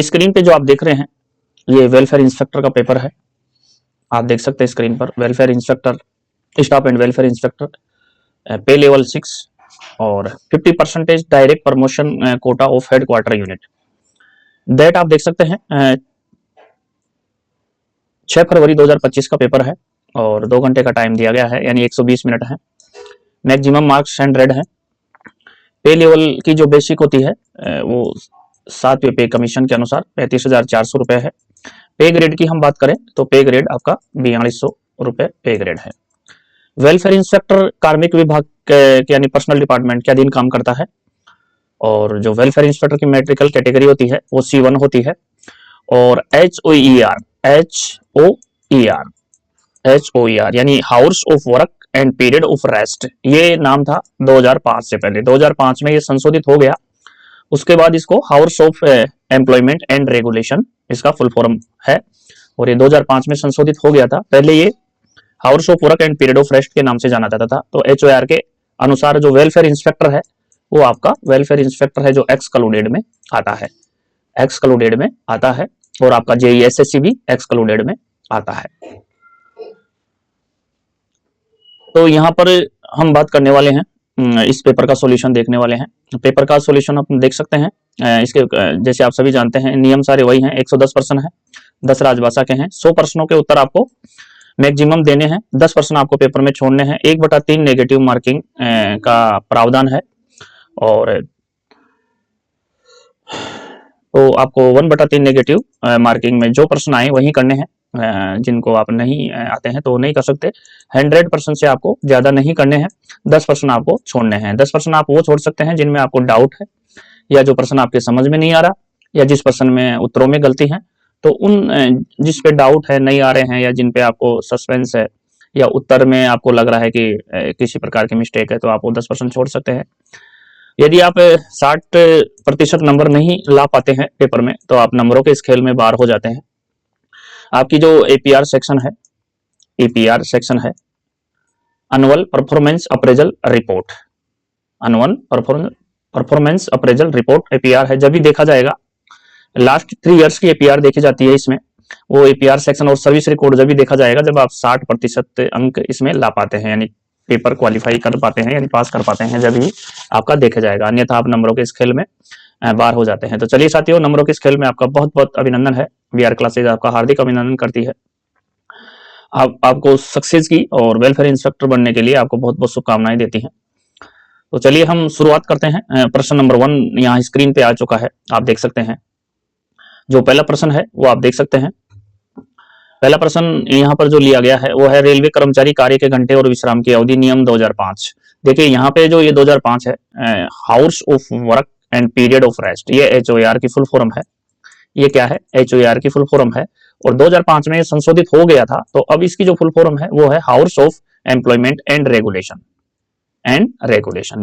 Screen पे जो आप देख रहे हैं ये वेलफेयर इंस्पेक्टर का पेपर है। आप देख सकते हैं स्क्रीन पर welfare inspector, staff and welfare inspector, pay level 6 और 50% direct promotion quota of headquarter unit. Date आप देख सकते हैं 6 फरवरी 2025 का पेपर है और 2 घंटे का टाइम दिया गया है, यानी 120 मिनट है। मैक्सिमम मार्क्स 100 है। पे लेवल की जो बेसिक होती है वो 7वें पे कमीशन के अनुसार 35,400 रुपए है। पे ग्रेड की हम बात करें तो पे ग्रेड आपका 4200 रुपए पे ग्रेड है। वेलफेयर इंस्पेक्टर कार्मिक विभाग के यानी पर्सनल डिपार्टमेंट के अधीन काम करता है और जो वेलफेयर इंस्पेक्टर की मेट्रिकल कैटेगरी होती है वो C1 होती है और HOER यानी house of work and period of rest, ये नाम था 2005 से पहले। 2005 में ये संशोधित हो गया, उसके बाद इसको house of employment and regulation इसका फुल फॉर्म है और ये 2005 में संशोधित हो गया था। पहले ये house of work and period of rest के नाम से जाना जाता था। तो HOR के अनुसार जो वेलफेयर इंस्पेक्टर है वो आपका वेलफेयर इंस्पेक्टर है जो एक्सक्लूडेड में आता है, एक्सक्लूडेड में आता है और आपका JEE SSC भी एक्सक्लूडेड में आता है। तो यहाँ पर हम बात करने वाले हैं, इस पेपर का सॉल्यूशन देखने वाले हैं। पेपर का सॉल्यूशन आप देख सकते हैं। इसके जैसे आप सभी जानते हैं नियम सारे वही हैं। 110 प्रश्न है, 10 राजभाषा के हैं। 100 प्रश्नों के उत्तर आपको मैक्सिमम देने हैं, 10 प्रश्न आपको पेपर में छोड़ने हैं। 1/3 नेगेटिव मार्किंग का प्रावधान है और तो आपको 1/3 नेगेटिव मार्किंग में जो प्रश्न आए वही करने हैं। जिनको आप नहीं आते हैं तो वो नहीं कर सकते। 100% से आपको ज्यादा नहीं करने हैं, 10 प्रश्न आपको छोड़ने हैं। 10 प्रश्न आप वो छोड़ सकते हैं जिनमें आपको डाउट है या जो प्रश्न आपके समझ में नहीं आ रहा या जिस प्रश्न में उत्तरों में गलती है। तो उन जिस पे डाउट है, नहीं आ रहे हैं या जिन पे आपको सस्पेंस है या उत्तर में आपको लग रहा है कि किसी प्रकार की मिस्टेक है तो आप वो 10% छोड़ सकते हैं। यदि आप 60% नंबर नहीं ला पाते हैं पेपर में तो आप नंबरों के इस खेल में बाहर हो जाते हैं। आपकी जो APR सेक्शन है, APR सेक्शन है annual performance appraisal report, annual performance appraisal report APR है। जब भी देखा जाएगा लास्ट 3 इयर्स की APR देखी जाती है इसमें, वो APR सेक्शन और सर्विस रिकॉर्ड जब भी देखा जाएगा जब आप 60% अंक इसमें ला पाते हैं, यानी पेपर क्वालिफाई कर पाते हैं यानी पास कर पाते हैं, जब ही आपका देखा जाएगा। अन्यथा आप नंबरों के इस खेल में बाहर हो जाते हैं। तो चलिए साथियों, नंबरों के इस खेल में आपका बहुत बहुत अभिनंदन है। VR क्लासेज आपका हार्दिक अभिनंदन करती है। आपको सक्सेस की और वेलफेयर इंस्पेक्टर बनने के लिए आपको बहुत बहुत शुभकामनाएं देती हैं। तो चलिए हम शुरुआत करते हैं। प्रश्न नंबर 1 यहाँ स्क्रीन पे आ चुका है, आप देख सकते हैं। जो पहला प्रश्न है वो आप देख सकते हैं। पहला प्रश्न यहाँ पर जो लिया गया है वो है रेलवे कर्मचारी कार्य के घंटे और विश्राम की अवधि नियम 2005। देखिए यहाँ पे जो ये 2005 है, house of work and period of rest, ये HOR की फुल फॉर्म है। ये क्या है? HOR की फुल फॉर्म है और 2005 में संशोधित हो गया था। तो अब इसकी जो फुल फॉर्म है वो है house of employment and regulation,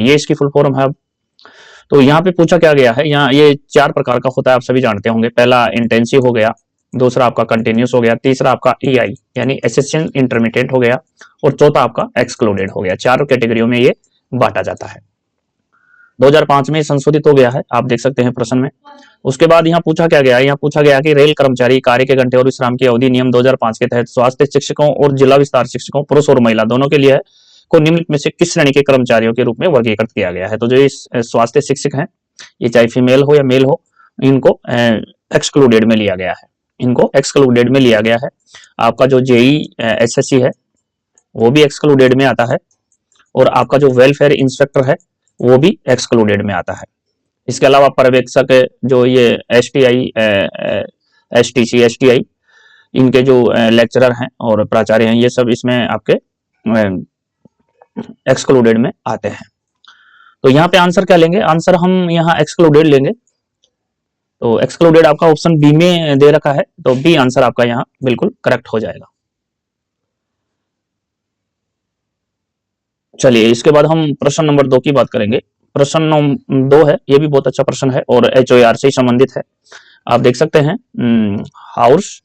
ये इसकी फुल फॉर्म है। अब तो यहाँ पे पूछा क्या गया है, यहाँ ये 4 प्रकार का होता है, आप सभी जानते होंगे। पहला इंटेंसिव हो गया, दूसरा आपका कंटिन्यूस हो गया, तीसरा आपका EI यानी एसेंशियल इंटरमीडिएट हो गया और चौथा आपका एक्सक्लूडेड हो गया। 4 कैटेगरियों में ये बांटा जाता है। 2005 में संशोधित हो गया है, आप देख सकते हैं प्रश्न में। उसके बाद यहाँ पूछा क्या गया है, यहाँ पूछा गया कि रेल कर्मचारी कार्य के घंटे और विश्राम की अवधि नियम 2005 के तहत स्वास्थ्य शिक्षकों और जिला विस्तार शिक्षकों, पुरुष और महिला दोनों के लिए है, को निम्नलिखित में से किस श्रेणी के कर्मचारियों के रूप में वर्गीकृत किया गया है। तो जो इस स्वास्थ्य शिक्षक हैं, ये चाहे फीमेल हो या मेल हो, इनको एक्सक्लूडेड में लिया गया है, इनको एक्सक्लूडेड में लिया गया है। आपका जो JEE SSC है वो भी एक्सक्लूडेड में आता है और आपका जो वेलफेयर इंस्पेक्टर है वो भी एक्सक्लूडेड में आता है। इसके अलावा पर्यवेक्षक जो ये STI STC STI इनके जो लेक्चरर हैं और प्राचार्य हैं, ये सब इसमें आपके एक्सक्लूडेड में आते हैं। तो यहाँ पे आंसर क्या लेंगे? आंसर हम यहाँ एक्सक्लूडेड लेंगे। तो एक्सक्लूडेड आपका ऑप्शन बी में दे रखा है, तो बी आंसर आपका यहाँ बिल्कुल करेक्ट हो जाएगा। चलिए इसके बाद हम प्रश्न नंबर 2 की बात करेंगे। प्रश्न नंबर 2 है, ये भी बहुत अच्छा प्रश्न है और HOR से ही संबंधित है। आप देख सकते हैं house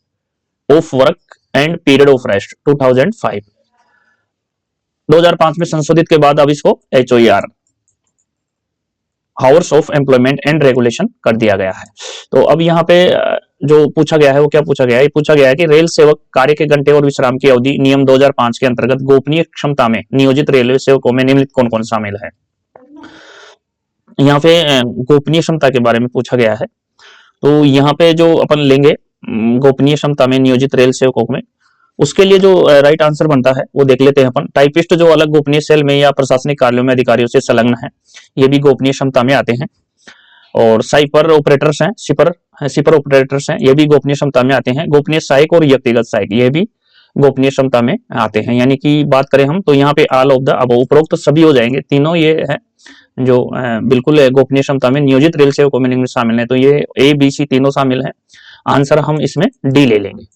of work and period of rest 2005 2005 में संशोधित के बाद अब इसको HOR hours of employment and regulation कर दिया गया है। तो अब यहाँ पे जो पूछा गया है वो क्या पूछा गया है, ये पूछा गया है कि रेल सेवक कार्य के घंटे और विश्राम की अवधि नियम 2005 के अंतर्गत गोपनीय क्षमता में नियोजित रेलवे सेवकों में निम्नलिखित कौन कौन शामिल है। यहाँ पे गोपनीय क्षमता के बारे में पूछा गया है। तो यहाँ पे जो अपन लेंगे गोपनीय क्षमता में नियोजित रेल सेवकों में, उसके लिए जो राइट आंसर बनता है वो देख लेते हैं अपन। टाइपिस्ट जो अलग गोपनीय सेल में या प्रशासनिक कार्यों में अधिकारियों से संलग्न है, ये भी गोपनीय क्षमता में आते हैं। और साइपर ऑपरेटर्स हैं, सिपर ऑपरेटर्स हैं, ये भी गोपनीय क्षमता में आते हैं। गोपनीय सहायक और व्यक्तिगत सहायक ये भी गोपनीय क्षमता में आते हैं। यानी कि बात करें हम तो यहाँ पे ऑल ऑफ द अबव उपरोक्त तो सभी हो जाएंगे, तीनों ये है जो बिल्कुल गोपनीय क्षमता में नियोजित रेल सेवकों में शामिल है। तो ये ए बी सी तीनों शामिल है, आंसर हम इसमें डी ले लेंगे।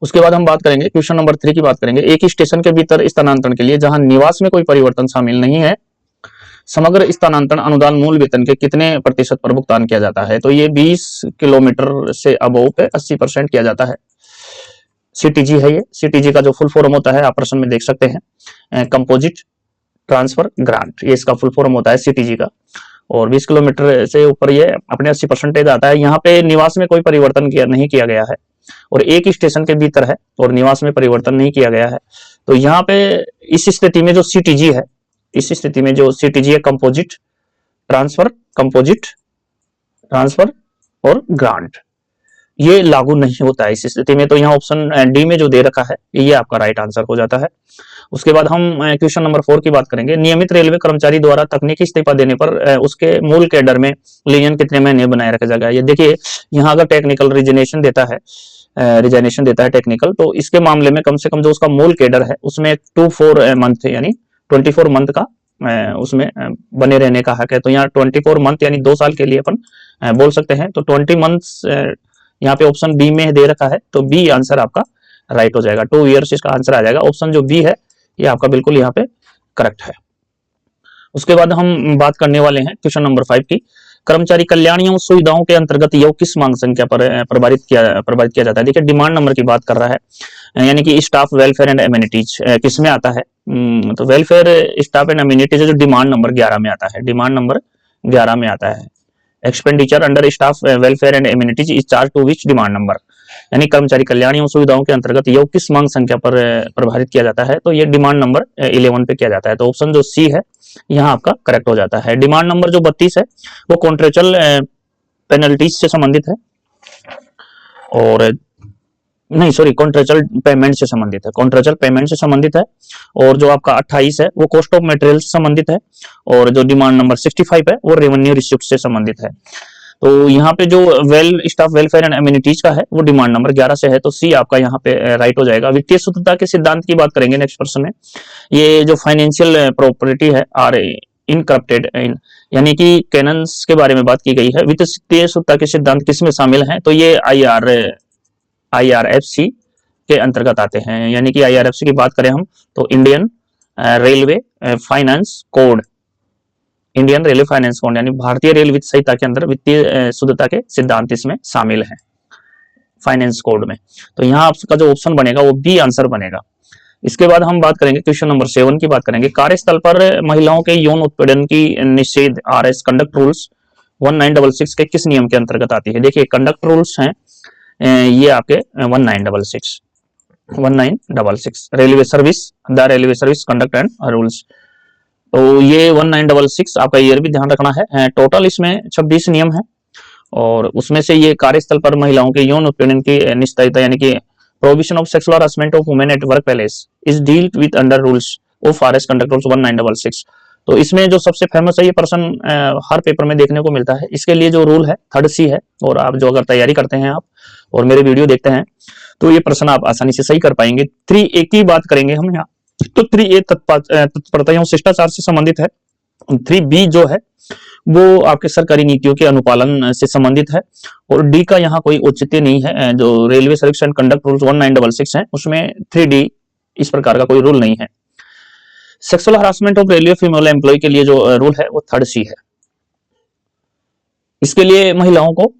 उसके बाद हम बात करेंगे क्वेश्चन नंबर 3 की बात करेंगे। एक ही स्टेशन के भीतर स्थानांतरण के लिए जहां निवास में कोई परिवर्तन शामिल नहीं है, समग्र स्थानांतरण अनुदान मूल वेतन के कितने प्रतिशत पर भुगतान किया जाता है। तो ये 20 किलोमीटर से अबव पे 80% किया जाता है। सीटीजी है ये, सीटीजी का जो फुल फॉर्म होता है आप प्रश्न में देख सकते हैं, कंपोजिट ट्रांसफर ग्रांट, ये इसका फुल फॉर्म होता है सीटीजी का। और 20 किलोमीटर से ऊपर ये अपने 80% आता है। यहाँ पे निवास में कोई परिवर्तन नहीं किया गया है और एक ही स्टेशन के भीतर है और निवास में परिवर्तन नहीं किया गया है। तो यहाँ पे इस स्थिति में जो सीटीजी है, इस स्थिति में जो सीटीजी है कंपोजिट ट्रांसफर और ग्रांट, ये लागू नहीं होता है इस स्थिति में। तो यहाँ ऑप्शन डी में जो दे रखा है ये आपका राइट आंसर हो जाता है। उसके बाद हम क्वेश्चन नंबर 4 की बात करेंगे। नियमित रेलवे कर्मचारी द्वारा तकनीकी इस्तीफा देने पर उसके मूल कैडर में लिनियन कितने महीने बनाए रखा जाएगा। ये देखिए यहाँ अगर टेक्निकल रिजनेशन देता है टेक्निकल, तो इसके मामले में कम से कम जो उसका मूल कैडर है उसमें 24 मंथ यानी 24 मंथ का उसमें बने रहने का हक है। तो यहाँ 24 मंथ यानी 2 साल के लिए अपन बोल सकते हैं। तो 20 मंथ्स यहाँ पे ऑप्शन बी में दे रखा है, तो बी आंसर आपका राइट हो जाएगा। 2 ईयर्स इसका आंसर आ जाएगा। ऑप्शन जो बी है ये आपका बिल्कुल यहाँ पे करेक्ट है। उसके बाद हम बात करने वाले हैं क्वेश्चन नंबर 5 की। कर्मचारी कल्याण एवं सुविधाओं के अंतर्गत यह किस मांग संख्या पर प्रभावित किया जाता है। देखिए डिमांड नंबर की बात कर रहा है, यानी कि स्टाफ वेलफेयर एंड एमिनिटीज किस में आता है। तो वेलफेयर स्टाफ एंड एमिनिटीज जो डिमांड नंबर 11 में आता है, डिमांड नंबर 11 में आता है। Expenditure under staff welfare and amenities is charge to which demand number, यानी कर्मचारी कल्याण एवं सुविधाओं के अंतर्गत यह किस मांग संख्या पर प्रभावित किया जाता है। तो ये डिमांड नंबर 11 पे किया जाता है। तो ऑप्शन जो सी है यहाँ आपका करेक्ट हो जाता है। डिमांड नंबर जो 32 है वो कॉन्ट्रेक्चुअल पेनल्टीज से संबंधित है, और नहीं सॉरी कॉन्ट्रेक्चुअल पेमेंट से संबंधित है, कॉन्ट्रेक्चुअल पेमेंट से संबंधित है। और जो आपका 28 है वो कॉस्ट ऑफ मटेरियल से संबंधित है, और जो डिमांड नंबर 65 है वो रेवेन्यू रिसिप्ट से संबंधित है। तो यहाँ पे जो स्टाफ वेलफेयर एंड एमिनिटीज का है वो डिमांड नंबर 11 से है। तो सी आपका यहाँ पे राइट हो जाएगा। वित्तीय शुद्धता के सिद्धांत की बात करेंगे नेक्स्ट प्रश्न में। ये जो फाइनेंशियल प्रॉपर्टी है आर इनकरप्टेड यानी कि कैनन्स के बारे में बात की गई है। वित्तीय शुद्धता के सिद्धांत किसमें शामिल है। तो ये IRFC के अंतर्गत आते हैं। यानी कि IRFC की बात करें हम तो Indian railway finance code, Indian railway finance code यानी भारतीय रेल वित्त संहिता के अंदर वित्तीय शुद्धता के सिद्धांत इसमें शामिल हैं फाइनेंस कोड में। तो यहाँ आपका जो ऑप्शन बनेगा वो बी आंसर बनेगा। इसके बाद हम बात करेंगे क्वेश्चन नंबर 7 की बात करेंगे। कार्यस्थल पर महिलाओं के यौन उत्पीड़न की निषेध RS कंडक्ट रूल्स 1966 के किस नियम के अंतर्गत आती है। देखिए कंडक्ट रूल्स हैं ये आपके 1966 railway service conduct and rules. तो ये 1966 आपका ईयर भी ध्यान रखना है। टोटल इसमें 26 नियम है, और उसमें से ये कार्यस्थल पर महिलाओं के यौन उत्पीड़न की निश्चितता यानी कि prohibition of sexual harassment of women at work place is dealt with under rules of RS conduct rules 1966। तो इसमें जो सबसे फेमस है ये प्रश्न हर पेपर में देखने को मिलता है। इसके लिए जो रूल है 3rd C है, और आप जो अगर तैयारी करते हैं आप और मेरे वीडियो देखते हैं तो ये प्रश्न आप आसानी से सही कर पाएंगे। 3A की बात करेंगे हम यहाँ, तो 3A तत्परता एवं शिष्टाचार से संबंधित है। 3B जो है वो आपके सरकारी नीतियों के अनुपालन से संबंधित है, और डी का यहाँ कोई औचित्य नहीं है। जो railway service and conduct rules 1966 है उसमें 3D इस प्रकार का कोई रूल नहीं है। Sexual harassment of railway female employ के लिए जो रूल है वो 3rd C है। इसके लिए महिलाओं को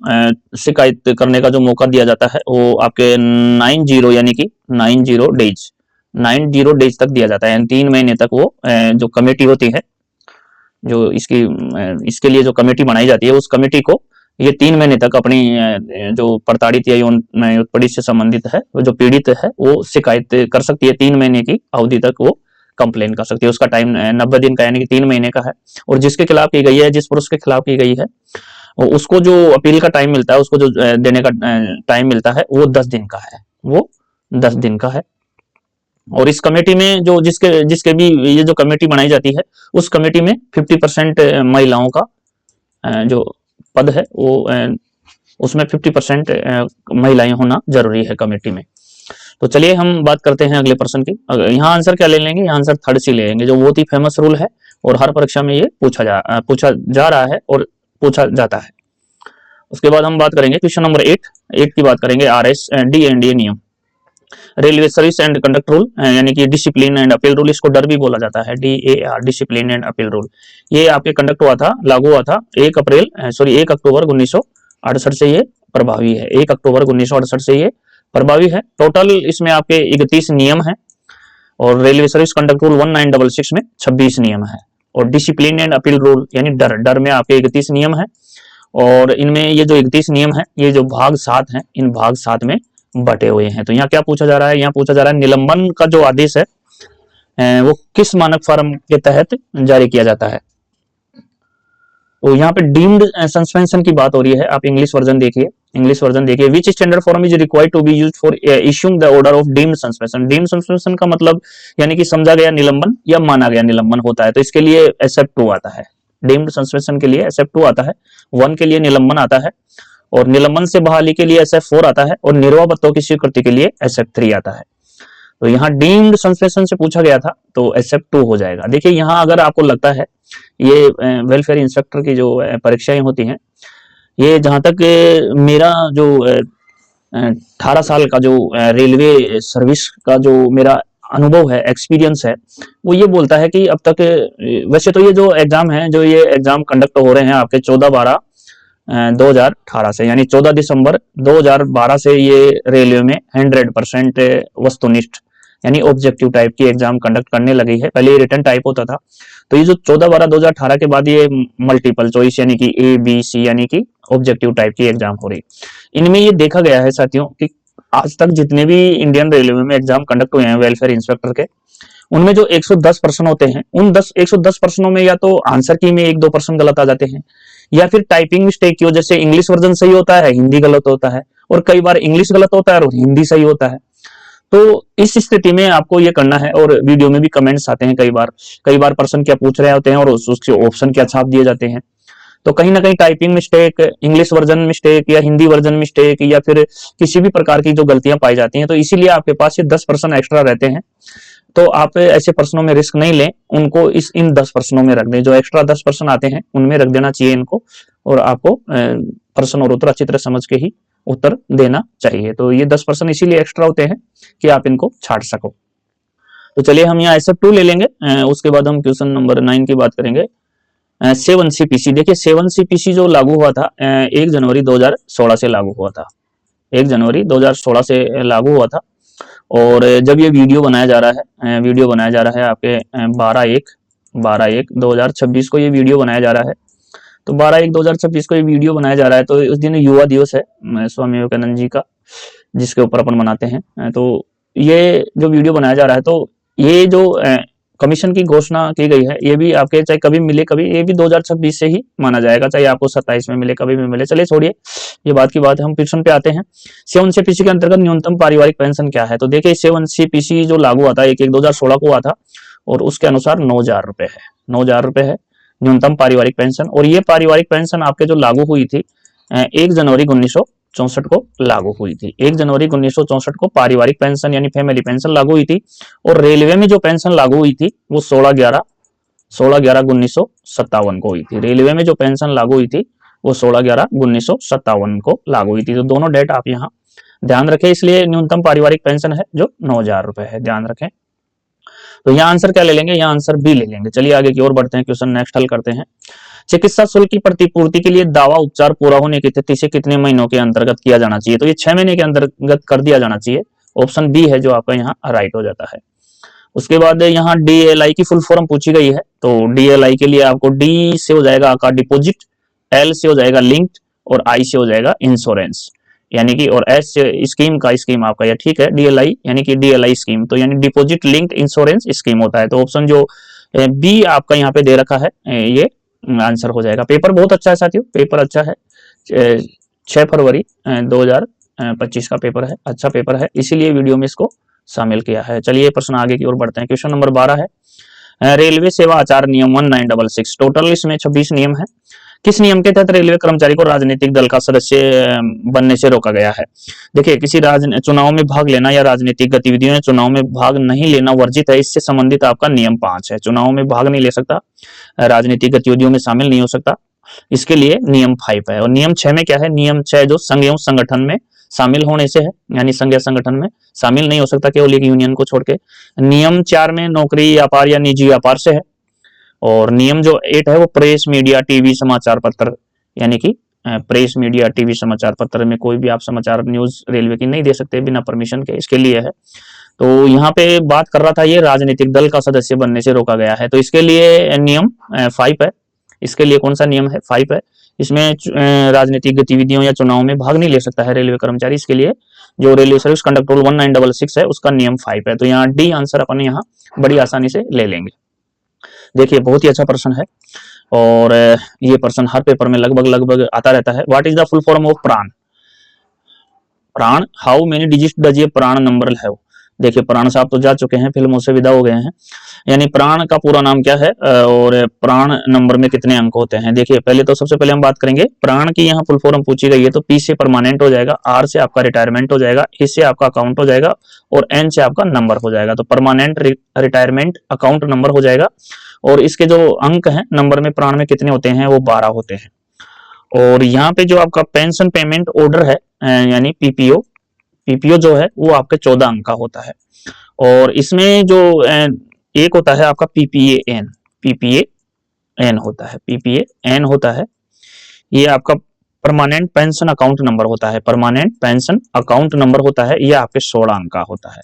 शिकायत करने का जो मौका दिया जाता है वो आपके 90 यानी कि 90 डेज तक दिया जाता है। 3 महीने तक वो जो कमेटी होती है जो इसके लिए जो कमेटी बनाई जाती है, उस कमेटी को ये 3 महीने तक अपनी जो प्रताड़ित या यौन उत्पीड़ित से संबंधित है, जो पीड़ित है, वो शिकायत कर सकती है। 3 महीने की अवधि तक वो कंप्लेन कर सकती है। उसका टाइम 90 दिन का यानी कि 3 महीने का है। और जिसके खिलाफ की गई है, जिस पुरुष के खिलाफ की गई है, उसको जो अपील का टाइम मिलता है, उसको जो देने का टाइम मिलता है, वो 10 दिन का है। वो 10 दिन का है। और इस कमेटी में जो जिसके भी ये जो कमेटी बनाई जाती है, उस कमेटी में 50% महिलाओं का जो पद है, वो उसमें 50% महिलाएं होना जरूरी है कमेटी में। तो चलिए हम बात करते हैं अगले प्रश्न की। यहाँ आंसर क्या ले लेंगे? यहाँ आंसर थर्ड सी ले लेंगे, जो बहुत ही फेमस रूल है और हर परीक्षा में ये पूछा जा रहा है और पूछा जाता है। उसके बाद हम बात करेंगे क्वेश्चन नंबर 8 की बात करेंगे। RS DNDA नियम, railway service and conduct rule, यानी कि डिसिप्लिन एंड अपील रूल, इसको डर भी बोला जाता है, DAR, discipline and appeal rule. ये आपके कंडक्ट हुआ था, लागू हुआ था 1 अक्टूबर 1968 से ये प्रभावी है। 1 अक्टूबर 1968 से ये प्रभावी है। टोटल इसमें आपके 31 नियम है और रेलवे सर्विस कंडक्ट रूल 1966 में 26 नियम है। और डिसिप्लिन एंड अपील रूल यानी डर में आपके 31 नियम है। और इनमें ये जो 31 नियम है, ये जो भाग 7 है, इन भाग 7 में बटे हुए हैं। तो यहाँ क्या पूछा जा रहा है? यहाँ पूछा जा रहा है निलंबन का जो आदेश है वो किस मानक फॉर्म के तहत जारी किया जाता है। तो यहाँ पे डीम्ड सस्पेंशन की बात हो रही है। आप इंग्लिश वर्जन देखिए, which standard form is required to be used for issuing the order of deemed suspension. Deemed suspension का मतलब यानी कि समझा गया निलंबन या माना गया निलंबन होता है। तो इसके लिए SF2 आता है। डीम्ड सस्पेंशन के लिए SF2 आता है, 1 के लिए निलंबन आता है, और निलंबन से बहाली के लिए SF4 आता है, और निर्वाह बत्तों की स्वीकृति के लिए SF3 आता है। तो यहाँ डीम्ड सस्पेंशन से पूछा गया था तो SF2 हो जाएगा। देखिए यहाँ अगर आपको लगता है ये वेलफेयर इंस्पेक्टर की जो परीक्षाएं होती हैं, ये जहां तक मेरा जो 18 साल का जो रेलवे सर्विस का जो मेरा अनुभव है, एक्सपीरियंस है, वो ये बोलता है कि अब तक वैसे तो ये जो एग्जाम है, जो ये एग्जाम कंडक्ट हो रहे हैं आपके 14/12/2018 से, यानी 14 दिसंबर 2012 से ये रेलवे में 100% वस्तुनिष्ठ यानी ऑब्जेक्टिव टाइप की एग्जाम कंडक्ट करने लगी है। पहले ये रिटन टाइप होता था। तो ये जो 14/12/2018 के बाद ये मल्टीपल चॉइस यानी कि ABC यानी कि ऑब्जेक्टिव टाइप की एग्जाम हो रही। इनमें ये देखा गया है साथियों कि आज तक जितने भी इंडियन रेलवे में एग्जाम कंडक्ट हुए हैं वेलफेयर इंस्पेक्टर के, उनमें जो 110 प्रश्न होते हैं, उन 110 प्रश्नों में या तो आंसर की में 1-2 प्रश्न गलत आ जाते हैं, या फिर टाइपिंग मिस्टेक की वजह से इंग्लिश वर्जन सही होता है, हिंदी गलत होता है, और कई बार इंग्लिश गलत होता है और हिंदी सही होता है। तो इस स्थिति में आपको ये करना है। और वीडियो में भी कमेंट्स आते हैं कई बार प्रश्न क्या पूछ रहे होते हैं और उसके ऑप्शन क्या छाप दिए जाते हैं। तो कहीं ना कहीं typing mistake, English version mistake या हिंदी वर्जन मिस्टेक या फिर किसी भी प्रकार की जो गलतियां पाई जाती हैं, तो इसीलिए आपके पास ये 10 प्रश्न एक्स्ट्रा रहते हैं। तो आप ऐसे प्रश्नों में रिस्क नहीं लें, उनको इन 10 प्रश्नों में रख दें। जो एक्स्ट्रा 10 प्रश्न आते हैं उनमें रख देना चाहिए इनको, और आपको प्रश्न और उत्तर अच्छी तरह समझ के ही उत्तर देना चाहिए। तो ये 10 प्रश्न इसीलिए एक्स्ट्रा होते हैं कि आप इनको छाट सको। तो चलिए हम यहाँ SF2 ले लेंगे। उसके बाद हम क्वेश्चन नंबर 9 की बात करेंगे। 7CPC, देखिए 7CPC जो लागू हुआ था 1 जनवरी 2016 से लागू हुआ था। 1 जनवरी 2016 से लागू हुआ था। और जब ये वीडियो बनाया जा रहा है आपके 12/1/2026 को ये वीडियो बनाया जा रहा है। तो 12/1/2026 को ये वीडियो बनाया जा रहा है। तो उस दिन युवा दिवस है स्वामी विवेकानंद जी का, जिसके ऊपर अपन मनाते हैं। तो ये जो वीडियो बनाया जा रहा है, तो ये जो कमीशन की घोषणा की गई है, ये भी आपके चाहे कभी मिले कभी, ये भी 2026 से ही माना जाएगा, चाहे आपको 27 में मिले कभी भी मिले। चलिए छोड़िए ये बात की बात है, हम क्वेश्चन पे आते हैं। 7CPC के अंतर्गत न्यूनतम पारिवारिक पेंशन क्या है? तो देखिए 7CPC जो लागू हुआ था 1/1/2016 को हुआ था, और उसके अनुसार 9,000 रुपए है। 9,000 रुपए है न्यूनतम पारिवारिक पेंशन। और ये पारिवारिक पेंशन आपके जो लागू हुई थी 1 जनवरी 1964 को लागू हुई थी। 1 जनवरी 1964 को पारिवारिक पेंशन यानी फैमिली पेंशन लागू हुई थी। और रेलवे में जो पेंशन लागू हुई थी वो 16/11/1957 को हुई थी। रेलवे में जो पेंशन लागू हुई थी वो 16/11/1957 को लागू हुई थी। तो दोनों डेट आप यहाँ ध्यान रखें। इसलिए न्यूनतम पारिवारिक पेंशन है जो 9,000 रुपए है, ध्यान रखें। तो यहाँ आंसर क्या ले लेंगे? यहाँ आंसर B ले लेंगे। चलिए आगे की ओर बढ़ते हैं, क्वेश्चन नेक्स्ट हल करते हैं। चिकित्सा शुल्क की प्रतिपूर्ति के लिए दावा उपचार पूरा होने की तिथि से कितने महीनों के अंतर्गत किया जाना चाहिए? तो ये 6 महीने के अंतर्गत कर दिया जाना चाहिए। ऑप्शन B है जो आपका यहाँ राइट हो जाता है। उसके बाद यहाँ DLI की फुल फॉर्म पूछी गई है, तो DLI के लिए आपको D से हो जाएगा आपका डिपॉजिट, L से हो जाएगा लिंक्ड, और I से हो जाएगा इंश्योरेंस, यानी कि, और S से स्कीम का, स्कीम आपका ये ठीक है DLI, यानी कि DLI स्कीम, तो यानी डिपॉजिट लिंक्ड इंश्योरेंस स्कीम होता है। तो ऑप्शन जो B आपका यहाँ पे दे रखा है ये आंसर हो जाएगा। पेपर बहुत अच्छा है साथियों, पेपर अच्छा है, 6 फरवरी 2025 का पेपर है, अच्छा पेपर है, इसीलिए वीडियो में इसको शामिल किया है। चलिए प्रश्न आगे की ओर बढ़ते हैं। क्वेश्चन नंबर 12 है रेलवे सेवा आचार नियम 1966। टोटल इसमें 26 नियम है। किस नियम के तहत रेलवे कर्मचारी को राजनीतिक दल का सदस्य बनने से रोका गया है? देखिए, किसी चुनाव में भाग लेना या राजनीतिक गतिविधियों में चुनाव में भाग नहीं लेना वर्जित है, इससे संबंधित आपका नियम 5 है। चुनाव में भाग नहीं ले सकता, राजनीतिक गतिविधियों में शामिल नहीं हो सकता, इसके लिए नियम 5 है। और नियम 6 में क्या है? नियम 6 जो संघ एवं संगठन में शामिल होने से है, यानी संघ या संगठन में शामिल नहीं हो सकता केवल एक यूनियन को छोड़ के। नियम 4 में नौकरी, व्यापार या निजी व्यापार से है। और नियम जो 8 है वो प्रेस, मीडिया, टीवी, समाचार पत्र, यानी कि प्रेस, मीडिया, टीवी, समाचार पत्र में कोई भी आप समाचार न्यूज रेलवे की नहीं दे सकते बिना परमिशन के, इसके लिए है। तो यहाँ पे बात कर रहा था ये राजनीतिक दल का सदस्य बनने से रोका गया है, तो इसके लिए नियम 5 है। इसके लिए कौन सा नियम है? 5 है। इसमें राजनीतिक गतिविधियों या चुनाव में भाग नहीं ले सकता है रेलवे कर्मचारी, इसके लिए जो रेलवे सर्विस कंडक्ट रूल 1966 है उसका नियम 5 है। तो यहाँ डी आंसर अपन यहाँ बड़ी आसानी से ले लेंगे। देखिए, बहुत ही अच्छा प्रश्न है, और ये प्रश्न हर पेपर में लगभग आता रहता है। What is the full form of प्राण? प्राण, हाउ मेनी डिजिट डज ये प्राण नंबर हैव? देखिए, प्राण साहब तो जा चुके हैं, फिल्मों से विदा हो गए हैं, यानी प्राण का पूरा नाम क्या है और प्राण नंबर में कितने अंक होते हैं? देखिए, पहले तो सबसे पहले हम बात करेंगे प्राण की। यहाँ फुल फॉर्म पूछी गई है, तो P से परमानेंट हो जाएगा, R से आपका रिटायरमेंट हो जाएगा, A से आपका अकाउंट हो जाएगा, और N से आपका नंबर हो जाएगा। तो परमानेंट, रिटायरमेंट, अकाउंट, नंबर हो जाएगा। और इसके जो अंक हैं नंबर में प्राण में कितने होते हैं? वो 12 होते हैं। और यहाँ पे जो आपका पेंशन पेमेंट ऑर्डर है यानी पीपीओ जो है वो आपके 14 अंक का होता है। और इसमें जो एक होता है आपका पीपीएन होता है, पीपीएन होता है, ये आपका परमानेंट पेंशन अकाउंट नंबर होता है, परमानेंट पेंशन अकाउंट नंबर होता है, ये आपके 16 अंक का होता है।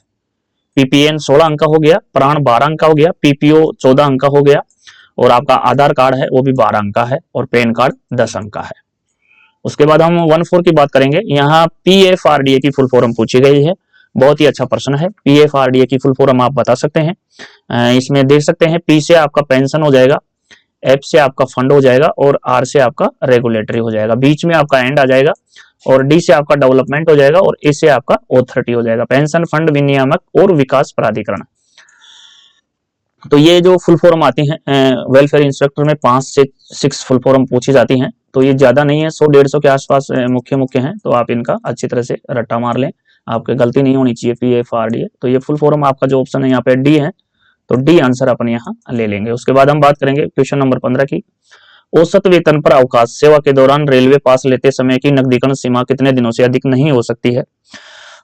पीपीएन 16 अंक का हो गया, प्राण 12 अंक का हो गया, पीपीओ 14 अंक का हो गया, और आपका आधार कार्ड है वो भी 12 अंक का है, और पैन कार्ड 10 अंक का है। उसके बाद हम 14 की बात करेंगे। यहाँ पीएफआरडीए की फुल फॉर्म पूछी गई है, बहुत ही अच्छा प्रश्न है। पीएफआरडीए की फुल फॉर्म आप बता सकते हैं, इसमें देख सकते हैं पी से आपका पेंशन हो जाएगा, एफ से आपका फंड हो जाएगा, और आर से आपका रेगुलेटरी हो जाएगा, बीच में आपका एंड आ जाएगा, और डी से आपका डेवलपमेंट हो जाएगा, और ए से आपका ऑथोरिटी हो जाएगा, पेंशन फंड विनियामक और विकास प्राधिकरण। तो ये जो फुल फॉर्म आती हैं वेलफेयर इंस्पेक्टर में 5 से 6 फुल फॉर्म पूछी जाती हैं, तो ये ज्यादा नहीं है, 100-150 के आसपास मुख्य हैं, तो आप इनका अच्छी तरह से रट्टा मार लें, आपके गलती नहीं होनी चाहिए। पीएफआरडीए, तो ये फुल फॉर्म आपका जो ऑप्शन है यहाँ पे डी है, तो डी आंसर अपन यहाँ ले लेंगे। उसके बाद हम बात करेंगे क्वेश्चन नंबर 15 की। औसत वेतन पर अवकाश सेवा के दौरान रेलवे पास लेते समय की नकदीकरण सीमा कितने दिनों से अधिक नहीं हो सकती है?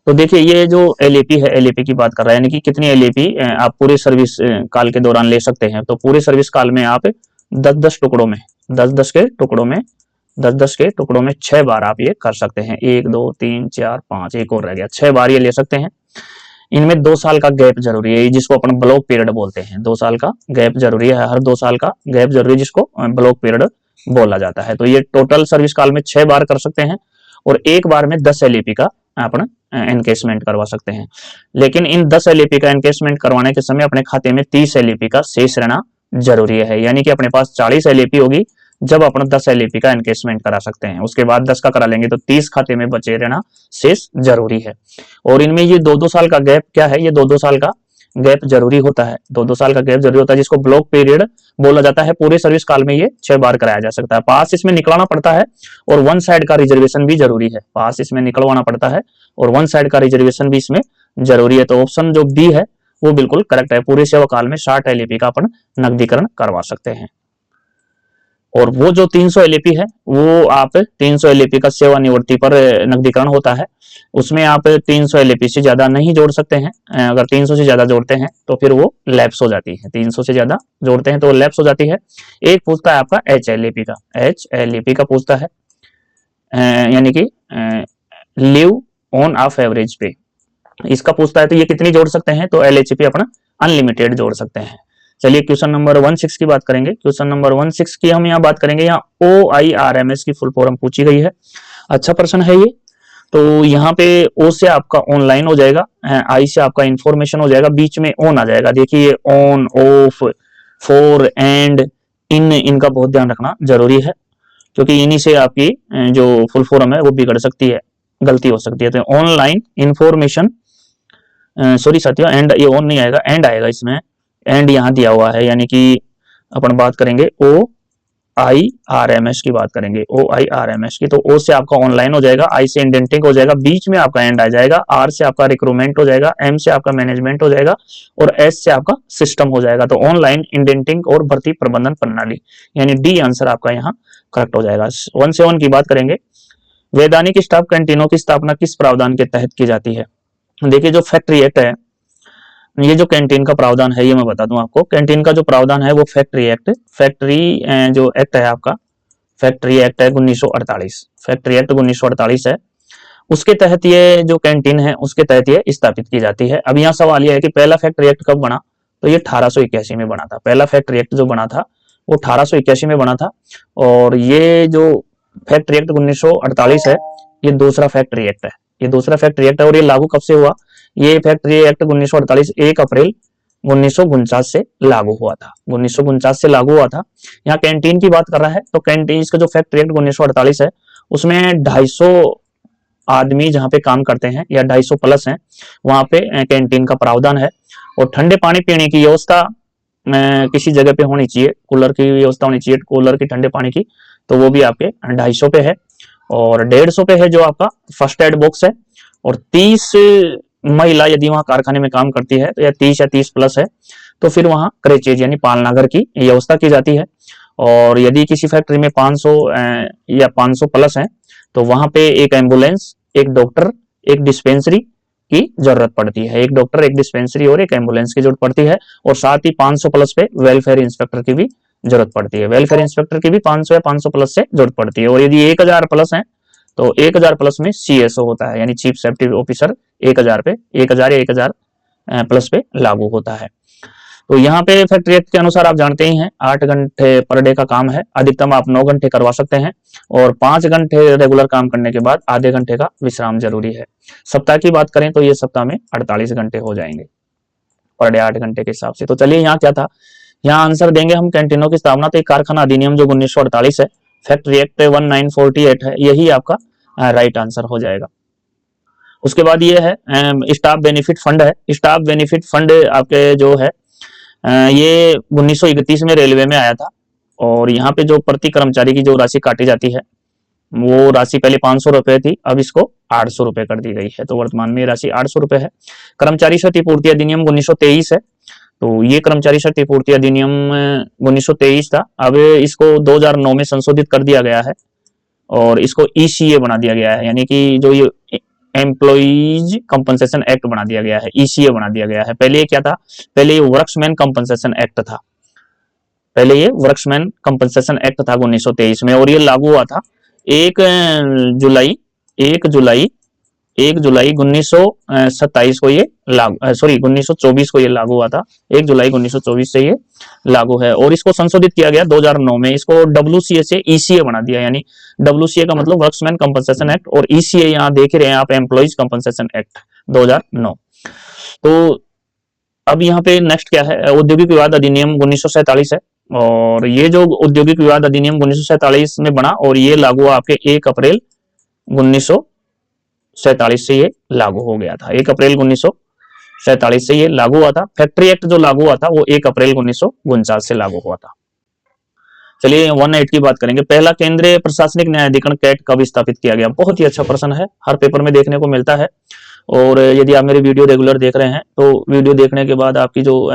तो देखिए, ये जो एलएपी है, एलएपी की बात कर रहा है, यानी कि कितनी एलएपी आप पूरे सर्विस काल के दौरान ले सकते हैं। तो पूरे सर्विस काल में आप 10-10 टुकड़ों में 10-10 के टुकड़ों में 10-10 के टुकड़ों में 6 बार आप ये कर सकते हैं। 1 2 3 4 5, एक और रह गया, 6 बार ये ले सकते हैं। इनमें 2 साल का गैप जरूरी है, जिसको अपन ब्लॉक पीरियड बोलते हैं। 2 साल का गैप जरूरी है, हर 2 साल का गैप जरूरी है, जिसको ब्लॉक पीरियड बोला जाता है। तो ये टोटल सर्विस काल में 6 बार कर सकते हैं, और एक बार में 10 एलएपी का अपना एनकेसमेंट करवा सकते हैं। लेकिन इन 10 एलएपी का एनकेसमेंट करवाने के समय अपने खाते में 30 एलएपी का शेष रहना जरूरी है, यानी कि अपने पास 40 एलएपी होगी जब अपना 10 एलएपी का एनकेसमेंट करा सकते हैं। उसके बाद 10 का करा लेंगे तो 30 खाते में बचे रहना शेष जरूरी है। और इनमें ये 2-2 साल का गैप क्या है? ये 2-2 साल का गैप जरूरी होता है, 2-2 साल का गैप जरूरी होता है, जिसको ब्लॉक पीरियड बोला जाता है। पूरे सर्विस काल में ये 6 बार कराया जा सकता है। पास इसमें निकलवाना पड़ता है, और 1 साइड का रिजर्वेशन भी जरूरी है। पास इसमें निकलवाना पड़ता है, और 1 साइड का रिजर्वेशन भी इसमें जरूरी है। तो ऑप्शन जो बी है वो बिल्कुल करेक्ट है। पूरे सेवा काल में 60 एलएपी का अपन नकदीकरण करवा सकते हैं। और वो जो 300 एलएपी है, वो आप 300 एलएपी का सेवानिवृत्ति पर नकदीकरण होता है, उसमें आप 300 एलएपी से ज्यादा नहीं जोड़ सकते हैं। अगर 300 से ज्यादा जोड़ते हैं तो फिर वो लैप्स हो जाती है, 300 से ज्यादा जोड़ते हैं तो लैप्स हो जाती है। एक पूछता है आपका एच एलएपी का पूछता है, यानी कि लिव ऑन ऑफ एवरेज पे, इसका पूछता है, तो ये कितनी जोड़ सकते हैं? तो एलएचपी अपना अनलिमिटेड जोड़ सकते हैं। चलिए क्वेश्चन नंबर 16 की बात करेंगे। क्वेश्चन नंबर 16 की हम यहाँ बात करेंगे। यहाँ OIRMS की फुल फॉर्म पूछी गई है। अच्छा प्रश्न है ये। तो यहाँ पे ओ से आपका ऑनलाइन हो जाएगा, आई से आपका इंफॉर्मेशन हो जाएगा, बीच में ऑन आ जाएगा। देखिए ऑन, ऑफ, फॉर, एंड, इन, इनका बहुत ध्यान रखना जरूरी है, क्योंकि इन्हीं से आपकी जो फुल फॉर्म है वो बिगड़ सकती है, गलती हो सकती है। तो ऑनलाइन इंफॉर्मेशन, सॉरी साथियों, एंड ये ऑन नहीं आएगा, एंड आएगा इसमें, एंड यहाँ दिया हुआ है, यानी कि अपन बात करेंगे OIRMS की बात करेंगे, OIRMS की। तो O से आपका ऑनलाइन हो जाएगा, I से इंडेंटिंग हो जाएगा, बीच में आपका एंड आ जाएगा, R से आपका रिक्रूटमेंट हो जाएगा, M से आपका मैनेजमेंट हो जाएगा और S से आपका सिस्टम हो जाएगा। तो ऑनलाइन इंडेंटिंग और भर्ती प्रबंधन प्रणाली, यानी D आंसर आपका यहाँ करेक्ट हो जाएगा। 17 की बात करेंगे। वैधानिक स्टाफ कैंटीनों की स्थापना किस प्रावधान के तहत की जाती है? देखिए जो फैक्ट्री एक्ट है, ये जो कैंटीन का प्रावधान है ये मैं बता दूं आपको। कैंटीन का जो प्रावधान है वो फैक्ट्री एक्ट, जो एक्ट है आपका, फैक्ट्री एक्ट है 1948, फैक्ट्री एक्ट 1948 है, उसके तहत ये जो कैंटीन है उसके तहत ये स्थापित की जाती है। अब यहाँ सवाल यह है कि पहला फैक्ट्री एक्ट कब बना? तो ये 1881 में बना था। पहला फैक्ट्री एक्ट जो बना था वो 1881 में बना था। और ये जो फैक्ट्री एक्ट 1948 है ये दूसरा फैक्ट्री एक्ट है, ये दूसरा फैक्ट्री एक्ट है। और ये लागू कब से हुआ? ये फैक्ट्री एक्ट 1948 1 अप्रैल 1949 से लागू हुआ था, 1949 से लागू हुआ था। यहाँ कैंटीन की बात कर रहा है तो कैंटीन, इसका जो फैक्ट्री एक्ट 1948 है उसमें 250 आदमी जहाँ पे काम करते हैं या 250 प्लस हैं वहां पे कैंटीन का प्रावधान है। और ठंडे पानी पीने की व्यवस्था किसी जगह पे होनी चाहिए, कूलर की व्यवस्था होनी चाहिए, कूलर की ठंडे पानी की, तो वो भी आपके 250 पे है। और 150 पे है जो आपका फर्स्ट एड बॉक्स है। और 30 महिला यदि वहां कारखाने में काम करती है तो या 30 या 30 प्लस है तो फिर वहां क्रेचेज यानी पालनाघर की व्यवस्था की जाती है। और यदि किसी फैक्ट्री में 500 या 500 प्लस है तो वहां पे एक एम्बुलेंस, एक डॉक्टर, एक डिस्पेंसरी की जरूरत पड़ती है, एक डॉक्टर, एक डिस्पेंसरी और एक एम्बुलेंस की जरूरत पड़ती है। और साथ ही 500 प्लस पे वेलफेयर इंस्पेक्टर की भी जरूरत पड़ती है, वेलफेयर इंस्पेक्टर की भी 500 या 500 प्लस से जरूरत पड़ती है। और यदि 1000 प्लस है तो 1000 प्लस में CSO होता है, यानी चीफ सेफ्टी ऑफिसर 1000 पे, 1000 या 1000 प्लस पे लागू होता है। तो यहाँ पे फैक्ट्री एक्ट के अनुसार आप जानते ही हैं 8 घंटे पर डे का काम है, अधिकतम आप 9 घंटे करवा सकते हैं और 5 घंटे रेगुलर काम करने के बाद आधे घंटे का विश्राम जरूरी है। सप्ताह की बात करें तो ये सप्ताह में 48 घंटे हो जाएंगे पर डे 8 घंटे के हिसाब से। तो चलिए यहाँ क्या था, यहाँ आंसर देंगे हम कैंटीनों की स्थापना। तो एक कारखाना अधिनियम जो 1948 है, फैक्ट्री एक्ट 1948 है, यही आपका राइट आंसर हो जाएगा। उसके बाद ये है स्टाफ बेनिफिट फंड है। स्टाफ बेनिफिट फंड आपके जो है ये 1931 में रेलवे में आया था। और यहाँ पे जो प्रति कर्मचारी की जो राशि काटी जाती है वो राशि पहले 500 रुपए थी, अब इसको 800 रुपए कर दी गई है। तो वर्तमान में राशि 800 रुपए है। कर्मचारी क्षतिपूर्ति अधिनियम 1923 है। तो ये कर्मचारी क्षतिपूर्ति अधिनियम 1923 था, अब इसको 2009 में संशोधित कर दिया गया है और इसको ECA बना दिया गया है, यानी कि जो ये एम्प्लॉइज कंपनसेशन एक्ट बना दिया गया है, ECA बना दिया गया है। पहले ये क्या था? पहले ये वर्क्समैन कंपनसेशन एक्ट था, पहले ये वर्क्समैन कंपनसेशन एक्ट था 1923 में। और ये लागू हुआ था 1 जुलाई 1927 को ये लागू, सॉरी 1924 को ये लागू हुआ था, 1 जुलाई 1924 से ये लागू है। और इसको संशोधित किया गया 2009 में, इसको WCA से ECA बना दिया, यानी WCA का मतलब वर्क्समैन कंपनसेशन एक्ट और ECA यहाँ देख रहे हैं आप एम्प्लॉइज कंपनसेशन एक्ट 2009। तो अब यहाँ पे नेक्स्ट क्या है, औद्योगिक विवाद अधिनियम 1947 है। और ये जो औद्योगिक विवाद अधिनियम 1947 में बना और ये लागू हुआ आपके 1 अप्रैल 1947 से ये लागू हो गया था, 1 अप्रैल 1947 से ये लागू हुआ था। फैक्ट्री एक्ट जो लागू हुआ था वो 1 अप्रैल 1949 से लागू हुआ था। चलिए 18 की बात करेंगे। पहला केंद्रीय प्रशासनिक न्यायाधिकरण कैट कब स्थापित किया गया? बहुत ही अच्छा प्रश्न है, हर पेपर में देखने को मिलता है। और यदि आप मेरी वीडियो रेगुलर देख रहे हैं तो वीडियो देखने के बाद आपकी जो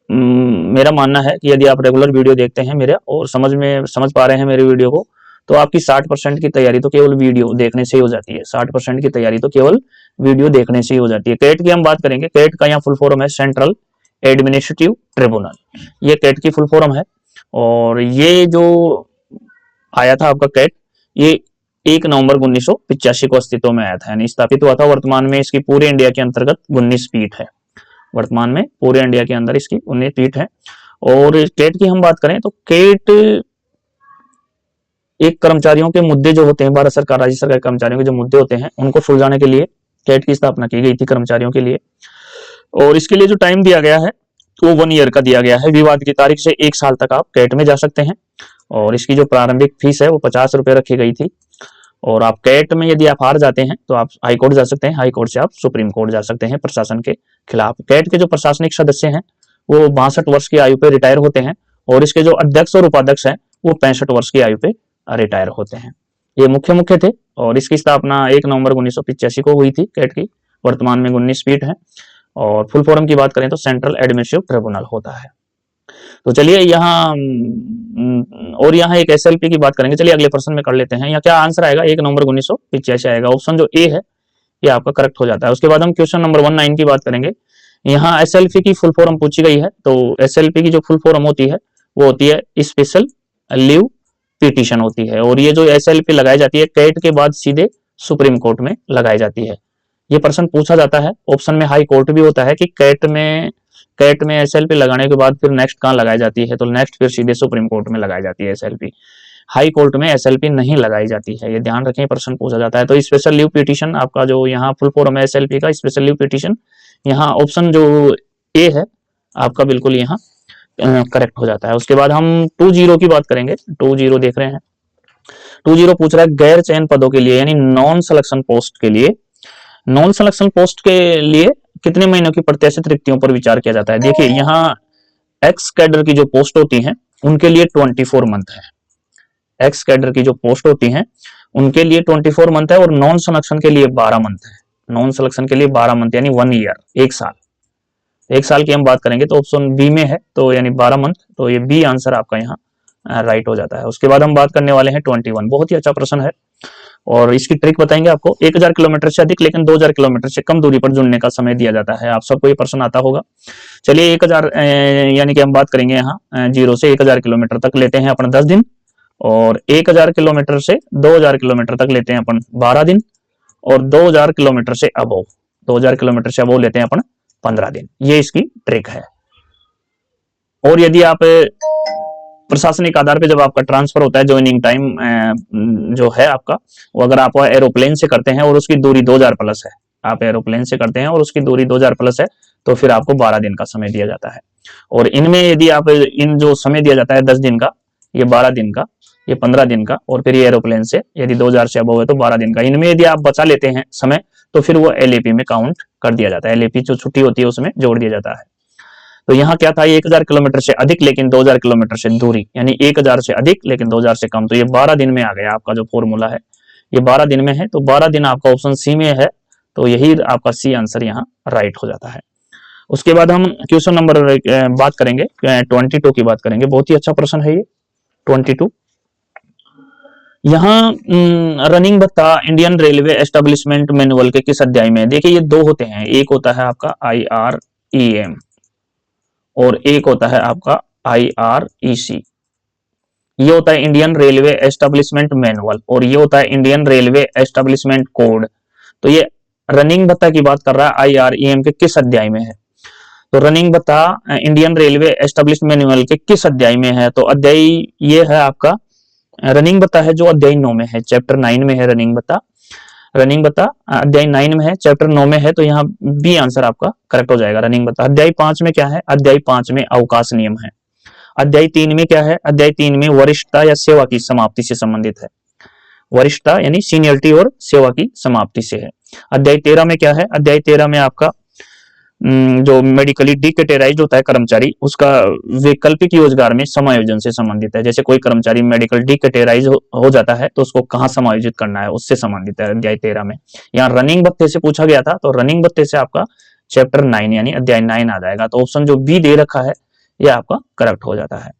मेरा मानना है कि यदि आप रेगुलर वीडियो देखते हैं मेरे और समझ पा रहे हैं मेरे वीडियो को, तो आपकी 60% की तैयारी तो केवल वीडियो देखने से ही हो जाती है, 60% की तैयारी तो केवल वीडियो देखने से ही हो जाती है। कैट की हम बात करेंगे। कैट का यहाँ फुल फॉर्म है सेंट्रल एडमिनिस्ट्रेटिव ट्रिब्यूनल, ये कैट की फुल फॉर्म है। और ये जो आया था आपका कैट, ये 1 नवंबर 1985 को अस्तित्व में आया था, यानी स्थापित हुआ था। वर्तमान में इसकी पूरे इंडिया के अंतर्गत 19 पीठ है वर्तमान में पूरे इंडिया के अंदर इसकी 19 सीट है। और कैट की हम बात करें तो कैट एक कर्मचारियों के मुद्दे जो होते हैं, भारत सरकार राज्य सरकार कर्मचारियों के जो मुद्दे होते हैं उनको सुलझाने के लिए कैट की स्थापना की गई थी कर्मचारियों के लिए। और इसके लिए जो टाइम दिया गया है वो 1 ईयर का दिया गया है। विवाद की तारीख से 1 साल तक आप कैट में जा सकते हैं। और इसकी जो प्रारंभिक फीस है वो 50 रुपए रखी गई थी। और आप कैट में यदि आप हार जाते हैं तो आप हाई कोर्ट जा सकते हैं, हाई कोर्ट से आप सुप्रीम कोर्ट जा सकते हैं प्रशासन के खिलाफ। कैट के जो प्रशासनिक सदस्य हैं वो 62 वर्ष की आयु पे रिटायर होते हैं और इसके जो अध्यक्ष और उपाध्यक्ष हैं वो 65 वर्ष की आयु पे रिटायर होते हैं। ये मुख्य थे। और इसकी स्थापना 1 नवंबर 1985 को हुई थी कैट की। वर्तमान में 19 फीट है। और फुल फॉर्म की बात करें तो सेंट्रल एडमिनिस्ट्रेटिव ट्रिब्यूनल होता है। तो चलिए यहाँ और यहाँ एक एसएलपी की बात करेंगे। चलिए अगले प्रश्न में कर लेते हैं। यहाँ क्या आंसर आएगा? 1 नवंबर 1985 आएगा। ऑप्शन जो ए है ये आपका करेक्ट हो जाता है। उसके बाद हम क्वेश्चन नंबर 19 की बात करेंगे। यहाँ एसएलपी की फुल फॉर्म पूछी गई है। तो एसएलपी की जो फुल फॉर्म होती है वो होती है स्पेशल लीव पिटीशन होती है। और ये जो एसएलपी लगाई जाती है कैट के बाद सीधे सुप्रीम कोर्ट में लगाई जाती है। ये प्रश्न पूछा जाता है। ऑप्शन में हाई कोर्ट भी होता है कि कैट में एसएलपी लगाने के बाद फिर नेक्स्ट कहाँ लगाई जाती है? तो नेक्स्ट फिर सीधे सुप्रीम कोर्ट में लगाई जाती है एसएलपी। हाई कोर्ट में एसएलपी नहीं लगाई जाती है, ये ध्यान रखें, प्रश्न पूछा जाता है। तो स्पेशल लीव पिटीशन आपका जो यहाँ फुल फॉर्म है एसएलपी का स्पेशल लीव पिटीशन, यहाँ ऑप्शन जो ए है आपका बिल्कुल यहाँ करेक्ट हो जाता है। उसके बाद हम 20 की बात करेंगे। 20 देख रहे हैं। 20 पूछ रहा है गैर चयन पदों के लिए यानी नॉन सिलेक्शन पोस्ट के लिए, नॉन सिलेक्शन पोस्ट के लिए कितने महीनों की प्रत्याशित रिक्तियों पर विचार किया जाता है? देखिए यहाँ एक्स कैडर की जो पोस्ट होती हैं उनके लिए 24 मंथ है। एक्स कैडर की जो पोस्ट होती हैं उनके लिए 24 मंथ है और नॉन सिलेक्शन के लिए 12 मंथ है। नॉन सिलेक्शन के लिए 12 मंथ यानी 1 ईयर, 1 साल। 1 साल की हम बात करेंगे तो ऑप्शन बी में है, तो यानी 12 मंथ, तो ये बी आंसर आपका यहाँ राइट हो जाता है। उसके बाद हम बात करने वाले हैं 21। बहुत ही अच्छा प्रश्न है और इसकी ट्रिक बताएंगे आपको। 1000 किलोमीटर से अधिक लेकिन 2000 किलोमीटर से कम दूरी पर जुड़ने का समय दिया जाता है। आप सबको ये प्रश्न आता होगा। चलिए 1000 यानी कि हम बात करेंगे यहाँ 0 से 1000 किलोमीटर तक लेते हैं अपन 10 दिन, और 1000 किलोमीटर से 2000 किलोमीटर तक लेते हैं अपन 12 दिन, और 2000 किलोमीटर से अबोव 2000 किलोमीटर से अबोव लेते हैं अपन 15 दिन। ये इसकी ट्रिक है। और यदि आप प्रशासनिक आधार पे जब आपका ट्रांसफर होता है, ज्वाइनिंग टाइम जो है आपका, वो अगर आप एरोप्लेन से करते हैं और उसकी दूरी 2000 प्लस है, आप एरोप्लेन से करते हैं और उसकी दूरी 2000 प्लस है, तो फिर आपको 12 दिन का समय दिया जाता है। और इनमें यदि आप इन जो समय दिया जाता है 10 दिन का, ये 12 दिन का, ये 15 दिन का, और फिर ये एरोप्लेन से यदि 2000 से अबव है तो 12 दिन का, इनमें यदि आप बचा लेते हैं समय तो फिर वो एलएपी में काउंट कर दिया जाता है। एलएपी जो छुट्टी होती है उसमें जोड़ दिया जाता है। तो यहाँ क्या था, 1000 किलोमीटर से अधिक लेकिन 2000 किलोमीटर से दूरी, यानी 1000 से अधिक लेकिन 2000 से कम, तो ये 12 दिन में आ गया आपका जो फॉर्मूला है, ये 12 दिन में है। तो 12 दिन आपका ऑप्शन सी में है, तो यही आपका सी आंसर यहाँ राइट हो जाता है। उसके बाद हम क्वेश्चन नंबर बात करेंगे 22 की बात करेंगे। बहुत ही अच्छा प्रश्न है ये 22। यहाँ रनिंग भत्ता इंडियन रेलवे एस्टेब्लिशमेंट मैनुअल के किस अध्याय में? देखिए ये दो होते हैं, एक होता है आपका IREM और एक होता है आपका IREC। ये होता है इंडियन रेलवे एस्टेब्लिशमेंट मैनुअल और ये होता है इंडियन रेलवे एस्टेब्लिशमेंट कोड। तो ये रनिंग भत्ता की बात कर रहा है IREM के किस अध्याय में है? तो रनिंग भत्ता इंडियन रेलवे एस्टेब्लिशमेंट मैनुअल के किस अध्याय में है? तो अध्याय ये है आपका रनिंग भत्ता है जो अध्याय 9 में है, चैप्टर 9 में है रनिंग भत्ता। रनिंग भत्ता अध्याय 9 में है, चैप्टर 9 में है, तो यहाँ बी आंसर आपका करेक्ट हो जाएगा। रनिंग भत्ता अध्याय 5 में क्या है? अध्याय 5 में अवकाश नियम है। अध्याय 3 में क्या है? अध्याय 3 में वरिष्ठता या सेवा की समाप्ति से संबंधित है। वरिष्ठता यानी सीनियरिटी और सेवा की समाप्ति से है। अध्याय 13 में क्या है? अध्याय 13 में आपका जो मेडिकली डिकैटेराइज्ड होता है कर्मचारी, उसका वैकल्पिक रोजगार में समायोजन से संबंधित है। जैसे कोई कर्मचारी मेडिकल डिकैटेराइज हो जाता है तो उसको कहाँ समायोजित करना है, उससे संबंधित है अध्याय 13 में। यहाँ रनिंग भत्ते से पूछा गया था, तो रनिंग भत्ते से आपका चैप्टर 9 यानी अध्याय 9 आ जाएगा। तो ऑप्शन जो बी दे रखा है यह आपका करेक्ट हो जाता है।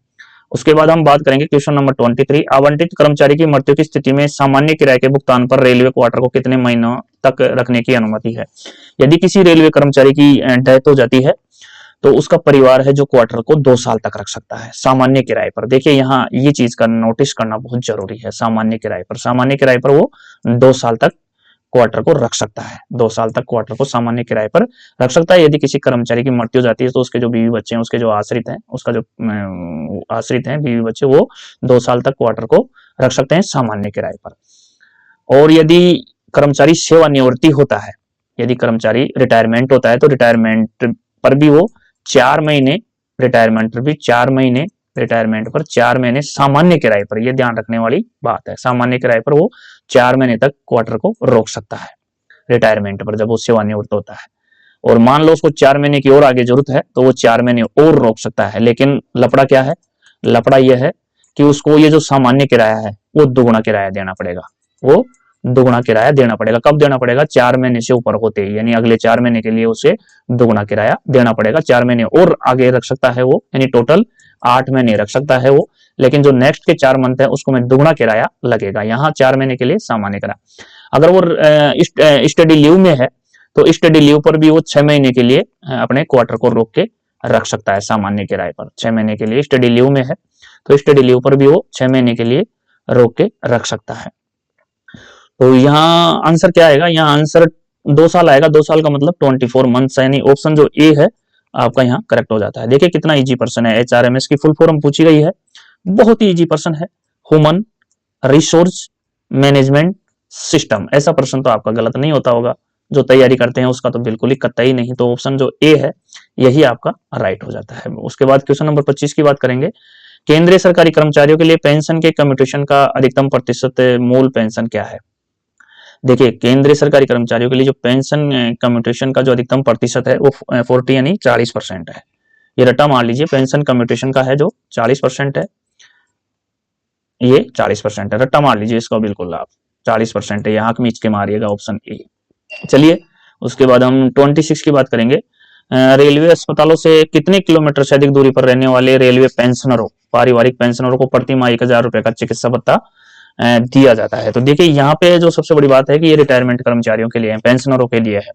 उसके बाद हम बात करेंगे क्वेश्चन नंबर 23। आवंटित कर्मचारी की मृत्यु की स्थिति में सामान्य किराए के भुगतान पर रेलवे क्वार्टर को कितने महीनों तक रखने की अनुमति है? यदि किसी रेलवे कर्मचारी की डेथ हो जाती है तो उसका परिवार है जो क्वार्टर को 2 साल तक रख सकता है सामान्य किराए पर। देखिए यहाँ ये चीज का नोटिस करना बहुत जरूरी है। सामान्य किराए पर वो 2 साल तक क्वार्टर को रख सकता है, 2 साल तक क्वार्टर को सामान्य किराए पर रख सकता है। यदि किसी कर्मचारी की मृत्यु हो जाती है तो उसके जो बीवी बच्चे हैं, उसके जो आश्रित हैं, उसका जो आश्रित हैं बीवी बच्चे, वो 2 साल तक क्वार्टर को रख सकते हैं सामान्य किराए पर। और यदि कर्मचारी सेवानिवृत्ति होता है, यदि कर्मचारी रिटायरमेंट होता है तो रिटायरमेंट पर भी वो 4 महीने, रिटायरमेंट पर भी 4 महीने, रिटायरमेंट पर 4 महीने सामान्य किराए पर, यह ध्यान रखने वाली बात है, सामान्य किराए पर वो 4 महीने तक क्वार्टर को रोक सकता है रिटायरमेंट पर, जब वो सेवानिवृत्त होता है। और मान लो उसको 4 महीने की और आगे जरूरत है तो वो 4 महीने और रोक सकता है। लेकिन लफड़ा क्या है? लफड़ा यह है कि उसको ये जो सामान्य किराया है वो दुगुना किराया देना पड़ेगा, वो दुगुना किराया देना पड़ेगा। कब देना पड़ेगा? 4 महीने से ऊपर होते ही, यानी अगले 4 महीने के लिए उसे दुगुना किराया देना पड़ेगा। 4 महीने और आगे रख सकता है वो, यानी टोटल 8 महीने रख सकता है वो, लेकिन जो नेक्स्ट के 4 मंथ है उसको में दुगुना किराया लगेगा। यहाँ 4 महीने के लिए सामान्य किराया। अगर वो स्टडी लीव में है तो स्टडी लीव पर भी वो 6 महीने के लिए अपने क्वार्टर को रोक के रख सकता है सामान्य किराए पर। 6 महीने के लिए स्टडी लीव में है तो स्टडी लीव पर भी वो 6 महीने के लिए रोक के रख सकता है। तो यहाँ आंसर क्या आएगा? यहाँ आंसर 2 साल आएगा। 2 साल का मतलब 24 मंथ्स, यानी ऑप्शन जो ए है आपका यहाँ करेक्ट हो जाता है। देखिए कितना इजी पर्सन है। HRMS की फुल फॉर्म पूछी गई है, बहुत ही इजी पर्सन है, ह्यूमन रिसोर्स मैनेजमेंट सिस्टम। ऐसा प्रश्न तो आपका गलत नहीं होता होगा, जो तैयारी करते हैं उसका तो बिल्कुल ही कतई नहीं। तो ऑप्शन जो ए है यही आपका राइट हो जाता है। उसके बाद क्वेश्चन नंबर 25 की बात करेंगे। केंद्रीय सरकारी कर्मचारियों के लिए पेंशन के कम्यूटेशन का अधिकतम प्रतिशत मूल पेंशन क्या है? देखिए केंद्रीय सरकारी कर्मचारियों के लिए जो पेंशन कम्यूटेशन का जो अधिकतम प्रतिशत है वो 40 यानी 40% है। ये रट्टा मार लीजिए, पेंशन कम्यूटेशन का है जो 40% है, ये 40% है, रट्टा मार लीजिए इसको, बिल्कुल आप 40% है, यहाँ मीच के मारिएगा ऑप्शन ए। चलिए उसके बाद हम 26 की बात करेंगे। रेलवे अस्पतालों से कितने किलोमीटर से अधिक दूरी पर रहने वाले रेलवे पेंशनरों, पारिवारिक पेंशनरों को प्रति माह 1000 रुपए का चिकित्सा भत्ता दिया जाता है? तो देखिए यहाँ पे जो सबसे बड़ी बात है कि ये रिटायरमेंट कर्मचारियों के लिए है, पेंशनरों के लिए है,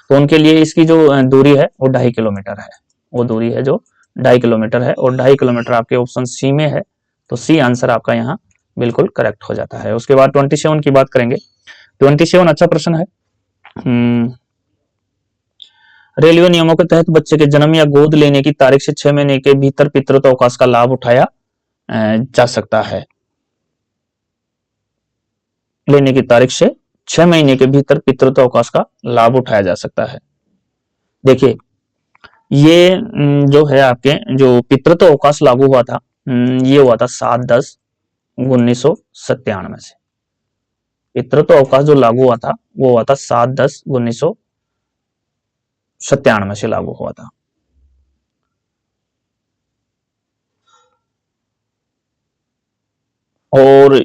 तो उनके लिए इसकी जो दूरी है वो 2.5 किलोमीटर है, वो दूरी है जो 2.5 किलोमीटर है, और 2.5 किलोमीटर आपके ऑप्शन सी में है, तो सी आंसर आपका यहाँ बिल्कुल करेक्ट हो जाता है। उसके बाद 27 की बात करेंगे। 27 अच्छा प्रश्न है। रेलवे नियमों के तहत बच्चे के जन्म या गोद लेने की तारीख से 6 महीने के भीतर पितृत्व अवकाश का लाभ उठाया जा सकता है। लेने की तारीख से 6 महीने के भीतर पितृत्व अवकाश का लाभ उठाया जा सकता है। देखिए ये जो है आपके जो पितृत्व अवकाश लागू हुआ था, ये हुआ था 7/10/1997 से। पितृत्व अवकाश जो लागू हुआ था वो हुआ था 7/10/1997 से लागू हुआ था। और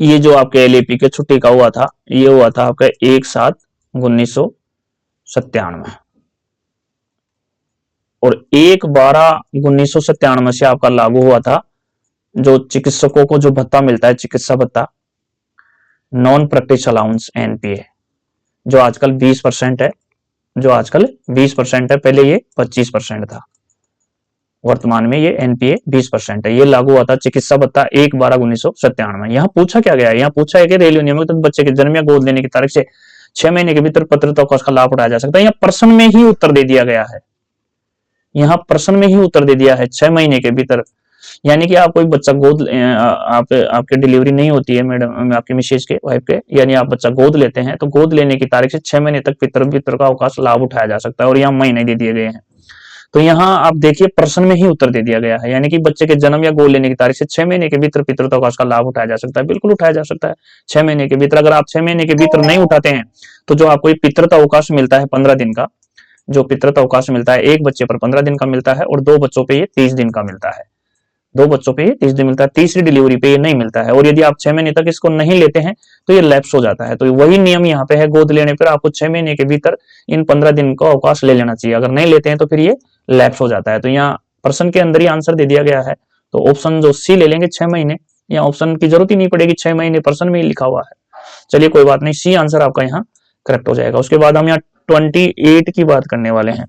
ये जो आपके LAP के छुट्टी का हुआ था, ये हुआ था आपका 1/7/1997, और 1/12/1997 से आपका लागू हुआ था जो चिकित्सकों को जो भत्ता मिलता है, चिकित्सा भत्ता, नॉन प्रैक्टिस अलाउंस NPA, जो आजकल 20% है, जो आजकल 20% है, पहले ये 25% था, वर्तमान में ये NPA 20% है। ये लागू हुआ था चिकित्सा भत्ता 1/12/1997। यहाँ पूछा क्या गया है? यहाँ पूछा है कि रेलवे नियमों के तहत बच्चे के जन्म या गोद लेने की तारीख से 6 महीने के भीतर पितृत्व अवकाश का लाभ उठाया जा सकता है। यहाँ प्रश्न में ही उत्तर दे दिया गया है, यहाँ प्रश्न में ही उत्तर दे दिया है 6 महीने के भीतर। यानी कि आप कोई बच्चा गोद आपके डिलीवरी नहीं होती है मैडम, आपकी मिसेज के वाइफ के, यानी आप बच्चा गोद लेते हैं तो गोद लेने की तारीख से 6 महीने तक पितृत्व का अवकाश लाभ उठाया जा सकता है, और यहाँ महीने दे दिए गए हैं। तो यहाँ आप देखिए प्रश्न में ही उत्तर दे दिया गया है, यानी कि बच्चे के जन्म या गोद लेने की तारीख से 6 महीने के भीतर पितृत्व अवकाश का लाभ उठाया जा सकता है। बिल्कुल उठाया जा सकता है 6 महीने के भीतर। अगर आप 6 महीने के भीतर नहीं उठाते हैं तो जो आपको पितृत्व अवकाश मिलता है 15 दिन का, जो पितृत्व अवकाश मिलता है, एक बच्चे पर 15 दिन का मिलता है और 2 बच्चों पे ये 30 दिन का मिलता है, 2 बच्चों पे ये 30 दिन मिलता है, तीसरी डिलीवरी पे ये नहीं मिलता है। और यदि आप 6 महीने तक इसको नहीं लेते हैं तो ये लैप्स हो जाता है। तो वही नियम यहाँ पे है, गोद लेने पर आपको 6 महीने के भीतर इन 15 दिन का अवकाश ले लेना चाहिए, अगर नहीं लेते हैं तो फिर ये लैप्स हो जाता है। तो यहाँ प्रश्न के अंदर ही आंसर दे दिया गया है, तो ऑप्शन जो सी ले लेंगे 6 महीने, यहाँ ऑप्शन की जरूरत ही नहीं पड़ेगी, 6 महीने प्रश्न में ही लिखा हुआ है। चलिए कोई बात नहीं, सी आंसर आपका यहाँ करेक्ट हो जाएगा। उसके बाद हम यहाँ 28 की बात करने वाले हैं।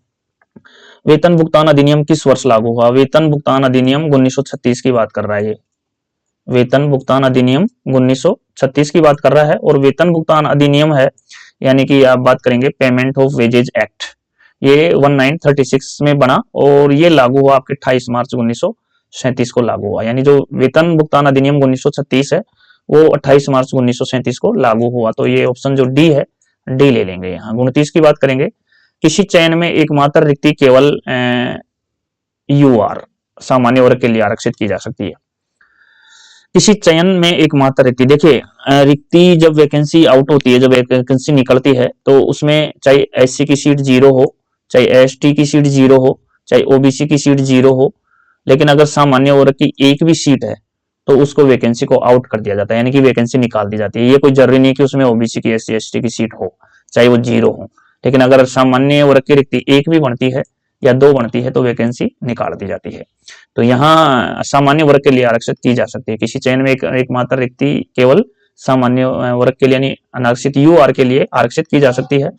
वेतन भुगतान अधिनियम किस वर्ष लागू हुआ? वेतन भुगतान अधिनियम 1936 की बात कर रहा है ये। वेतन भुगतान अधिनियम 1936 की बात कर रहा है, और वेतन भुगतान अधिनियम है, यानी कि आप बात करेंगे पेमेंट ऑफ वेजेज एक्ट, ये 1936 में बना और ये लागू हुआ आपके 28 मार्च 1937 को लागू हुआ। यानी जो वेतन भुगतान अधिनियम 1936 है वो 28 मार्च 1937 को लागू हुआ। तो ये ऑप्शन जो डी है, डी ले लेंगे। यहाँ 29 की बात करेंगे, किसी चयन में एकमात्र रिक्ति केवल यूआर सामान्य वर्ग के लिए आरक्षित की जा सकती है। किसी चयन में एकमात्र रिक्ति, देखिए रिक्ति जब वैकेंसी आउट होती है, जब वैकेंसी निकलती है, तो उसमें चाहे एससी की सीट 0 हो, चाहे एसटी की सीट 0 हो, चाहे ओबीसी की सीट 0 हो, लेकिन अगर सामान्य वर्ग की एक भी सीट है तो उसको वैकेंसी को आउट कर दिया जाता है, यानी कि वैकेंसी निकाल दी जाती है। ये कोई जरूरी नहीं कि उसमें ओबीसी की, एससी एसटी की सीट हो, चाहे वो 0 हो, लेकिन अगर सामान्य वर्ग की रिक्ति एक भी बनती है या 2 बनती है तो वैकेंसी निकाल दी जाती है। तो यहाँ सामान्य वर्ग के लिए आरक्षित की जा सकती है। किसी चयन में एकमात्र रिक्ति केवल सामान्य वर्ग के लिए यानी अनारक्षित यूआर के लिए आरक्षित की जा सकती है।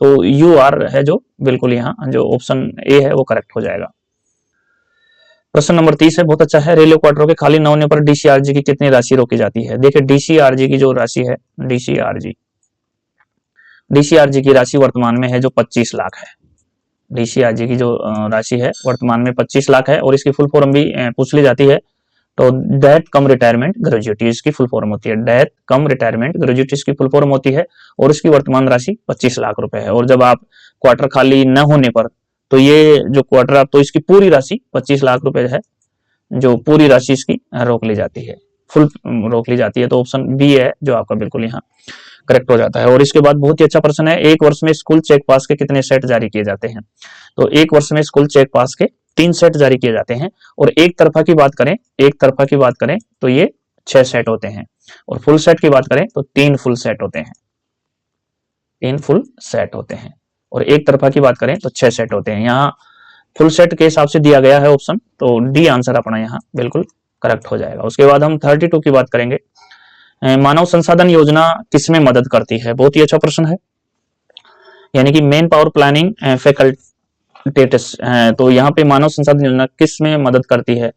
तो यूआर है जो बिल्कुल यहाँ जो ऑप्शन ए है वो करेक्ट हो जाएगा। प्रश्न नंबर 30 है, बहुत अच्छा है। रेलवे क्वार्टरों के खाली न होने पर डीसीआरजी की कितनी राशि रोकी जाती है? देखिए डीसीआरजी की जो राशि है, डीसीआरजी की राशि वर्तमान में है जो 25 लाख है। डीसीआरजी की जो राशि है वर्तमान में 25 लाख है, और इसकी फुल फॉर्म भी पूछ ली जाती है। तो डेथ कम रिटायरमेंट ग्रेजुएटी इसकी फुल फॉर्म होती है। डेथ कम रिटायरमेंट ग्रेजुएटी इसकी फुल फॉर्म होती है, और इसकी वर्तमान राशि 25 लाख रुपए है। और जब आप क्वार्टर खाली न होने पर, तो ये जो क्वार्टर आप, तो इसकी पूरी राशि 25 लाख रुपए है, जो पूरी राशि इसकी रोक ली जाती है, फुल रोक ली जाती है। तो ऑप्शन बी है जो आपका बिल्कुल यहाँ करेक्ट हो जाता है। और इसके बाद बहुत ही अच्छा प्रश्न है, एक वर्ष में स्कूल चेक पास के कितने सेट जारी किए जाते हैं? तो एक वर्ष में स्कूल चेक पास के 3 सेट जारी किए जाते हैं, और एक तरफा की बात करें तो ये 6 सेट होते हैं, और फुल सेट की बात करें तो 3 फुल सेट होते हैं, 3 फुल सेट होते हैं, और एक तरफा की बात करें तो 6 सेट होते हैं। यहाँ फुल सेट के हिसाब से दिया गया है ऑप्शन, तो डी आंसर अपना यहाँ बिल्कुल करेक्ट हो जाएगा। उसके बाद हम 32 की बात करेंगे, मानव संसाधन योजना किसमें मदद करती है? बहुत ही अच्छा प्रश्न है, यानी कि मेन पावर प्लानिंग फैकल्टेटिस, तो यहाँ पे मानव संसाधन योजना किस में मदद करती है?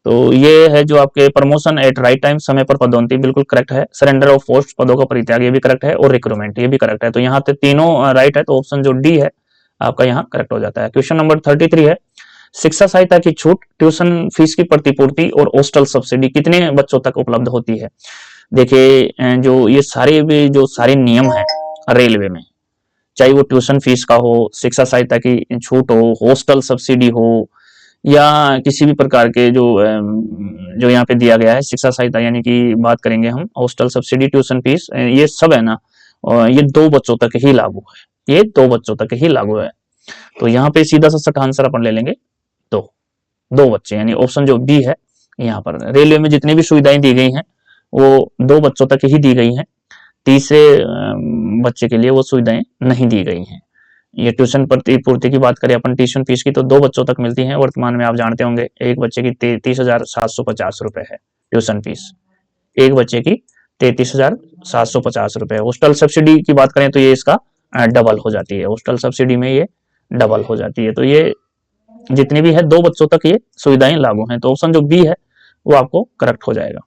तो ये है जो आपके प्रमोशन एट राइट टाइम, समय पर पदोन्नति, बिल्कुल करेक्ट है। सरेंडर ऑफ पोस्ट, पदों का परित्याग, ये भी करेक्ट है, और रिक्रूटमेंट, ये भी करेक्ट है। तो यहाँ पे तीनों राइट है, तो ऑप्शन जो डी है आपका यहाँ करेक्ट हो जाता है। क्वेश्चन नंबर 33 है, शिक्षा सहायता की छूट, ट्यूशन फीस की प्रतिपूर्ति और हॉस्टल सब्सिडी कितने बच्चों तक उपलब्ध होती है? देखिए जो ये सारे भी जो सारे नियम है रेलवे में, चाहे वो ट्यूशन फीस का हो, शिक्षा सहायता की छूट हो, हॉस्टल सब्सिडी हो, या किसी भी प्रकार के जो यहाँ पे दिया गया है शिक्षा सहायता, यानी कि बात करेंगे हम हॉस्टल सब्सिडी, ट्यूशन फीस, ये सब है ना, ये 2 बच्चों तक ही लागू है, ये 2 बच्चों तक ही लागू है। तो यहाँ पे सीधा सा सट आंसर अपन ले लेंगे 2 बच्चे, यानी ऑप्शन जो बी है। यहाँ पर रेलवे में जितनी भी सुविधाएं दी गई हैं वो 2 बच्चों तक ही दी गई हैं, तीसरे बच्चे के लिए वो सुविधाएं नहीं दी गई हैं। ये ट्यूशन प्रतिपूर्ति की बात करें अपन, ट्यूशन फीस की, तो 2 बच्चों तक मिलती है। वर्तमान में आप जानते होंगे एक बच्चे की 33,750 रुपए है ट्यूशन फीस, एक बच्चे की 33,750 रुपए है। हॉस्टल सब्सिडी की बात करें तो ये इसका डबल हो जाती है, हॉस्टल सब्सिडी में ये डबल हो जाती है। तो ये जितनी भी है 2 बच्चों तक ये सुविधाएं लागू हैं, तो ऑप्शन जो बी है वो आपको करेक्ट हो जाएगा।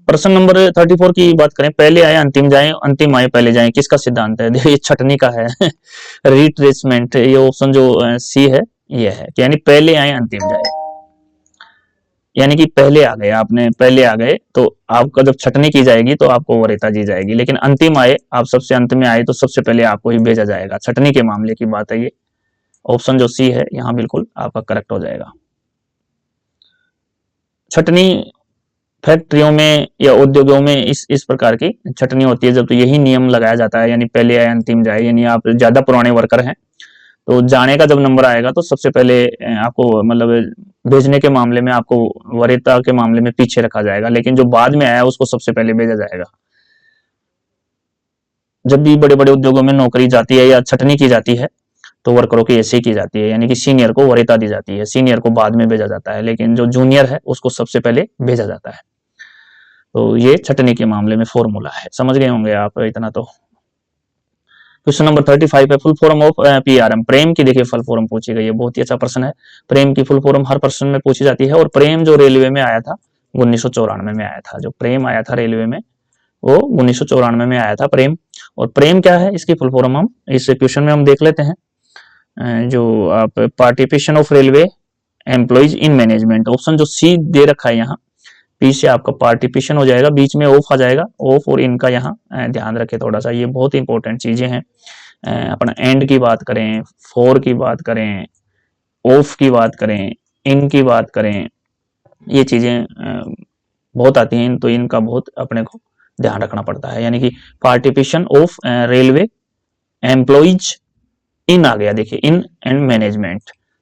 प्रश्न नंबर 34 की बात करें, पहले आए अंतिम जाए, अंतिम आए पहले जाए, किसका सिद्धांत है? देखिए छटनी का है रिट्रेसमेंट, ये ऑप्शन जो सी है ये है, यानी पहले आए अंतिम जाए, यानी कि पहले आ गए, आपने पहले आ गए तो आपका जब छटनी की जाएगी तो आपको वरीयता दी जाएगी, लेकिन अंतिम आए, आप सबसे अंत में आए तो सबसे पहले आपको ही भेजा जाएगा। छटनी के मामले की बात है ये, ऑप्शन जो सी है यहाँ बिल्कुल आपका करेक्ट हो जाएगा। छटनी फैक्ट्रियों में या उद्योगों में इस प्रकार की छटनी होती है, जब तो यही नियम लगाया जाता है, यानी पहले आए अंतिम जाए, यानी आप ज्यादा पुराने वर्कर हैं तो जाने का जब नंबर आएगा तो सबसे पहले आपको मतलब भेजने के मामले में आपको वरीयता के मामले में पीछे रखा जाएगा, लेकिन जो बाद में आया उसको सबसे पहले भेजा जाएगा। जब भी बड़े बड़े उद्योगों में नौकरी जाती है या छटनी की जाती है तो वर्करों की ऐसे ही की जाती है, यानी कि सीनियर को वरीयता दी जाती है, सीनियर को बाद में भेजा जाता है, लेकिन जो जूनियर है उसको सबसे पहले भेजा जाता है। तो ये छटनी के मामले में फॉर्मूला है, समझ गए होंगे आप इतना तो। क्वेश्चन नंबर 35 है, फुल फॉर्म ऑफ पीआरएम, प्रेम की देखिए फुल फॉर्म पूछी गई है, बहुत ही अच्छा प्रश्न है। प्रेम की फुल फॉर्म हर प्रश्न में पूछी जाती है, और प्रेम जो रेलवे में आया था 1994 में आया था। जो प्रेम आया था रेलवे में वो 1994 में आया था प्रेम। और प्रेम क्या है, इसकी फुल फॉर्म हम इस क्वेश्चन में हम देख लेते हैं। जो आप participation of railway employees in management, option जो सी दे रखा है यहाँ, पी से आपका पार्टिसिपेशन हो जाएगा, बीच में ऑफ आ जाएगा, ऑफ और इनका यहाँ ध्यान रखें थोड़ा सा, ये बहुत इंपॉर्टेंट चीजें हैं। अपना एंड की बात करें, फॉर की बात करें, ऑफ की बात करें, इन की बात करें, ये चीजें बहुत आती हैं, तो इनका बहुत अपने को ध्यान रखना पड़ता है। यानी कि पार्टिसिपेशन ऑफ रेलवे एम्प्लॉइज इन आ गया, देखिए इन एंड मैनेजमेंट,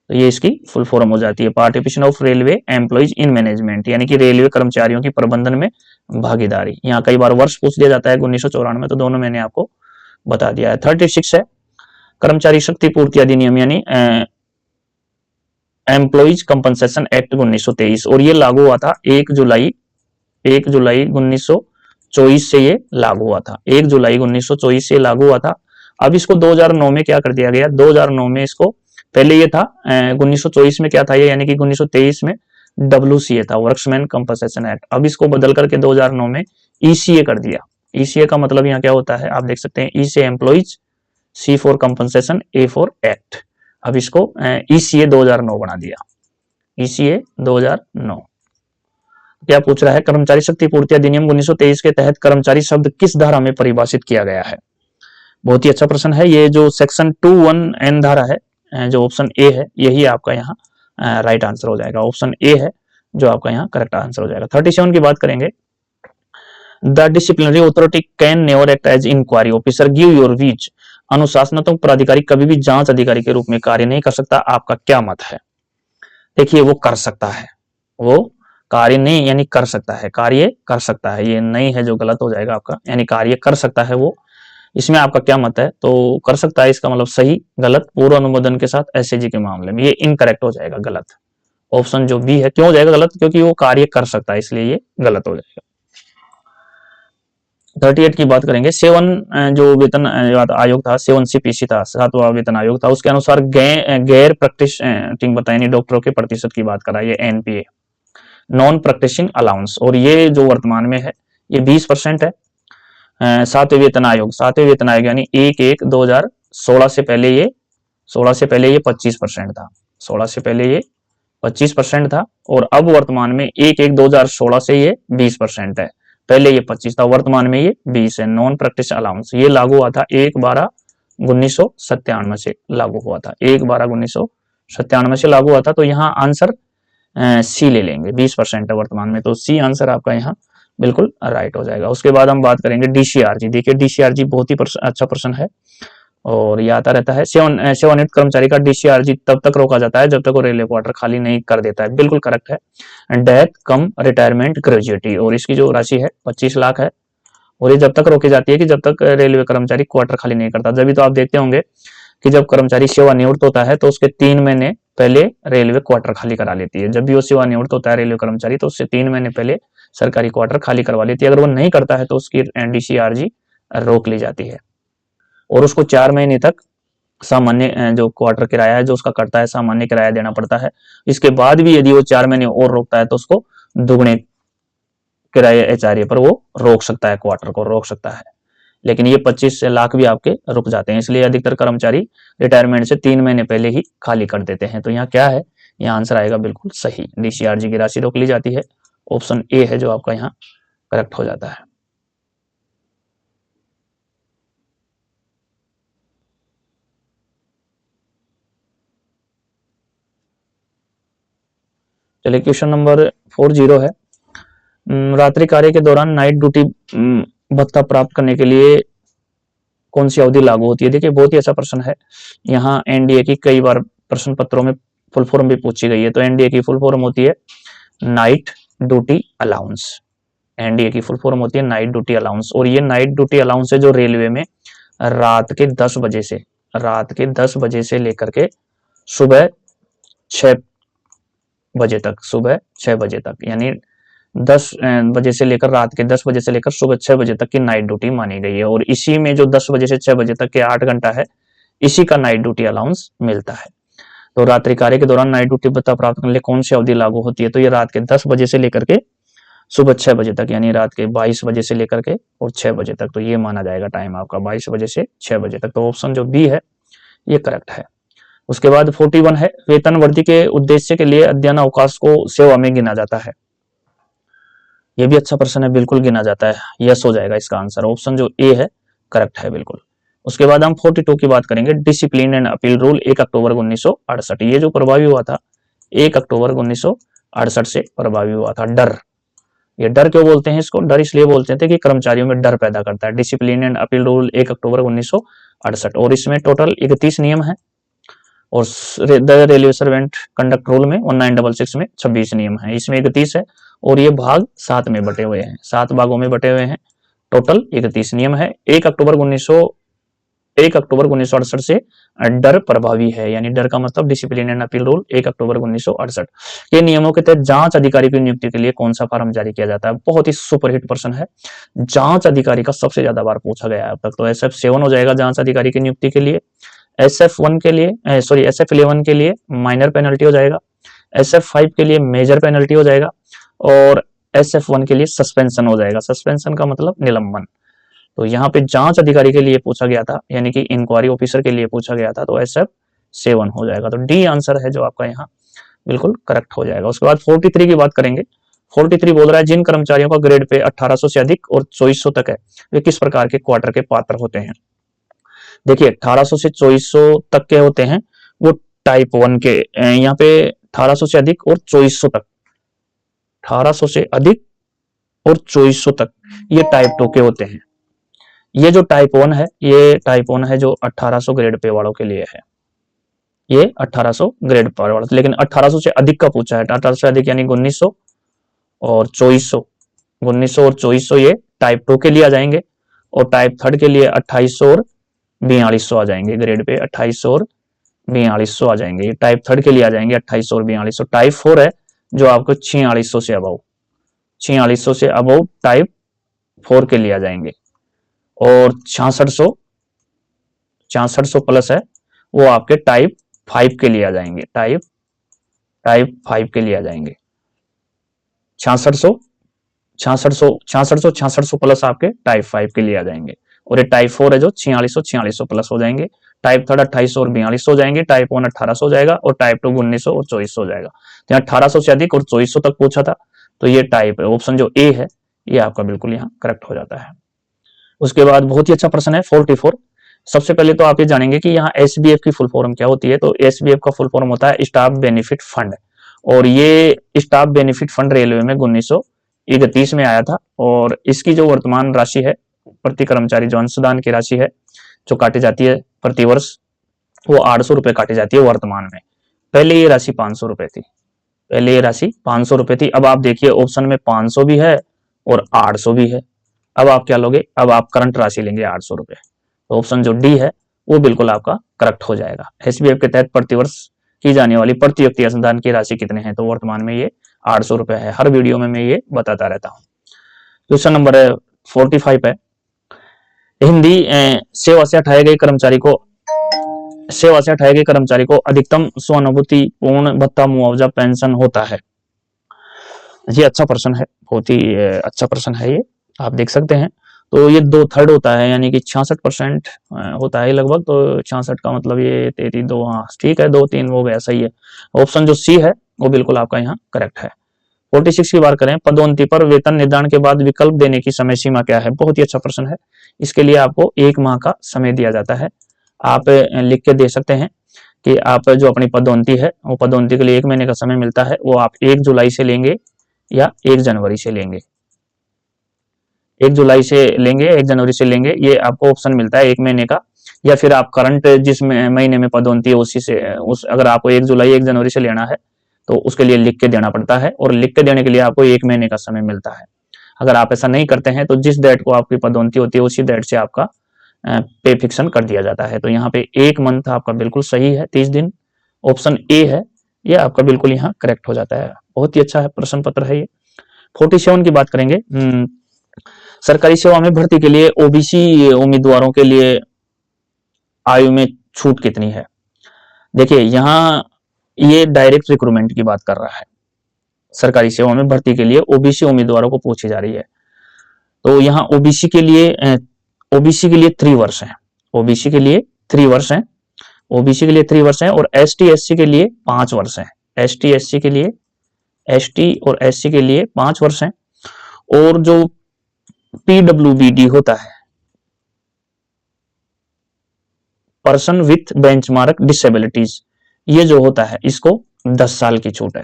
तो ये इसकी फुल फॉर्म हो जाती है participation of railway employees in management, यानी कि रेलवे कर्मचारियों की प्रबंधन में भागीदारी। यहाँ कई बार वर्ष पूछ दिया जाता है 1994, तो दोनों मैंने आपको बता दिया है। 36 है कर्मचारी शक्ति पूर्ति अधिनियम, यानी एम्प्लॉइज कंपनसेशन एक्ट 1923, और ये लागू हुआ था 1 जुलाई 1924 से ये लागू हुआ था, 1 जुलाई 1924 से लागू हुआ था। अब इसको 2009 में क्या कर दिया गया, 2009 में इसको, पहले ये था 1924 में क्या था ये, यानी कि 1923 में WCA था, वर्क्समैन कंपनसेशन एक्ट। अब इसको बदल करके 2009 में ECA कर दिया। ECA का मतलब यहाँ क्या होता है, आप देख सकते हैं, E से employees, C for compensation, A for act. अब इसको ECA 2009 बना दिया, ECA 2009। क्या पूछ रहा है, कर्मचारी शक्ति पूर्ति अधिनियम 1923 के तहत कर्मचारी शब्द किस धारा में परिभाषित किया गया है। बहुत ही अच्छा प्रश्न है ये, जो सेक्शन 21N धारा है, जो ऑप्शन ए है, यही आपका यहाँ राइट आंसर हो जाएगा। ऑप्शन ए है जो आपका यहाँ करेक्ट आंसर हो जाएगा। 37 की बात करेंगे, the disciplinary authority can never act as inquiry officer, give your views. अनुशासनात्मक प्राधिकारी कभी भी जांच अधिकारी के रूप में कार्य नहीं कर सकता, आपका क्या मत है। देखिए वो कर सकता है, वो कार्य नहीं यानी कर सकता है, कार्य कर सकता है, ये नहीं है जो गलत हो जाएगा आपका, यानी कार्य कर सकता है वो। इसमें आपका क्या मत है, तो कर सकता है इसका मतलब सही, गलत पूर्व अनुमोदन के साथ SAG के मामले में, ये इनकरेक्ट हो जाएगा, गलत। ऑप्शन जो बी है, क्यों हो जाएगा गलत, क्योंकि वो कार्य कर सकता है, इसलिए ये गलत हो जाएगा। 38 की बात करेंगे, 7 जो वेतन आयोग था, 7 CPC था, 7वां वेतन आयोग था, उसके अनुसार गैर प्रैक्टिसिंग बताइए डॉक्टरों के प्रतिशत की बात कराइए, NPA, नॉन प्रैक्टिसिंग अलाउंस, और ये जो वर्तमान में है ये 20% है। 7वें वेतन आयोग, 7वें वेतन आयोग यानी 1/1/2016 से पहले ये 25% था, 16 से पहले ये 25% था, और अब वर्तमान में 1/1/2016 से ये 20% है। पहले ये 25 था, वर्तमान में ये 20 है। नॉन प्रैक्टिस अलाउंस ये लागू हुआ था 1/12/1997 से लागू हुआ था, 1/12/1997 से लागू हुआ था। तो यहाँ आंसर सी ले लेंगे, 20% है वर्तमान में, तो सी आंसर आपका यहाँ बिल्कुल राइट हो जाएगा। उसके बाद हम बात करेंगे DCRG। देखिए DCRG बहुत ही अच्छा प्रश्न है और ये आता रहता है। सेवानिवृत्त कर्मचारी का DCRG तब तक रोका जाता है जब तक वो रेलवे क्वार्टर खाली नहीं कर देता है, बिल्कुल करेक्ट है। डेथ कम रिटायरमेंट ग्रेजुएटी, और इसकी जो राशि है 25 लाख है, और ये जब तक रोकी जाती है कि जब तक रेलवे कर्मचारी क्वार्टर खाली नहीं करता। जब भी तो आप देखते होंगे कि जब कर्मचारी सेवानिवृत्त होता है तो उसके 3 महीने पहले रेलवे क्वार्टर खाली करा लेती है। जब भी वो सेवानिवृत्त होता है रेलवे कर्मचारी तो उससे 3 महीने पहले सरकारी क्वार्टर खाली करवा लेती है। अगर वो नहीं करता है तो उसकी DCRG रोक ली जाती है, और उसको 4 महीने तक सामान्य जो क्वार्टर किराया है जो उसका कटता है सामान्य किराया देना पड़ता है। इसके बाद भी यदि वो 4 महीने और रोकता है तो उसको दुगने किराए HRA पर वो रोक सकता है, क्वार्टर को रोक सकता है। लेकिन ये 25 लाख भी आपके रुक जाते हैं, इसलिए अधिकतर कर्मचारी रिटायरमेंट से 3 महीने पहले ही खाली कर देते हैं। तो यहाँ क्या है, यहाँ आंसर आएगा बिल्कुल सही, DCRG की राशि रोक ली जाती है। ऑप्शन ए है जो आपका यहाँ करेक्ट हो जाता है। चलिए क्वेश्चन नंबर 40 है, रात्रि कार्य के दौरान नाइट ड्यूटी भत्ता प्राप्त करने के लिए कौन सी अवधि लागू होती है। देखिए बहुत ही अच्छा प्रश्न है, यहाँ NDA की कई बार प्रश्न पत्रों में फुल फॉर्म भी पूछी गई है। तो NDA की फुल फॉर्म होती है नाइट ड्यूटी अलाउंस, NDA की फुल फॉर्म होती है नाइट ड्यूटी अलाउंस। और ये नाइट ड्यूटी अलाउंस है जो रेलवे में रात के 10 बजे से लेकर के सुबह 6 बजे तक, यानी 10 बजे से लेकर रात के 10 बजे से लेकर सुबह 6 बजे तक की नाइट ड्यूटी मानी गई है। और इसी में जो 10 बजे से 6 बजे तक के 8 घंटा है, इसी का नाइट ड्यूटी अलाउंस मिलता है। तो रात्रि कार्य के दौरान नाइट ड्यूटी भत्ता प्राप्त करने के लिए कौन सी अवधि लागू होती है, तो ये रात के 10 बजे से लेकर के सुबह 6 बजे तक, यानी रात के 22 बजे से लेकर के और 6 बजे तक, तो ये माना जाएगा टाइम आपका 22 बजे से 6 बजे तक। तो ऑप्शन जो बी है ये करेक्ट है। उसके बाद 41 है, वेतन वृद्धि के उद्देश्य के लिए अध्ययन अवकाश को सेवा में गिना जाता है। ये भी अच्छा प्रश्न है, बिल्कुल गिना जाता है, यस हो जाएगा इसका आंसर। ऑप्शन जो ए है करेक्ट है बिल्कुल। उसके बाद हम 42 की बात करेंगे, डिसिप्लिन एंड अपील रूल 1 अक्टूबर 1968, ये जो प्रभावी हुआ था 1 अक्टूबर 1968 से प्रभावी हुआ था। डर, ये डर क्यों बोलते हैं इसको? डर इसलिए बोलते थे कि कर्मचारियों में डर पैदा करता है। डिसिप्लिन एंड अपील रूल 1 अक्टूबर 1968, और इसमें टोटल 31 नियम है, और the railway servant conduct rule में 1966 में 26 नियम है, इसमें 31 है, और ये भाग 7 में बटे हुए हैं, 7 भागों में बटे हुए हैं, टोटल 31 नियम है। 1 अक्टूबर 1968 से डर प्रभावी है, यानी डर का मतलब डिसिप्लिन एंड अपील रूल 1 अक्टूबर 1968। ये नियमों के तहत जांच अधिकारी की नियुक्ति के लिए कौन सा फॉर्म जारी किया जाता है? बहुत ही सुपरहिट प्रश्न है, जांच अधिकारी का सबसे ज्यादा बार पूछा गया है अब तक। तो SF7 हो जाएगा जांच अधिकारी की नियुक्ति के लिए। SF1 के लिए SF11 के लिए माइनर पेनल्टी हो जाएगा, SF5 के लिए मेजर पेनल्टी हो जाएगा, और SF1 के लिए सस्पेंशन हो जाएगा। सस्पेंशन का मतलब निलंबन। तो यहाँ पे जांच अधिकारी के लिए पूछा गया था, यानी कि इंक्वायरी ऑफिसर के लिए पूछा गया था, तो SF7 हो जाएगा। तो डी आंसर है जो आपका यहाँ बिल्कुल करेक्ट हो जाएगा। उसके बाद 43 की बात करेंगे। 43 बोल रहा है, जिन कर्मचारियों का ग्रेड पे 1800 से अधिक और 2400 तक है, वे किस प्रकार के क्वार्टर के पात्र होते हैं? देखिए 1800 से 2400 तक के होते हैं वो टाइप 1 के, यहाँ पे 1800 से अधिक और 2400 तक, 1800 से अधिक और 2400 तक ये टाइप 2 के होते हैं। ये जो टाइप 1 है, ये टाइप 1 है जो 1800 ग्रेड पे वालों के लिए है, ये 1800 ग्रेड पे वाला। लेकिन 1800 से अधिक का पूछा है, 1800 से अधिक यानी 1900 और 2400, 1900 और 2400 ये टाइप 2 के लिए आ जाएंगे, और टाइप 3 के लिए 2800 और 4200 आ जाएंगे ग्रेड पे, 2800 और 4200 आ जाएंगे, ये टाइप 3 के लिए आ जाएंगे 2800 और 4200। टाइप 4 है जो आपको 4600 से अबव, 4600 से अबव टाइप 4 के लिए आ जाएंगे, और 6600 प्लस है वो आपके टाइप 5 के लिए आ जाएंगे, टाइप 5 के लिए आ जाएंगे। 6600 प्लस आपके टाइप 5 के लिए आ जाएंगे, और ये टाइप 4 है जो 4600 प्लस हो जाएंगे। टाइप 3 2800 और 4200 हो जाएंगे, टाइप 1 1800 हो जाएगा, और टाइप 2 1900 और 2400 हो जाएगा। तो यहाँ 1800 से अधिक और 2400 तक पूछा था, तो ये टाइप है, ऑप्शन जो ए है ये आपका बिल्कुल यहाँ करेक्ट हो जाता है। उसके बाद बहुत ही अच्छा प्रश्न है 44। सबसे पहले तो आप ये जानेंगे कि यहाँ SBF की फुल फॉर्म क्या होती है। तो SBF का फुल फॉर्म होता है स्टाफ बेनिफिट फंड, और ये स्टाफ बेनिफिट फंड रेलवे में 1931 में आया था, और इसकी जो वर्तमान राशि है प्रति कर्मचारी जो अंशदान की राशि है जो काटी जाती है प्रति वर्ष, वो 800 रुपए काटी जाती है वर्तमान में। पहले ये राशि 500 रुपए थी, पहले ये राशि 500 रुपए थी। अब आप देखिए ऑप्शन में 500 भी है और 800 भी है। अब आप क्या लोगे? अब आप करंट राशि लेंगे 800 रुपए। तो ऑप्शन जो डी है वो बिल्कुल आपका करेक्ट हो जाएगा। SBF के तहत प्रतिवर्ष की जाने वाली प्रति व्यक्ति अंशदान की राशि कितने हैं? तो वर्तमान में ये 800 रुपए है। हर वीडियो में मैं ये बताता रहता हूँ। क्वेश्चन नंबर 45 है, हिंदी सेवा से हटाए गए कर्मचारी को अधिकतम स्वानुभूति पूर्ण भत्ता मुआवजा पेंशन होता है। ये अच्छा प्रश्न है, बहुत ही अच्छा प्रश्न है ये, आप देख सकते हैं। तो ये 2/3 होता है, यानी कि 66% होता है लगभग। तो 66 का मतलब ये 33 2, हाँ ठीक है, 2 3 हो गया, सही है। ऑप्शन जो सी है वो बिल्कुल आपका यहाँ करेक्ट है। 46 की बात करें, पदोन्नति पर वेतन निर्धारण के बाद विकल्प देने की समय सीमा क्या है? बहुत ही अच्छा प्रश्न है। इसके लिए आपको 1 माह का समय दिया जाता है। आप लिख के दे सकते हैं कि आप जो अपनी पदोन्नति है वो पदोन्नति के लिए 1 महीने का समय मिलता है, वो आप 1 जुलाई से लेंगे या 1 जनवरी से लेंगे। 1 जुलाई से लेंगे, 1 जनवरी से लेंगे, ये आपको ऑप्शन मिलता है 1 महीने का। या फिर आप करंट जिस महीने में पदोन्नति है उसी से अगर आपको 1 जुलाई 1 जनवरी से लेना है तो उसके लिए लिख के देना पड़ता है, और लिख के देने के लिए आपको 1 महीने का समय मिलता है। अगर आप ऐसा नहीं करते हैं तो जिस डेट को आपकी पदोन्नति होती है उसी डेट से आपका पे फिक्सन कर दिया जाता है। तो यहाँ पे 1 मंथ आपका बिल्कुल सही है, 30 दिन। ऑप्शन ए है ये आपका बिल्कुल यहाँ करेक्ट हो जाता है। बहुत ही अच्छा है प्रश्न पत्र है ये। 47 की बात करेंगे, सरकारी सेवा में भर्ती के लिए ओबीसी उम्मीदवारों के लिए आयु में छूट कितनी है? देखिए यहाँ ये डायरेक्ट रिक्रूटमेंट की बात कर रहा है, सरकारी सेवा में भर्ती के लिए ओबीसी उम्मीदवारों को पूछी जा रही है। तो यहाँ ओबीसी के लिए 3 वर्ष है, ओबीसी के लिए 3 वर्ष है, ओबीसी के लिए 3 वर्ष है, और एसटी एससी के लिए 5 वर्ष है। एसटी एससी के लिए, एसटी और एससी के लिए 5 वर्ष है। और जो पीडब्ल्यूबीडी होता है, पर्सन विथ बेंचमार्क डिसेबिलिटीज, ये जो होता है इसको 10 साल की छूट है।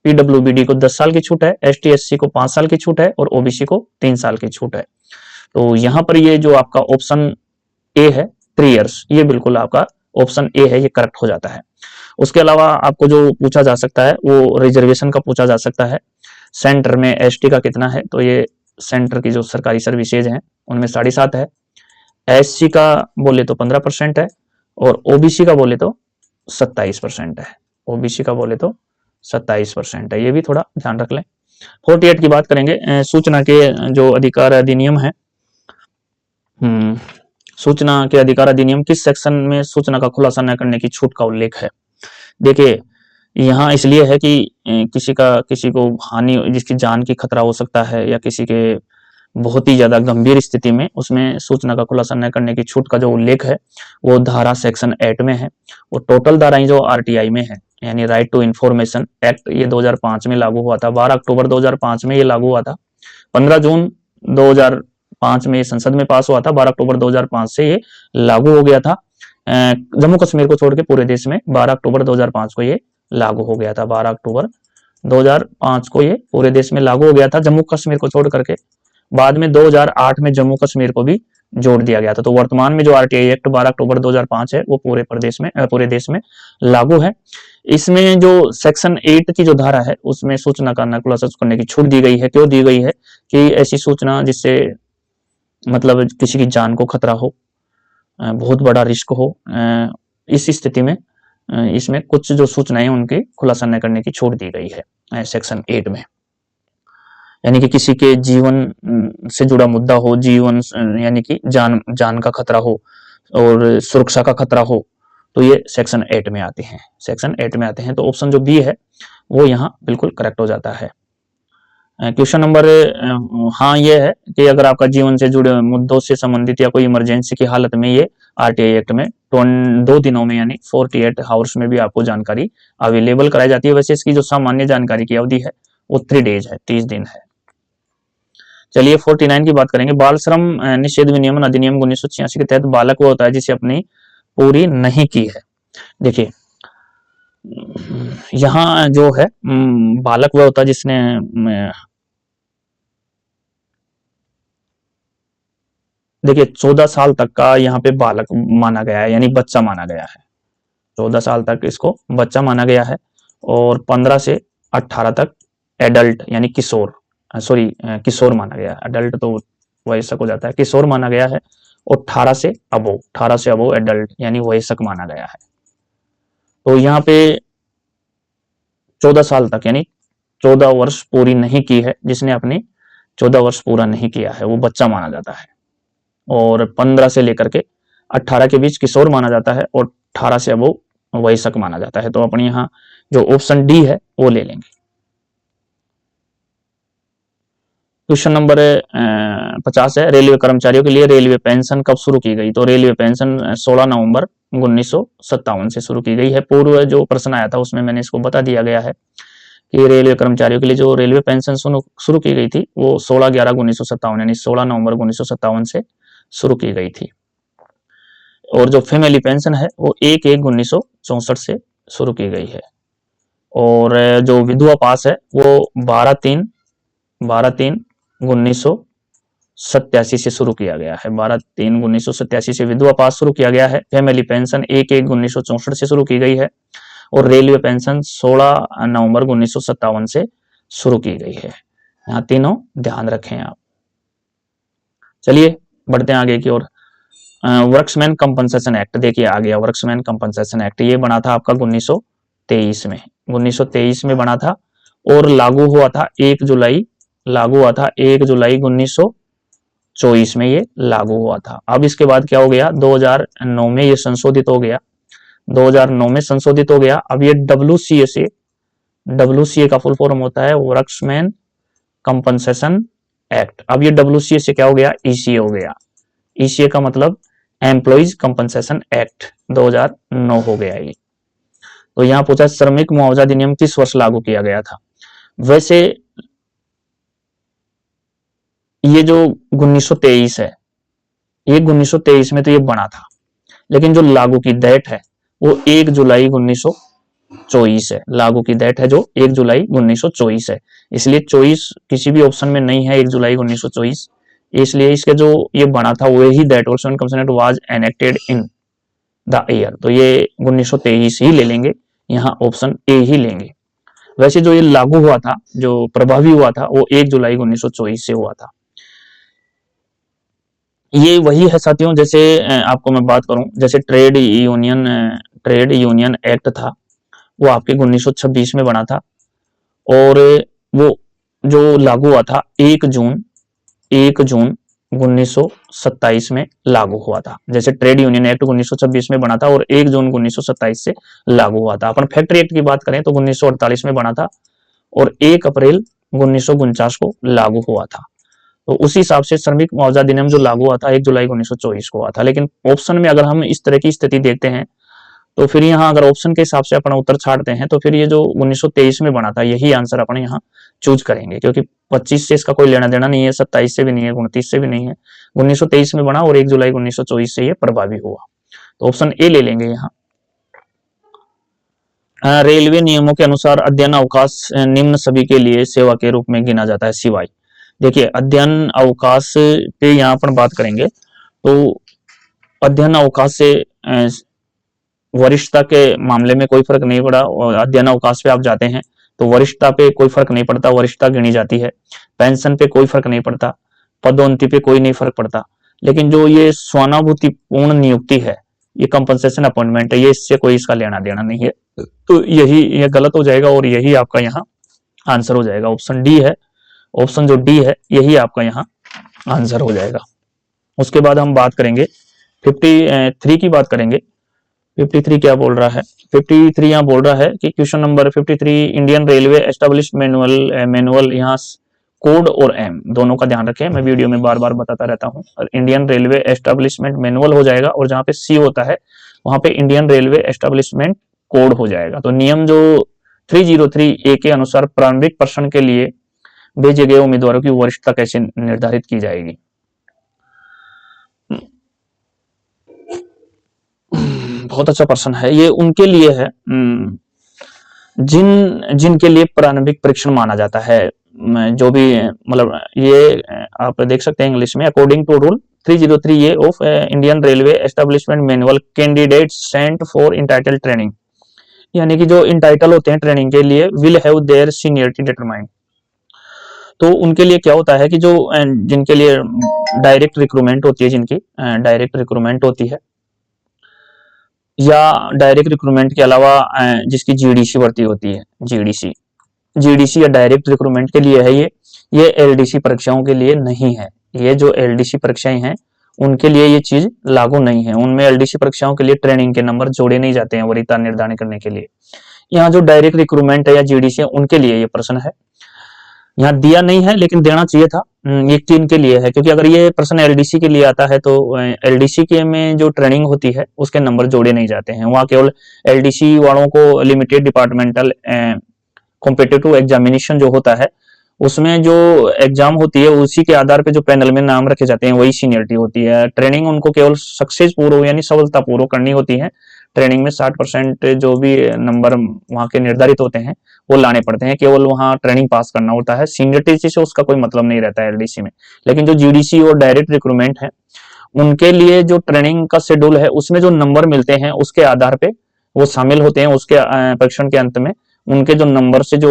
पीडब्ल्यूबीडी को 10 साल की छूट है, एसटी एससी को 5 साल की छूट है, और ओबीसी को 3 साल की छूट है। तो यहां पर ये जो आपका ऑप्शन ए है 3 इयर्स, ये बिल्कुल आपका ऑप्शन ए है, ये करेक्ट हो जाता है। उसके अलावा आपको जो पूछा जा सकता है वो रिजर्वेशन का पूछा जा सकता है। सेंटर में एसटी का कितना है, तो ये सेंटर की जो सरकारी सर्विसेज हैं उनमें 7.5 है। एससी का बोले तो 15% है, और ओबीसी का बोले तो 27% है। ओबीसी का बोले तो 27% है, ये भी थोड़ा ध्यान रख लें। 48 की बात करेंगे। सूचना के जो अधिकार अधिनियम है, सूचना के अधिकार अधिनियम किस सेक्शन में सूचना का खुलासा न करने की छूट का उल्लेख है? देखिए यहाँ इसलिए है कि किसी को हानि, जिसकी जान की खतरा हो सकता है, या किसी के बहुत ही ज्यादा गंभीर स्थिति में, उसमें सूचना का खुलासा न करने की छूट का जो उल्लेख है वो धारा सेक्शन 8 में है। और टोटल धाराएं जो आरटीआई में है, यानी राइट टू इंफॉर्मेशन एक्ट, ये 2005 में लागू हुआ था, 12 अक्टूबर 2005 में ये लागू हुआ था, 15 जून 2005 में ये संसद में पास हुआ था, 12 अक्टूबर 2005 से ये लागू हो गया था। जम्मू कश्मीर को छोड़ के पूरे देश में 12 अक्टूबर 2005 को ये लागू हो गया था। 12 अक्टूबर 2005 को ये पूरे देश में लागू हो गया था, जम्मू कश्मीर को छोड़ करके। बाद में 2008 में जम्मू कश्मीर को भी जोड़ दिया गया था। तो वर्तमान में जो आरटीआई एक्ट 12 अक्टूबर 2005 है वो पूरे देश में लागू है। इसमें जो सेक्शन 8 की जो धारा है उसमें सूचना का न खुलासा करने की छूट दी गई है। क्यों दी गई है? कि ऐसी सूचना जिससे मतलब किसी की जान को खतरा हो, बहुत बड़ा रिस्क हो, इस स्थिति में इसमें कुछ जो सूचनाएं उनके खुलासा न करने की छूट दी गई है सेक्शन 8 में। यानी कि किसी के जीवन से जुड़ा मुद्दा हो, जीवन यानी कि जान का खतरा हो और सुरक्षा का खतरा हो, तो ये सेक्शन 8 में आते हैं, सेक्शन 8 में आते हैं। तो ऑप्शन जो बी है वो यहाँ बिल्कुल करेक्ट हो जाता है। क्वेश्चन नंबर हाँ ये है कि अगर आपका जीवन से जुड़े मुद्दों से संबंधित या कोई इमरजेंसी की हालत में ये आरटीआई एक्ट में 2 दिनों में यानी 48 आवर्स में भी आपको जानकारी अवेलेबल कराई जाती है। वैसे इसकी जो सामान्य जानकारी की अवधि है वो 3 डेज है, 30 दिन है। चलिए 49 की बात करेंगे। बाल श्रम निषेध विनियमन अधिनियम 1986 के तहत बालक वो होता है जिसे अपनी पूरी नहीं की है। देखिए यहाँ जो है बालक वह होता है जिसने देखिए 14 साल तक का यहाँ पे बालक माना गया है, यानी बच्चा माना गया है। 14 साल तक इसको बच्चा माना गया है, और 15 से 18 तक एडल्ट यानी किशोर माना गया है। एडल्ट तो वयस्क हो जाता है, किशोर माना गया है। और 18 से अबो एडल्ट यानी वयस्क माना गया है। तो यहाँ पे 14 साल तक यानी 14 वर्ष पूरी नहीं की है, जिसने अपनी 14 वर्ष पूरा नहीं किया है वो बच्चा माना जाता है। और 15 से लेकर के 18 के बीच किशोर माना जाता है, और 18 से अबो वयस्क माना जाता है। तो अपने यहाँ जो ऑप्शन डी है वो ले लेंगे। क्वेश्चन नंबर 50 है, रेलवे कर्मचारियों के लिए रेलवे पेंशन कब शुरू की गई? तो रेलवे पेंशन 16 नवंबर 1957 से शुरू की गई है। पूर्व जो प्रश्न आया था उसमें मैंने इसको बता दिया गया है कि रेलवे कर्मचारियों के लिए जो रेलवे पेंशन शुरू की गई थी वो 16/11/1957 यानी 16 नवंबर 1957 से शुरू की गई थी। और जो फैमिली पेंशन है वो 1/1/1964 से शुरू की गई है। और जो विधवा पास है वो 12/3/1987 से शुरू किया गया है। 12/3/1987 से विधवा पास शुरू किया गया है। फैमिली पेंशन 1/1/1964 से शुरू की गई है, और रेलवे पेंशन 16 नवंबर 1957 से शुरू की गई है। यहाँ तीनों ध्यान रखें आप। चलिए बढ़ते हैं आगे की ओर। वर्क्समैन कंपनसेशन एक्ट देखिए आ गया। वर्क्समैन कंपनसेशन एक्ट ये बना था आपका 1923 में, 1923 में बना था, और लागू हुआ था 1 जुलाई 1924 में ये लागू हुआ था। अब इसके बाद क्या हो गया, 2009 में ये संशोधित हो गया। 2009 में संशोधित हो गया। अब ये WCA से WCA का फुल फॉर्म होता है वर्कमैन कंपनसेशन एक्ट। अब ये WCA से क्या हो गया, ECA हो गया। ECA का मतलब एम्प्लॉइज कंपनसेशन एक्ट 2009 हो गया ये। तो यहाँ पूछा श्रमिक मुआवजा अधिनियम किस वर्ष लागू किया गया था। वैसे ये जो 1923 है, ये 1923 में तो ये बना था, लेकिन जो लागू की डेट है वो 1 जुलाई 1924 है। लागू की डेट है जो 1 जुलाई 1924 है, इसलिए 24 किसी भी ऑप्शन में नहीं है 1 जुलाई 1924, इसलिए इसके जो ये बना था वही date version consent was enacted in the year. तो ये 1923 ही ले लेंगे, यहाँ ऑप्शन ए ही लेंगे। वैसे जो ये लागू हुआ था, जो प्रभावी हुआ था, वो 1 जुलाई 1924 से हुआ था। ये वही है साथियों, जैसे आपको मैं बात करूं, जैसे ट्रेड यूनियन एक्ट था, वो आपके 1926 में बना था, और वो जो लागू हुआ था 1 जून 1927 में लागू हुआ था। जैसे ट्रेड यूनियन एक्ट 1926 में बना था और 1 जून 1927 से लागू हुआ था। अपन फैक्ट्री एक्ट की बात करें तो 1948 में बना था और 1 अप्रैल 1949 को लागू हुआ था। तो उसी हिसाब से श्रमिक मुआवजा अधिनियम जो लागू हुआ था 1 जुलाई 1924 को हुआ था। लेकिन ऑप्शन में अगर हम इस तरह की स्थिति देखते हैं तो फिर यहाँ अगर ऑप्शन के हिसाब से अपना उत्तर छाड़ते हैं तो फिर ये जो 1923 में बना था यही आंसर अपन यहाँ चूज करेंगे, क्योंकि 25 से इसका कोई लेना देना नहीं है, 27 से भी नहीं है, 29 से भी नहीं है। 1923 में बना और 1 जुलाई 1924 से ये प्रभावी हुआ, तो ऑप्शन ए ले लेंगे यहाँ। रेलवे नियमों के अनुसार अध्ययन अवकाश निम्न सभी के लिए सेवा के रूप में गिना जाता है सिवाय। देखिए अध्ययन अवकाश पे यहाँ पर बात करेंगे तो अध्ययन अवकाश से वरिष्ठता के मामले में कोई फर्क नहीं पड़ा। अध्ययन अवकाश पे आप जाते हैं तो वरिष्ठता पे कोई फर्क नहीं पड़ता, वरिष्ठता गिनी जाती है। पेंशन पे कोई फर्क नहीं पड़ता, पदोन्नति पे कोई नहीं फर्क पड़ता। लेकिन जो ये स्वानुभूति पूर्ण नियुक्ति है, ये कंपनसेशन अपॉइंटमेंट है, ये इससे कोई इसका लेना देना नहीं है। तो यही ये गलत हो जाएगा और यही आपका यहाँ आंसर हो जाएगा। ऑप्शन डी है, ऑप्शन जो डी है यही आपका यहाँ आंसर हो जाएगा। उसके बाद हम बात करेंगे 53 की बात करेंगे। 53 क्या बोल रहा है, 53 यहाँ बोल रहा है कि question number 53 Indian railway establish manual, यहाँ कोड और एम दोनों का ध्यान रखें, मैं वीडियो में बार बार बताता रहता हूँ। इंडियन रेलवे एस्टेब्लिशमेंट मैनुअल हो जाएगा और जहाँ पे सी होता है वहां पे इंडियन रेलवे एस्टेब्लिशमेंट कोड हो जाएगा। तो नियम जो 303A के अनुसार प्रारंभिक प्रश्न के लिए भेजे गए उम्मीदवारों की वरिष्ठता कैसे निर्धारित की जाएगी। बहुत अच्छा प्रश्न है ये, उनके लिए है जिनके लिए प्रारंभिक परीक्षण माना जाता है। जो भी मतलब ये आप देख सकते हैं इंग्लिश में, according to rule 303A of Indian railway establishment manual candidate sent for entitle training, यानी कि जो इंटाइटल होते हैं ट्रेनिंग के लिए, will have their seniority determined. तो उनके लिए क्या होता है कि जो जिनके लिए डायरेक्ट रिक्रूटमेंट होती है, जिनकी डायरेक्ट रिक्रूटमेंट होती है, या डायरेक्ट रिक्रूटमेंट के अलावा जिसकी जीडीसी भर्ती होती है, जीडीसी या डायरेक्ट रिक्रूटमेंट के लिए है ये एलडीसी परीक्षाओं के लिए नहीं है। ये जो एलडीसी परीक्षाएं हैं उनके लिए ये चीज लागू नहीं है। उनमें एलडीसी परीक्षाओं के लिए ट्रेनिंग के नंबर जोड़े नहीं जाते हैं वरीयता निर्धारण करने के लिए। यहाँ जो डायरेक्ट रिक्रूटमेंट है या जीडीसी है उनके लिए ये प्रश्न है, यहाँ दिया नहीं है लेकिन देना चाहिए था। ये किन के लिए है, क्योंकि अगर ये प्रश्न एलडीसी के लिए आता है तो एलडीसी के में जो ट्रेनिंग होती है उसके नंबर जोड़े नहीं जाते हैं। वहाँ केवल एलडीसी वालों को लिमिटेड डिपार्टमेंटल कॉम्पिटिटिव एग्जामिनेशन जो होता है उसमें जो एग्जाम होती है उसी के आधार पे जो पैनल में नाम रखे जाते हैं वही सीनियरिटी होती है। ट्रेनिंग उनको केवल सक्सेस पूर्वक यानी सफलता पूर्वक करनी होती है। ट्रेनिंग में 60% जो भी नंबर वहाँ के निर्धारित होते हैं वो लाने पड़ते हैं, केवल वहाँ ट्रेनिंग पास करना होता है। सीनियरिटी से उसका कोई मतलब नहीं रहता है एलडीसी में। लेकिन जो जीडीसी और डायरेक्ट रिक्रूटमेंट है उनके लिए जो ट्रेनिंग का शेड्यूल है उसमें जो नंबर मिलते हैं उसके आधार पे वो शामिल होते हैं। उसके परीक्षण के अंत में उनके जो नंबर से जो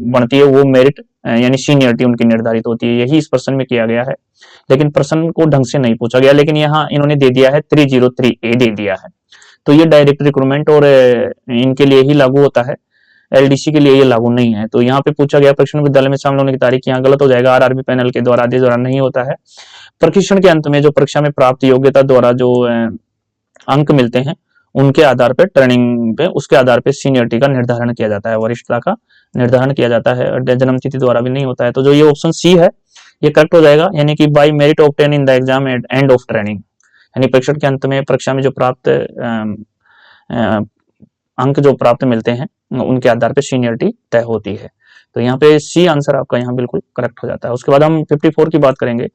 बनती है वो मेरिट यानी सीनियरिटी उनकी निर्धारित होती है। यही इस प्रश्न में किया गया है, लेकिन प्रश्न को ढंग से नहीं पूछा गया। लेकिन यहाँ इन्होंने दे दिया है 303A दे दिया है, तो ये डायरेक्ट रिक्रूटमेंट और इनके लिए ही लागू होता है, एलडीसी के लिए ये लागू नहीं है। तो यहाँ पे पूछा गया प्रशिक्षण विद्यालय में शामिल होने की तारीख, यहाँ गलत हो जाएगा। आरआरबी पैनल के द्वारा आदेश द्वारा नहीं होता है। प्रशिक्षण के अंत में जो परीक्षा में प्राप्त योग्यता द्वारा जो अंक मिलते हैं उनके आधार पे ट्रेनिंग पे उसके आधार पे सीनियरिटी का निर्धारण किया जाता है, वरिष्ठता का निर्धारण किया जाता है, जन्मतिथि द्वारा भी नहीं होता है। तो जो ये ऑप्शन सी है ये करेक्ट हो जाएगा, यानी कि by merit obtain in the exam at end of training, यानी परीक्षा के अंत में, परीक्षा में जो प्राप्त अंक जो प्राप्त मिलते हैं उनके आधार पे सीनियरिटी तय होती है। तो यहाँ पे सी आंसर आपका यहाँ बिल्कुल करेक्ट हो जाता है। उसके बाद हम 54 की बात करेंगे।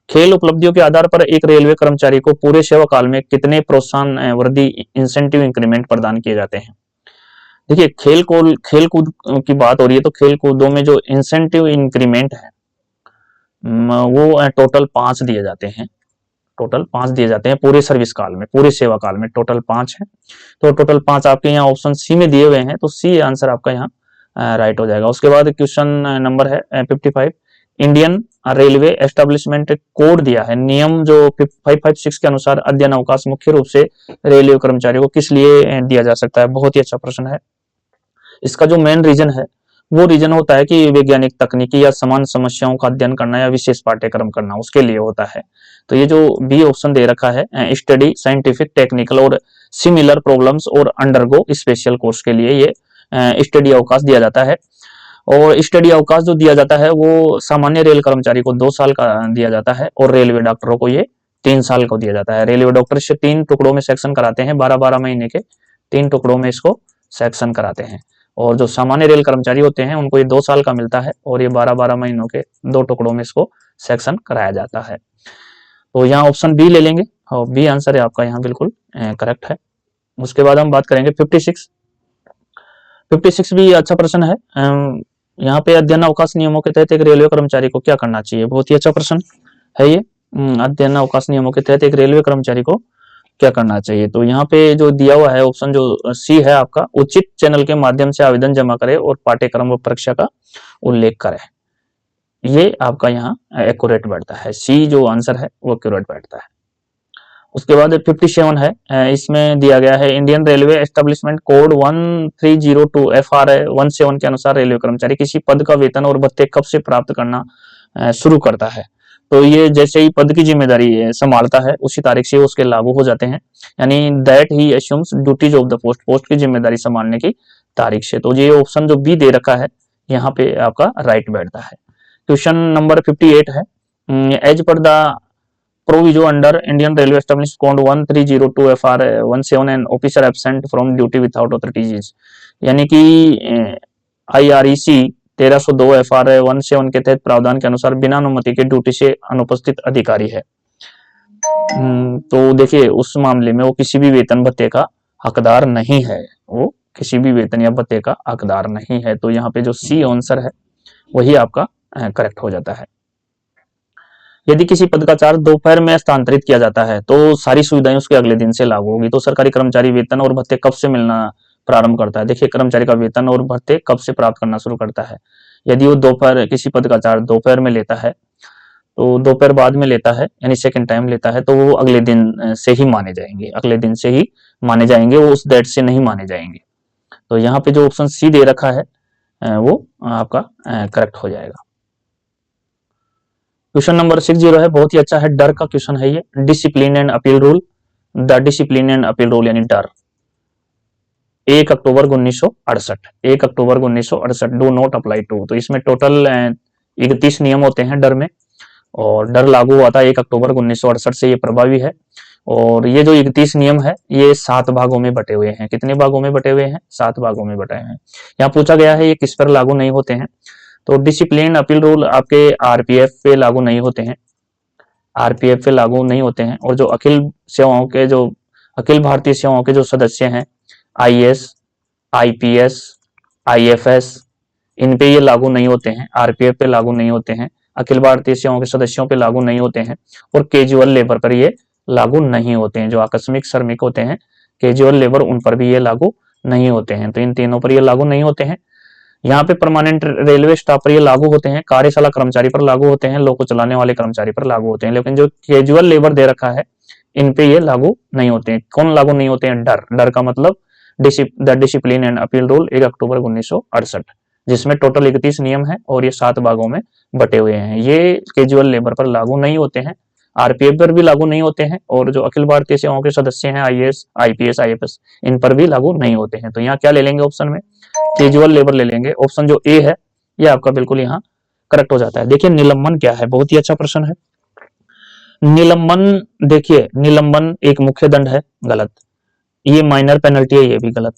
खेल उपलब्धियों के आधार पर एक रेलवे कर्मचारी को पूरे सेवा काल में कितने प्रोत्साहन वृद्धि इंसेंटिव इंक्रीमेंट प्रदान किए जाते हैं। देखिए खेल कूद की बात हो रही है, तो खेल कूदों में जो इंसेंटिव इंक्रीमेंट है वो टोटल 5 दिए जाते हैं। टोटल 5 दिए जाते हैं पूरे सर्विस काल में, पूरे सेवा काल में टोटल 5 है। तो टोटल 5 आपके यहाँ ऑप्शन सी में दिए हुए हैं, तो सी आंसर आपका यहाँ राइट हो जाएगा। उसके बाद क्वेश्चन नंबर है 55। इंडियन रेलवे एस्टेब्लिशमेंट कोड दिया है, नियम जो 556 के अनुसार अध्ययन अवकाश मुख्य रूप से रेलवे कर्मचारियों को किस लिए दिया जा सकता है। बहुत ही अच्छा प्रश्न है। इसका जो मेन रीजन है वो रीजन होता है कि वैज्ञानिक तकनीकी या समान समस्याओं का अध्ययन करना या विशेष पाठ्यक्रम करना, उसके लिए होता है। तो ये जो बी ऑप्शन दे रखा है, स्टडी साइंटिफिक टेक्निकल और सिमिलर प्रॉब्लम्स और अंडरगो स्पेशल कोर्स के लिए ये स्टडी अवकाश दिया जाता है। और स्टडी अवकाश जो दिया जाता है वो सामान्य रेल कर्मचारी को 2 साल का दिया जाता है और रेलवे डॉक्टरों को ये 3 साल को दिया जाता है। रेलवे डॉक्टर इसे 3 टुकड़ों में सेक्शन कराते हैं, 12-12 महीने के 3 टुकड़ों में इसको सेक्शन कराते हैं। और जो सामान्य रेल कर्मचारी होते हैं उनको ये 2 साल का मिलता है और ये 12-12 महीनों के 2 टुकड़ों में इसको सेक्शन कराया जाता है। तो यहाँ ऑप्शन बी ले लेंगे और बी आंसर है आपका यहाँ बिल्कुल करेक्ट है। उसके बाद हम बात करेंगे 56 भी अच्छा प्रश्न है। यहाँ पे अध्ययन अवकाश नियमों के तहत एक रेलवे कर्मचारी को क्या करना चाहिए। बहुत ही अच्छा प्रश्न है ये। अध्ययन अवकाश नियमों के तहत एक रेलवे कर्मचारी को क्या करना चाहिए। तो यहाँ पे जो दिया हुआ है ऑप्शन जो सी है आपका, उचित चैनल के माध्यम से आवेदन जमा करे और पाठ्यक्रम व परीक्षा का उल्लेख करे, ये आपका यहाँ एक्यूरेट बैठता है। सी जो आंसर है वो एक्यूरेट बैठता है। उसके बाद 57 है, इसमें दिया गया है Indian railway establishment code 1302 FR 17 के अनुसार रेलवे कर्मचारी किसी पद का वेतन और भत्ते कब से प्राप्त करना शुरू करता है। तो ये जैसे ही पद की जिम्मेदारी संभालता है उसी तारीख से उसके लागू हो जाते हैं, यानी that he assumes duties of the post, post की जिम्मेदारी संभालने की तारीख से। तो ये ऑप्शन जो बी दे रखा है यहाँ पे आपका राइट बैठता है। क्वेश्चन नंबर 58 है, as per the proviso under Indian railway establish code 1302 FR 17 and officer absent from duty without authorities, यानी कि IREC 1302 FR 17 के तहत प्रावधान के अनुसार बिना अनुमति के ड्यूटी से अनुपस्थित अधिकारी है। तो देखिए उस मामले में वो किसी भी वेतन भत्ते का हकदार नहीं है, वो किसी भी वेतन या भत्ते का हकदार नहीं है। तो यहाँ पे जो सी आंसर है वही आपका करेक्ट हो जाता है। यदि किसी पद का चार्ज दोपहर में स्थानांतरित किया जाता है तो सारी सुविधाएं उसके अगले दिन से लागू होगी। तो सरकारी कर्मचारी वेतन और भत्ते कब से मिलना प्रारंभ करता है। देखिए कर्मचारी का वेतन और भत्ते कब से प्राप्त करना शुरू करता है। यदि वो दोपहर किसी पद का चार्ज दोपहर में लेता है तो दोपहर बाद में लेता है, यानी सेकंड टाइम लेता है, तो वो अगले दिन से ही माने जाएंगे, अगले दिन से ही माने जाएंगे, वो उस डेट से नहीं माने जाएंगे। तो यहाँ पे जो ऑप्शन सी दे रखा है वो आपका करेक्ट हो जाएगा। क्वेश्चन नंबर 60 है, बहुत ही अच्छा है, डर का क्वेश्चन है ये। Discipline and appeal rule, the discipline and appeal rule यानी डर, 1 अक्टूबर 1968, 1 अक्टूबर 1968 डू नॉट अप्लाई टू। तो इसमें टोटल 31 नियम होते हैं डर में, और डर लागू हुआ था 1 अक्टूबर 1968 से, ये प्रभावी है। और ये जो 31 नियम है ये 7 भागों में बटे हुए हैं। कितने भागों में बटे हुए हैं? 7 भागों में बटे हैं। यहाँ पूछा गया है ये किस पर लागू नहीं होते हैं। तो डिसिप्लिन अपील रूल आपके RPF पे लागू नहीं होते हैं, RPF पे लागू नहीं होते हैं। और जो अखिल भारतीय सेवाओं के जो सदस्य हैं, IAS, IPS, IFS, इन पे ये लागू नहीं होते हैं, RPF पे लागू नहीं होते हैं, अखिल भारतीय सेवाओं के सदस्यों पे लागू नहीं होते हैं, और कैजुअल लेबर पर ये लागू नहीं होते हैं। जो आकस्मिक श्रमिक होते हैं, कैजुअल लेबर, उन पर भी ये लागू नहीं होते हैं। तो इन तीनों पर ये लागू नहीं होते हैं। यहाँ पे परमानेंट रेलवे स्टाफ पर ये लागू होते हैं, कार्यशाला कर्मचारी पर लागू होते हैं, लोको चलाने वाले कर्मचारी पर लागू होते हैं। लेकिन जो कैजुअल लेबर दे रखा है इन पे ये लागू नहीं होते हैं। कौन लागू नहीं होते हैं? डर। डर का मतलब the discipline and appeal rule 1 अक्टूबर 1968, जिसमें टोटल 31 नियम है और ये 7 भागों में बटे हुए हैं। ये कैजुअल लेबर पर लागू नहीं होते हैं, आरपीएफ पर भी लागू नहीं होते हैं, और जो अखिल भारतीय सेवाओं के सदस्य हैं आईएएस, आईपीएस, आईएफएस, इन पर भी लागू नहीं होते हैं। तो यहाँ क्या ले लेंगे ऑप्शन में, कैजुअल लेबर ले लेंगे। ऑप्शन जो ए है ये आपका बिल्कुल यहाँ करेक्ट हो जाता है। देखिए निलंबन क्या है, बहुत ही अच्छा प्रश्न है। निलंबन, देखिए निलंबन एक मुख्य दंड है, गलत। ये माइनर पेनल्टी है, ये भी गलत।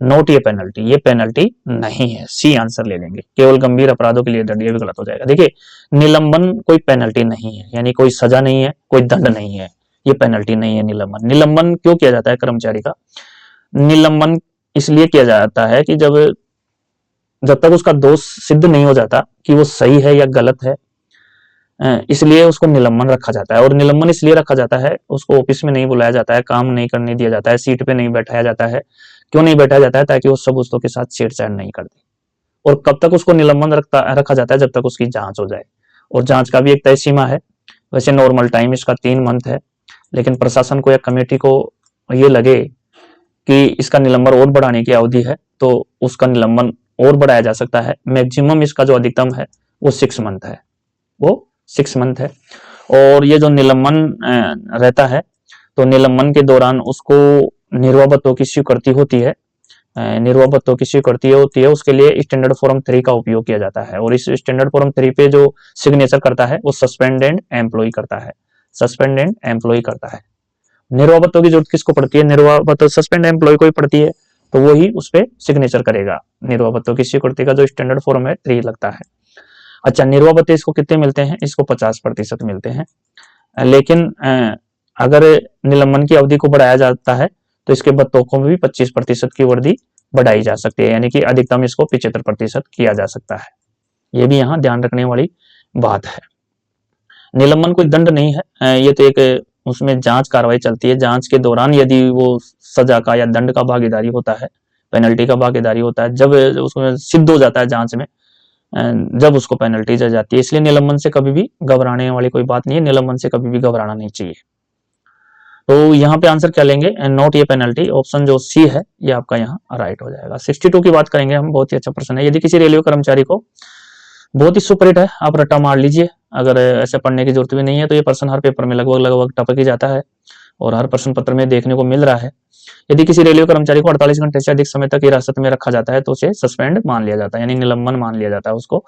नोट ये पेनल्टी, ये पेनल्टी नहीं है, सी आंसर ले लेंगे। केवल गंभीर अपराधों के लिए दंड, ये भी गलत हो जाएगा। देखिए निलंबन कोई पेनल्टी नहीं है, यानी कोई सजा नहीं है, कोई दंड नहीं है, ये पेनल्टी नहीं है निलंबन। निलंबन क्यों किया जाता है कर्मचारी का? निलंबन इसलिए किया जाता है कि जब तक उसका दोष सिद्ध नहीं हो जाता कि वो सही है या गलत है, इसलिए उसको निलंबन रखा जाता है। और निलंबन इसलिए रखा जाता है, उसको ऑफिस में नहीं बुलाया जाता है, काम नहीं करने दिया जाता है, सीट पे नहीं बैठाया जाता है। क्यों नहीं बैठाया जाता है? ताकि वो सबूतों के साथ छेड़छाड़ नहीं करते। और कब तक उसको निलंबन रखा जाता है? जब तक उसकी जांच हो जाए, और जांच का भी एक तय सीमा है। वैसे नॉर्मल टाइम इसका 3 मंथ है, लेकिन प्रशासन को या कमेटी को ये लगे कि इसका निलंबन और बढ़ाने की अवधि है, तो उसका निलंबन और बढ़ाया जा सकता है। मैक्सिमम इसका जो अधिकतम है वो 6 मंथ है, वो 6 मंथ है। और ये जो निलंबन रहता है, तो निलंबन के दौरान उसको निर्वाह भत्तों की स्वीकृति होती है, निर्वाह भत्तों की स्वीकृति होती है, उसके लिए स्टैंडर्ड फॉर्म 3 का उपयोग किया जाता है। और इस स्टैंडर्ड फॉर्म 3 पे जो सिग्नेचर करता है वो सस्पेंडेड एम्प्लॉय करता है, सस्पेंडेड एम्प्लॉय करता है। निर्वाह भत्तों की जरूरत किसको पड़ती है? निर्वाह भत्तों सस्पेंड एम्प्लॉय को ही पड़ती है, तो वो ही उस पर सिग्नेचर करेगा। निर्वाह भत्तों की स्वीकृति का जो स्टैंडर्ड फॉर्म है 3 लगता है। अच्छा, निर्वाह भत्ते इसको कितने मिलते हैं? इसको 50% मिलते हैं। लेकिन अगर निलंबन की अवधि को बढ़ाया जाता है तो इसके भत्तों को भी 25% की वृद्धि बढ़ाई जा सकती है, यानी कि अधिकतम इसको 75% किया जा सकता है। ये भी यहाँ ध्यान रखने वाली बात है। निलंबन कोई दंड नहीं है, ये तो एक उसमें जांच कार्रवाई चलती है। जांच के दौरान यदि वो सजा का या दंड का भागीदारी होता है, पेनल्टी का भागीदारी होता है, जब उसमें सिद्ध हो जाता है जांच में, जब उसको पेनल्टी दी जाती है। इसलिए निलंबन से कभी भी घबराने वाली कोई बात नहीं है, निलंबन से कभी भी घबराना नहीं चाहिए। तो यहाँ पे आंसर क्या लेंगे? नोट ये पेनल्टी, ऑप्शन जो सी है ये आपका यहाँ राइट हो जाएगा। 62 की बात करेंगे हम, बहुत ही अच्छा प्रश्न है। यदि किसी रेलवे कर्मचारी को, बहुत ही सुपरहिट है, आप रट्टा मार लीजिए, अगर ऐसे पढ़ने की जरूरत भी नहीं है, तो ये प्रश्न हर पेपर में लगभग टपक ही जाता है और हर प्रश्न पत्र में देखने को मिल रहा है। यदि किसी रेलवे कर्मचारी को 48 घंटे से अधिक समय तक हिरासत में रखा जाता है तो उसे सस्पेंड मान लिया जाता है, यानी निलंबन मान लिया जाता है उसको।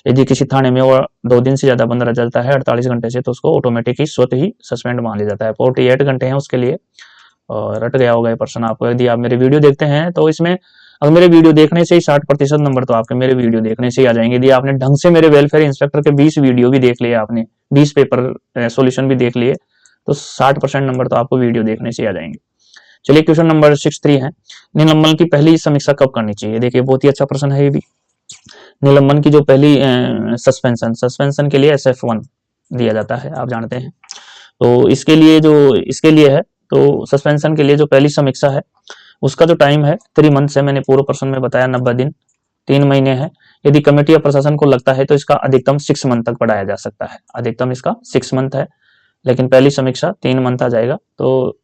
यदि किसी थाने में वो 2 दिन से ज्यादा बंद रह जाता है 48 घंटे से, तो उसको ऑटोमेटिक ही स्वतः ही सस्पेंड मान लिया जाता है। 48 घंटे हैं उसके लिए। और रट गया होगा ये प्रश्न आपको, यदि आप मेरे वीडियो देखते हैं तो इसमें अगर मेरे वीडियो देखने से ही 60% नंबर तो आपके मेरे वीडियो देखने से ही आ जाएंगे। यदि आपने ढंग से मेरे वेलफेयर इंस्पेक्टर के 20 वीडियो भी देख लिए, आपने 20 पेपर सॉल्यूशन भी देख लिए, तो 60% नंबर तो आपको वीडियो देखने से ही आ जाएंगे। चलिए क्वेश्चन नंबर 63 है, निलंबन की पहली समीक्षा कब करनी चाहिए? देखिए बहुत ही अच्छा प्रश्न है ये भी। निलंबन की जो पहली सस्पेंशन के लिए SF1 दिया जाता है, आप जानते हैं। तो इसके लिए है, तो सस्पेंशन के लिए जो पहली समीक्षा है उसका जो टाइम है 3 मंथ है, मैंने पूर्व प्रश्न में बताया 90 दिन, 3 महीने है। यदि कमेटी या प्रशासन को लगता है तो इसका अधिकतम 6 मंथ तक बढ़ाया जा सकता है, अधिकतम इसका 6 मंथ है, लेकिन पहली समीक्षा 3 मंथ आ जाएगा। तो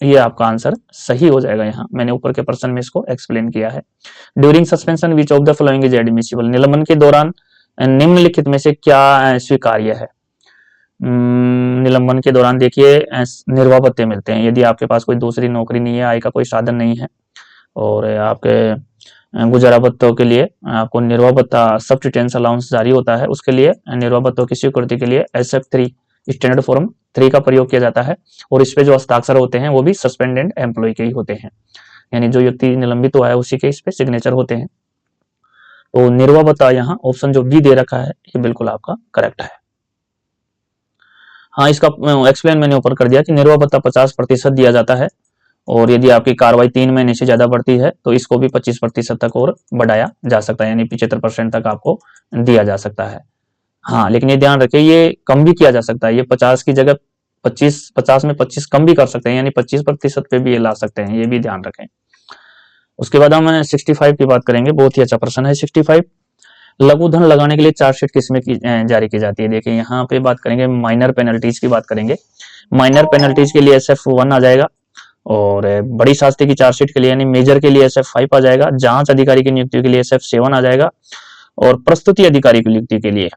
ये आपका आंसर सही हो जाएगा। यहाँ मैंने ऊपर के प्रश्न में इसको एक्सप्लेन किया है। During suspension which of the following is admissible? निलंबन के दौरान निम्नलिखित में से क्या स्वीकार्य है? निलंबन के दौरान देखिए निर्वाह भत्ते मिलते हैं, यदि आपके पास कोई दूसरी नौकरी नहीं है, आय का कोई साधन नहीं है, और आपके गुजारा भत्तों के लिए आपको निर्वाह भत्ता सब्सिस्टेंस अलाउंस जारी होता है, उसके लिए निर्वाह भत्तों की स्वीकृति के लिए SF3 स्टैंडर्ड फॉर्म 3 का प्रयोग किया जाता है। और इस पे जो हस्ताक्षर होते हैं वो भी सस्पेंडेड एम्प्लॉय के ही होते हैं, यानी जो व्यक्ति निलंबित हुआ है उसी के इस पे सिग्नेचर होते हैं। तो निर्वाह भत्ता यहाँ ऑप्शन जो बी दे रखा है ये बिल्कुल आपका करेक्ट है। हाँ, इसका एक्सप्लेन मैंने ऊपर कर दिया कि निर्वाह भत्ता 50% दिया जाता है, और यदि आपकी कार्रवाई 3 महीने से ज्यादा बढ़ती है तो इसको भी 25% तक और बढ़ाया जा सकता है, यानी 75% तक आपको दिया जा सकता है। हाँ, लेकिन ये ध्यान रखें ये कम भी किया जा सकता है, ये 50 की जगह 50 में 25 कम भी कर सकते हैं, यानी 25% पे भी ये ला सकते हैं, ये भी ध्यान रखें। उसके बाद हम 65 की बात करेंगे, बहुत ही अच्छा प्रश्न है 65। लघु धन लगाने के लिए चार्जशीट किसमें जारी की जाती है? देखिए यहाँ पे बात करेंगे माइनर पेनल्टीज की बात करेंगे। माइनर पेनल्टीज के लिए SF1 आ जाएगा, और बड़ी शास्ति की चार्जशीट के लिए यानी मेजर के लिए SF5 आ जाएगा, जांच अधिकारी की नियुक्ति के लिए SF7 आ जाएगा, और प्रस्तुति अधिकारी की नियुक्ति के लिए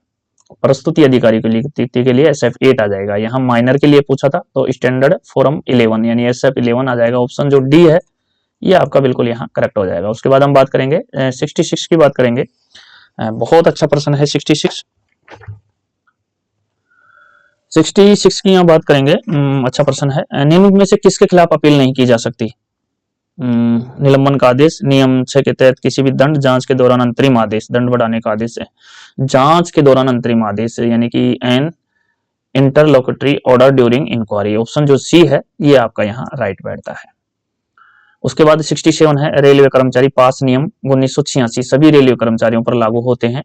प्रस्तुति अधिकारी के लिए SF8 आ जाएगा। यहाँ माइनर के लिए पूछा था तो स्टैंडर्ड फॉरम 11 यानी SF11 आ जाएगा। ऑप्शन जो डी है ये आपका बिल्कुल यहाँ करेक्ट हो जाएगा। उसके बाद हम बात करेंगे 66 की बात करेंगे। बहुत अच्छा प्रश्न है 66 की यहाँ बात करेंगे। अच्छा प्रश्न है। निम्न में से किसके खिलाफ अपील नहीं की जा सकती? निलंबन का आदेश, नियम 6 के तहत किसी भी दंड, जांच के दौरान अंतरिम आदेश, दंड बढ़ाने का आदेश है, जांच के दौरान अंतरिम आदेश यानी कि an interlocutory order during inquiry. Option जो सी है ये आपका यहाँ राइट बैठता है। उसके बाद 67 है रेलवे कर्मचारी पास नियम 1986 सभी रेलवे कर्मचारियों पर लागू होते हैं।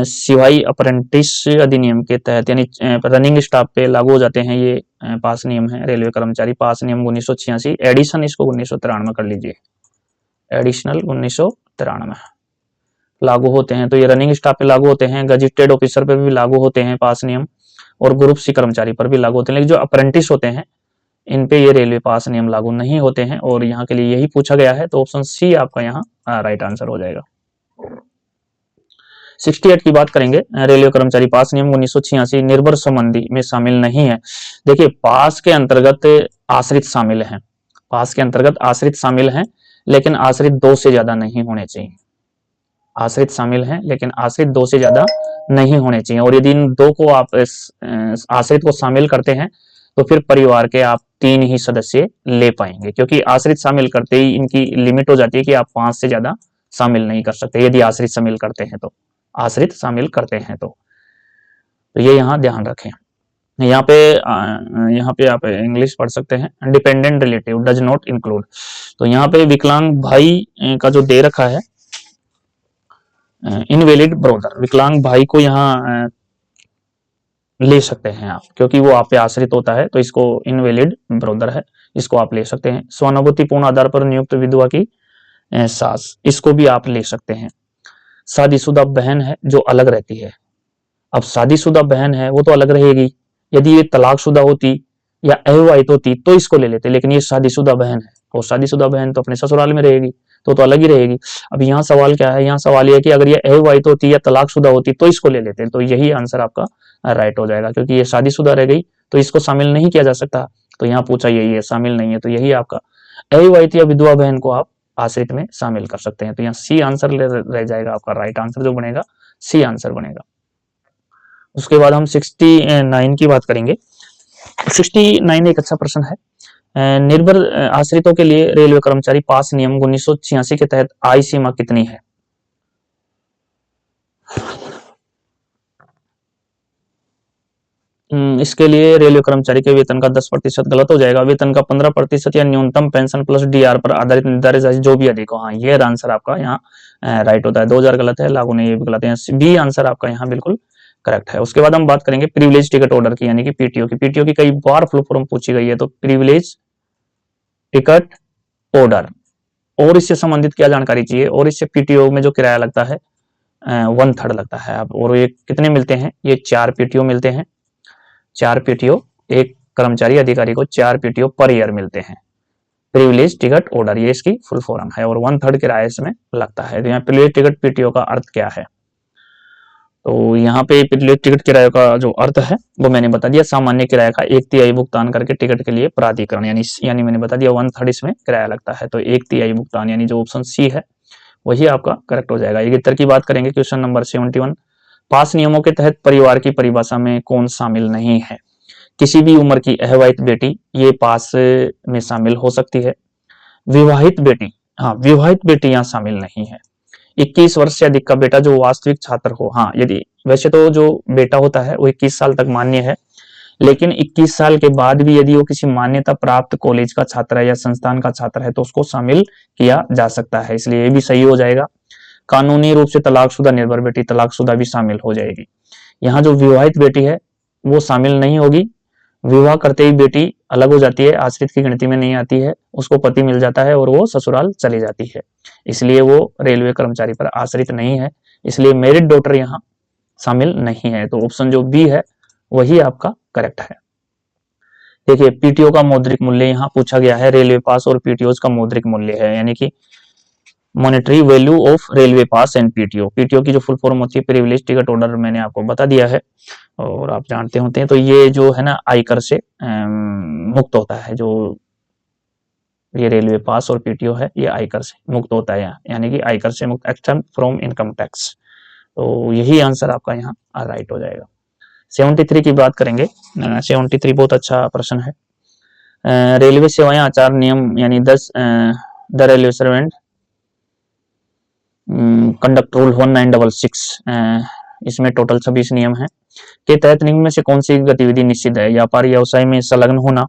सिवाई अप्रेंटिस अधिनियम के तहत यानी रनिंग स्टाफ पे लागू हो जाते हैं ये पास नियम है। रेलवे कर्मचारी पास नियम 1986 एडिशन इसको 1993 कर लीजिए, एडिशनल 1993 लागू होते हैं। तो ये रनिंग स्टाफ पे लागू होते हैं, गजेटेड ऑफिसर पे भी लागू होते हैं पास नियम, और ग्रुप सी कर्मचारी पर भी लागू होते हैं। लेकिन जो अप्रेंटिस होते हैं इन पे ये रेलवे पास नियम लागू नहीं होते हैं और यहाँ के लिए यही पूछा गया है। तो ऑप्शन सी आपका यहाँ राइट आंसर हो जाएगा। 68 की बात करेंगे। रेलवे कर्मचारी पास नियम 1986 निर्भर संबंधी में शामिल नहीं है। देखिए पास के अंतर्गत आश्रित शामिल हैं, पास के अंतर्गत आश्रित शामिल हैं, लेकिन आश्रित 2 से ज्यादा नहीं होने चाहिए। आश्रित शामिल हैं लेकिन आश्रित 2 से ज्यादा नहीं होने चाहिए। और यदि इन 2 को आप आश्रित को शामिल करते हैं तो फिर परिवार के आप 3 ही सदस्य ले पाएंगे, क्योंकि आश्रित शामिल करते ही इनकी लिमिट हो जाती है कि आप 5 से ज्यादा शामिल नहीं कर सकते यदि आश्रित शामिल करते हैं तो, आश्रित शामिल करते हैं तो ये यहाँ ध्यान रखें। यहाँ पे आप इंग्लिश पढ़ सकते हैं। Dependent relative does not include, तो यहाँ पे विकलांग भाई का जो दे रखा है इनवैलिड ब्रदर, विकलांग भाई को यहाँ ले सकते हैं आप, क्योंकि वो आप पे आश्रित होता है तो इसको इनवैलिड ब्रदर है, इसको आप ले सकते हैं। स्वानुभूतिपूर्ण आधार पर नियुक्त विधवा की सास, इसको भी आप ले सकते हैं। शादीशुदा बहन है जो अलग रहती है, अब शादीशुदा बहन है वो तो अलग रहेगी, यदि ये तलाकशुदा होती या अविवाहित होती तो इसको ले लेते, लेकिन ये शादीशुदा बहन है और शादीशुदा बहन तो अपने ससुराल में रहेगी तो अलग ही रहेगी। अब यहाँ सवाल क्या है, यहाँ सवाल ये है कि अगर ये अविवाहित होती या तलाकशुदा होती तो इसको ले लेते, तो यही आंसर आपका राइट हो जाएगा, क्योंकि ये शादीशुदा रह गई तो इसको शामिल नहीं किया जा सकता। तो यहाँ पूछा यही है, शामिल नहीं है, तो यही आपका अविवाहित या विधवा बहन को आप आश्रित में शामिल कर सकते हैं। तो यहाँ सी आंसर रह जाएगा आपका, राइट आंसर जो बनेगा सी आंसर बनेगा। उसके बाद हम 69 की बात करेंगे। 69 एक अच्छा प्रश्न है। निर्भर आश्रितों के लिए रेलवे कर्मचारी पास नियम 1986 के तहत आय सीमा कितनी है? इसके लिए रेलवे कर्मचारी के वेतन का 10% गलत हो जाएगा, वेतन का 15% या न्यूनतम पेंशन प्लस डीआर पर आधारित निर्धारित राशि जो भी अधिक हो। हाँ ये आंसर आपका यहाँ राइट होता है। 2000 गलत है, लागू नहीं, ये भी गलत है। बी आंसर आपका यहाँ बिल्कुल करेक्ट है। उसके बाद हम बात करेंगे प्रिविलेज टिकट ऑर्डर की यानी कि पीटीओ की। पीटीओ की कई बार फुल फॉर्म पूछी गई है, तो प्रिविलेज टिकट ऑर्डर और इससे संबंधित क्या जानकारी चाहिए, और इससे पीटीओ में जो किराया लगता है 1/3 लगता है। अब और ये कितने मिलते हैं, ये 4 पीटीओ मिलते हैं, 4 पीटीओ, एक कर्मचारी अधिकारी को 4 पीटीओ पर ईयर मिलते हैं। प्रिविलेज टिकट ऑर्डर ये इसकी फुल फॉर्म है और 1/3 किराया इसमें लगता है। तो यहाँ प्रिविलेज टिकट पीटीओ का अर्थ क्या है, तो यहाँ पे प्रिविलेज टिकट किराए का जो अर्थ है वो मैंने बता दिया, सामान्य किराए का 1/3 भुगतान करके टिकट के लिए प्राधिकरण यानी मैंने बता दिया 1/3 इसमें किराया लगता है, तो 1/3 भुगतान यानी जो ऑप्शन सी है वही आपका करेक्ट हो जाएगा। 71 की बात करेंगे, क्वेश्चन नंबर 71। पास नियमों के तहत परिवार की परिभाषा में कौन शामिल नहीं है? किसी भी उम्र की अविवाहित बेटी ये पास में शामिल हो सकती है। विवाहित बेटी, हाँ विवाहित बेटी यहाँ शामिल नहीं है। 21 वर्ष से अधिक का बेटा जो वास्तविक छात्र हो, हाँ यदि वैसे तो जो बेटा होता है वो 21 साल तक मान्य है, लेकिन 21 साल के बाद भी यदि वो किसी मान्यता प्राप्त कॉलेज का छात्र है या संस्थान का छात्र है तो उसको शामिल किया जा सकता है, इसलिए ये भी सही हो जाएगा। कानूनी रूप से तलाकशुदा निर्भर बेटी, तलाकशुदा भी शामिल हो जाएगी। यहाँ जो विवाहित बेटी है वो शामिल नहीं होगी, विवाह करते ही बेटी अलग हो जाती है, आश्रित की गिनती में नहीं आती है, उसको पति मिल जाता है और वो ससुराल चली जाती है, इसलिए वो रेलवे कर्मचारी पर आश्रित नहीं है, इसलिए मैरिड डॉटर यहाँ शामिल नहीं है। तो ऑप्शन जो बी है वही आपका करेक्ट है। देखिए पीटीओ का मौद्रिक मूल्य यहाँ पूछा गया है, रेलवे पास और पीटीओ का मौद्रिक मूल्य है, यानी कि monetary value of railway pass and PTO. PTO की जो फुल फॉर्म होती है प्रिविलेज टिकट ऑर्डर, मैंने आपको बता दिया है और आप जानते होते हैं। तो ये जो है ना आयकर से मुक्त होता है, जो ये रेलवे पास और पीटीओ है ये आयकर से मुक्त होता है, यानी कि आयकर से मुक्त, एक्सेप्ट फ्रॉम इनकम टैक्स। तो यही आंसर आपका यहाँ राइट हो जाएगा। 73 की बात करेंगे। 73 बहुत अच्छा प्रश्न है। रेलवे सेवाएं आचार नियम यानी 10 the railway servant conduct rule 1966, इसमें टोटल 26 नियम है के तहत निम्न में से कौन सी गतिविधि निश्चित है? व्यापार व्यवसाय में संलग्न होना,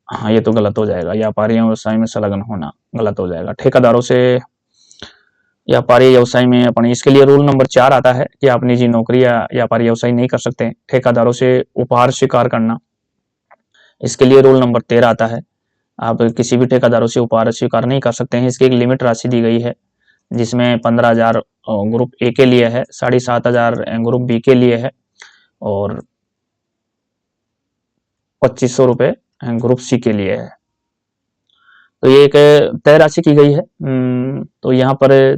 हाँ ये तो गलत हो जाएगा। व्यापारी व्यवसाय में संलग्न होना गलत हो जाएगा। ठेकेदारों से व्यापारी व्यवसाय में अपन, इसके लिए रूल नंबर 4 आता है कि आप निजी नौकरी या व्यापारी व्यवसाय नहीं कर सकते। ठेकेदारों से उपहार स्वीकार करना, इसके लिए रूल नंबर 13 आता है। आप किसी भी ठेकेदारों से उपहार स्वीकार नहीं कर सकते हैं। इसकी एक लिमिट राशि दी गई है जिसमें 15,000 ग्रुप ए के लिए है, 7,500 ग्रुप बी के लिए है और 2,500 रुपए ग्रुप सी के लिए है। तो ये एक तय राशि की गई है। तो यहाँ पर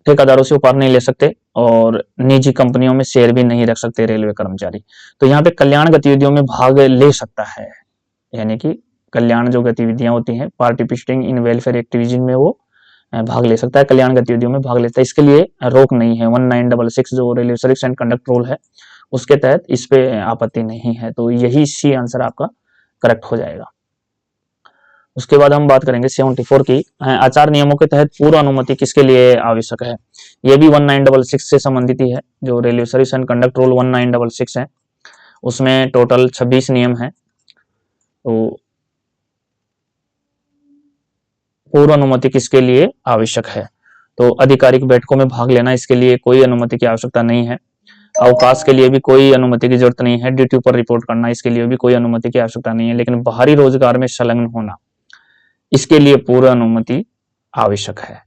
ठेकेदारों से उपहार नहीं ले सकते और निजी कंपनियों में शेयर भी नहीं रख सकते रेलवे कर्मचारी। तो यहाँ पे कल्याण गतिविधियों में भाग ले सकता है, यानी कि कल्याण जो गतिविधियां होती हैं, पार्टिसिपेटिंग इन वेलफेयर एक्टिविटीज में वो भाग ले सकता है, कल्याण गतिविधियों में भाग लेता है। इसके लिए रोक नहीं है। 1966 जो railway service and conduct rule है उसके तहत इस पे आपत्ति नहीं है। तो यही सी आंसर आपका करेक्ट हो जाएगा। उसके बाद हम बात करेंगे 74 की। आचार नियमों के तहत पूर्व अनुमति किसके लिए आवश्यक है? ये भी 1966 से संबंधित ही है। जो railway service and conduct rule 1966 है उसमें टोटल 26 नियम है। तो पूर्व अनुमति किसके लिए आवश्यक है? तो आधिकारिक बैठकों में भाग लेना, इसके लिए कोई अनुमति की आवश्यकता नहीं है। अवकाश के लिए भी कोई अनुमति की जरूरत नहीं है। ड्यूटी पर रिपोर्ट करना, इसके लिए भी कोई अनुमति की आवश्यकता नहीं है। लेकिन बाहरी रोजगार में संलग्न होना, इसके लिए पूर्व अनुमति आवश्यक है।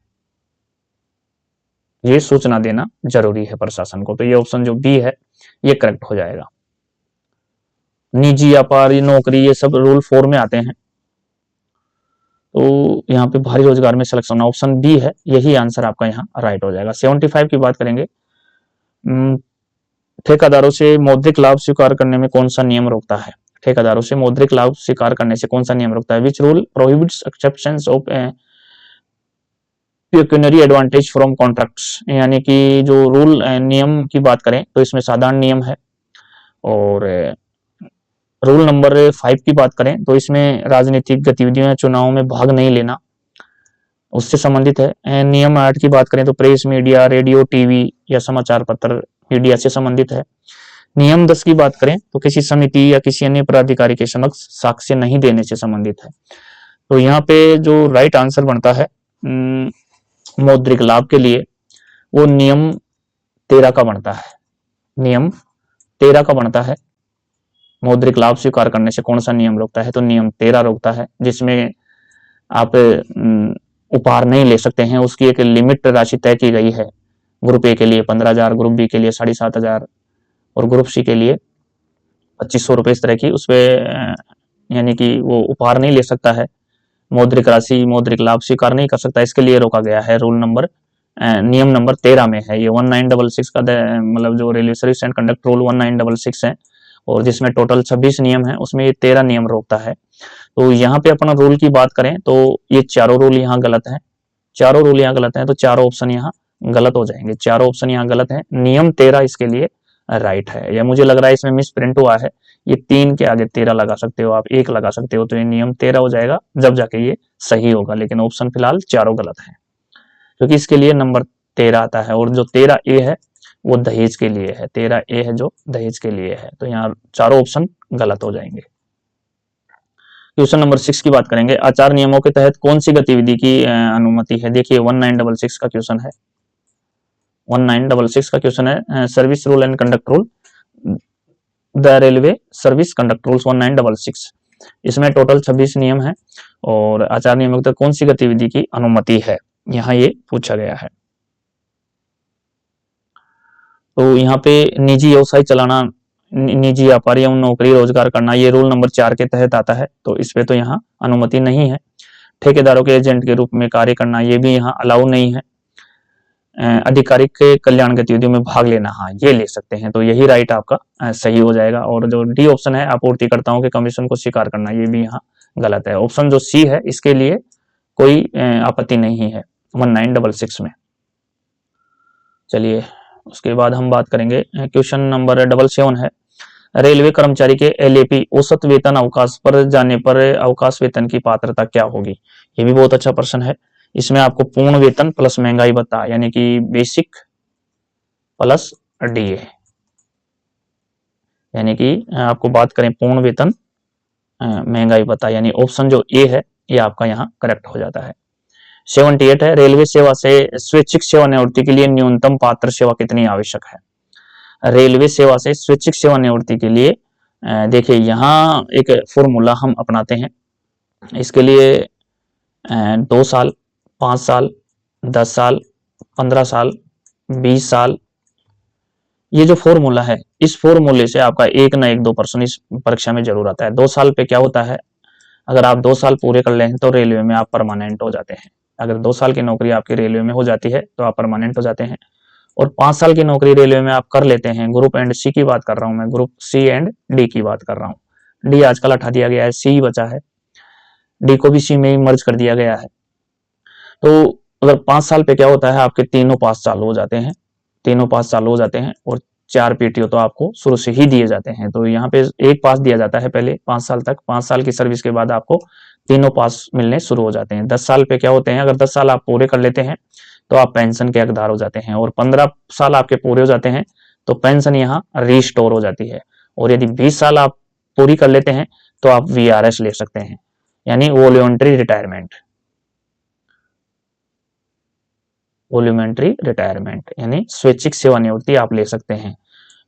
ये सूचना देना जरूरी है प्रशासन को। तो ये ऑप्शन जो बी है ये करेक्ट हो जाएगा। निजी व्यापारी नौकरी ये सब रूल 4 में आते हैं। तो यहाँ पे भारी रोजगार में सिलेक्शन ऑप्शन बी है, यही आंसर आपका यहाँ राइट हो जाएगा। 75 की बात करेंगे। ठेकेदारों से मौद्रिक लाभ स्वीकार करने में कौन सा नियम रोकता है? ठेकेदारों से मौद्रिक लाभ स्वीकार करने से कौन सा नियम रोकता है? Which rule prohibits exceptions of pecuniary advantage from contracts, यानी कि जो रूल नियम की बात करें तो इसमें साधारण नियम है। और रूल नंबर 5 की बात करें तो इसमें राजनीतिक गतिविधियों या चुनाव में भाग नहीं लेना उससे संबंधित है। नियम 8 की बात करें तो प्रेस मीडिया, रेडियो, टीवी या समाचार पत्र मीडिया से संबंधित है। नियम 10 की बात करें तो किसी समिति या किसी अन्य पदाधिकारी के समक्ष साक्ष्य नहीं देने से संबंधित है। तो यहाँ पे जो राइट आंसर बनता है मौद्रिक लाभ के लिए, वो नियम 13 का बनता है। नियम 13 का बनता है। मौद्रिक लाभ स्वीकार करने से कौन सा नियम रोकता है? तो नियम 13 रोकता है, जिसमें आप उपहार नहीं ले सकते हैं। उसकी एक लिमिट राशि तय की गई है। ग्रुप ए के लिए 15,000, ग्रुप बी के लिए 7,500 और ग्रुप सी के लिए 2,500 रुपए इस तरह की। उस पर यानी कि वो उपहार नहीं ले सकता है, मौद्रिक राशि मौद्रिक लाभ स्वीकार नहीं कर सकता। इसके लिए रोका गया है। रूल नंबर नियम नंबर 13 में है। ये 1966 का मतलब जो railway service and conduct rule 1966 है और जिसमें टोटल 26 नियम है उसमें ये 13 नियम रोकता है। तो यहाँ पे अपन रूल की बात करें तो ये चारों रूल यहाँ गलत है। चारों रूल यहाँ गलत है, तो चारों ऑप्शन यहाँ गलत हो जाएंगे। चारों ऑप्शन यहाँ गलत है। नियम 13 इसके लिए राइट है। या मुझे लग रहा है इसमें मिस प्रिंट हुआ है, ये 3 के आगे 13 लगा सकते हो, आप 1 लगा सकते हो, तो ये नियम 13 हो जाएगा, जब जाके ये सही होगा। लेकिन ऑप्शन फिलहाल चारों गलत है क्योंकि इसके लिए नंबर 13 आता है और जो 13A है वो दहेज के लिए है। 13A है जो दहेज के लिए है। तो यहाँ चारों ऑप्शन गलत हो जाएंगे। क्वेश्चन नंबर 6 की बात करेंगे। आचार नियमों के तहत कौन सी गतिविधि की अनुमति है? देखिए 1966 का क्वेश्चन है। 1966 का क्वेश्चन है service rule and conduct rule, the railway service conduct rules 1966। इसमें टोटल 26 नियम है और आचार नियमों के तहत कौन सी गतिविधि की अनुमति है, यहाँ ये पूछा गया है। तो यहाँ पे निजी व्यवसाय चलाना, निजी व्यापारी एवं नौकरी रोजगार करना, ये रूल नंबर 4 के तहत आता है। तो इस पे तो यहाँ अनुमति नहीं है। ठेकेदारों के एजेंट के रूप में कार्य करना, ये भी यहाँ अलाउ नहीं है। आधिकारिक के कल्याण गतिविधियों में भाग लेना, हाँ ये ले सकते हैं। तो यही राइट आपका सही हो जाएगा। और जो डी ऑप्शन है, आपूर्तिकर्ताओं के कमीशन को स्वीकार करना, ये भी यहाँ गलत है। ऑप्शन जो सी है, इसके लिए कोई आपत्ति नहीं है 1966 में। चलिए उसके बाद हम बात करेंगे, क्वेश्चन नंबर 77 है, रेलवे कर्मचारी के एलएपी औसत वेतन अवकाश पर जाने पर अवकाश वेतन की पात्रता क्या होगी। ये भी बहुत अच्छा प्रश्न है। इसमें आपको पूर्ण वेतन प्लस महंगाई भत्ता, यानी कि बेसिक प्लस डीए, यानी कि आपको बात करें पूर्ण वेतन महंगाई भत्ता, यानी ऑप्शन जो ए है ये आपका यहाँ करेक्ट हो जाता है। 78 है, रेलवे सेवा से स्वैच्छिक सेवानिवृत्ति के लिए न्यूनतम पात्र सेवा कितनी आवश्यक है। रेलवे सेवा से स्वैच्छिक सेवानिवृत्ति के लिए देखिए यहाँ एक फॉर्मूला हम अपनाते हैं। इसके लिए 2 साल, 5 साल, 10 साल, 15 साल, 20 साल, ये जो फॉर्मूला है, इस फॉर्मूले से आपका 1 ना 1-2% इस परीक्षा में जरूर आता है। 2 साल पे क्या होता है, अगर आप 2 साल पूरे कर लें तो रेलवे में आप परमानेंट हो जाते हैं। अगर 2 साल की नौकरी आपकी रेलवे में हो जाती है तो आप परमानेंट हो जाते हैं। और 5 साल की नौकरी रेलवे में आप कर लेते हैं, ग्रुप एंड सी की बात कर रहा हूं मैं, ग्रुप सी एंड डी की बात कर रहा हूं। डी आजकल हटा दिया गया है, सी बचा है, डी को भी सी में ही मर्ज कर दिया गया है। तो अगर 5 साल पे क्या होता है, आपके तीनों पास चालू हो जाते हैं, तीनों पास चालू हो जाते हैं, और 4 पीटीओ तो आपको शुरू से ही दिए जाते हैं। तो यहाँ पे एक पास दिया जाता है पहले 5 साल तक, 5 साल की सर्विस के बाद आपको तीनों पास मिलने शुरू हो जाते हैं। 10 साल पे क्या होते हैं, अगर 10 साल आप पूरे कर लेते हैं तो आप पेंशन के हकदार हो जाते हैं, और 15 साल आपके पूरे हो जाते हैं तो पेंशन यहाँ रिस्टोर हो जाती है। और यदि 20 साल आप पूरी कर लेते हैं तो आप वीआरएस ले सकते हैं, यानी वॉलंटरी रिटायरमेंट, वॉल्यूमेंट्री रिटायरमेंट, यानी स्वैच्छिक सेवानिवृत्ति आप ले सकते हैं,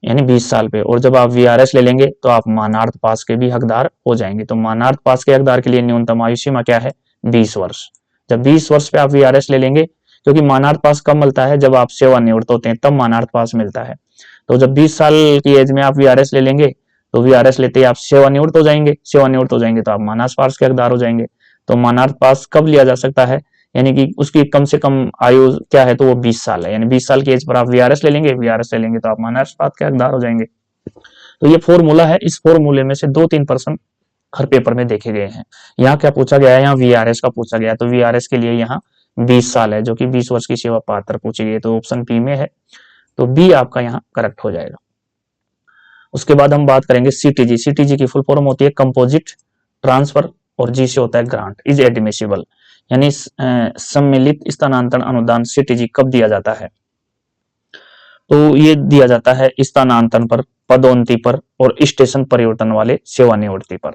यानी 20 साल पे। और जब आप वीआरएस ले लेंगे तो आप मानार्थ पास के भी हकदार हो जाएंगे। तो मानार्थ पास के हकदार के लिए न्यूनतम आयु सीमा क्या है, 20 वर्ष। जब 20 वर्ष पे आप वीआरएस ले लेंगे, क्योंकि मानार्थ पास कब मिलता है, जब आप सेवानिवृत्त होते हैं तब मानार्थ पास मिलता है। तो जब 20 साल की एज में आप वीआरएस ले लेंगे तो वीआरएस लेते ही आप सेवानिवृत्त हो जाएंगे, सेवानिवृत्त हो जाएंगे तो आप मानार्थ पास के हकदार हो जाएंगे। तो मानार्थ पास कब लिया जा सकता है, यानी कि उसकी कम से कम आयु क्या है, तो वो 20 साल है, यानी 20 साल की एज पर आप वीआरएस ले लेंगे, वीआरएस ले लेंगे तो आप मानार्थ पास के हकदार हो जाएंगे। तो ये फॉर्मूला है, इस फॉर्मूले में से 2-3% हर पेपर में देखे गए हैं। यहाँ क्या पूछा गया है, यहाँ वीआरएस का पूछा गया है, तो वीआरएस के लिए यहाँ 20 साल है, जो कि 20 वर्ष की सेवा पात्र पूछी गई है, तो ऑप्शन बी में है, तो बी आपका यहाँ करेक्ट हो जाएगा। उसके बाद हम बात करेंगे सीटीजी। सीटीजी की फुल फॉर्म होती है कंपोजिट ट्रांसफर, और जी से होता है ग्रांट इज एडमिसिबल, यानी सम्मिलित स्थानांतरण अनुदान सीटीजी कब दिया जाता है, तो ये दिया जाता है स्थानांतरण पर, पदोन्नति पर और स्टेशन परिवर्तन वाले सेवानिवृत्ति पर।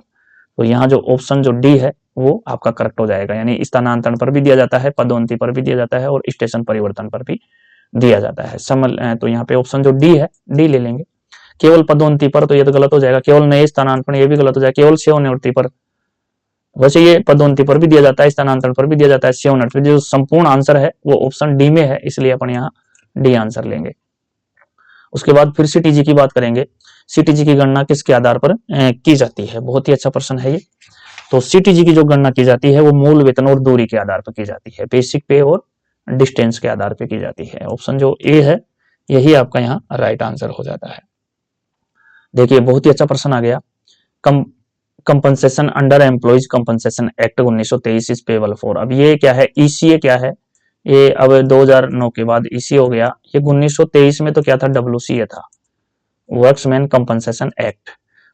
तो यहाँ जो ऑप्शन जो डी है वो आपका करेक्ट हो जाएगा, यानी स्थानांतरण पर भी दिया जाता है, पदोन्नति पर भी दिया जाता है और स्टेशन परिवर्तन पर भी दिया जाता है। तो यहाँ पे ऑप्शन जो डी है, डी ले लेंगे। केवल पदोन्नति पर तो ये तो गलत हो जाएगा, केवल नए स्थानांतरण ये भी गलत हो जाएगा, केवल सेवानिवृत्ति पर, वैसे ये पदोन्नति पर भी दिया जाता है, स्थानांतरण पर भी दिया जाता है, सेवानिवृत्ति, जो संपूर्ण आंसर है वो ऑप्शन डी में है, इसलिए अपन यहाँ डी आंसर लेंगे। उसके बाद फिर सीटीजी की बात करेंगे। सीटीजी की गणना किसके आधार पर की जाती है, बहुत ही अच्छा प्रश्न है ये। तो सीटीजी की जो गणना की जाती है वो मूल वेतन और दूरी के आधार पर की जाती है, बेसिक पे और डिस्टेंस के आधार पर की जाती है। ऑप्शन जो ए है यही आपका यहाँ राइट आंसर हो जाता है। देखिए बहुत ही अच्छा प्रश्न आ गया, compensation under employees compensation act 1923 is payable for. अब ये क्या है, ईसीए क्या है, ये अब 2009 के बाद ईसी हो गया, ये 1923 में तो क्या था, डब्ल्यूसीए था, वर्क्समैन कंपनसेशन एक्ट,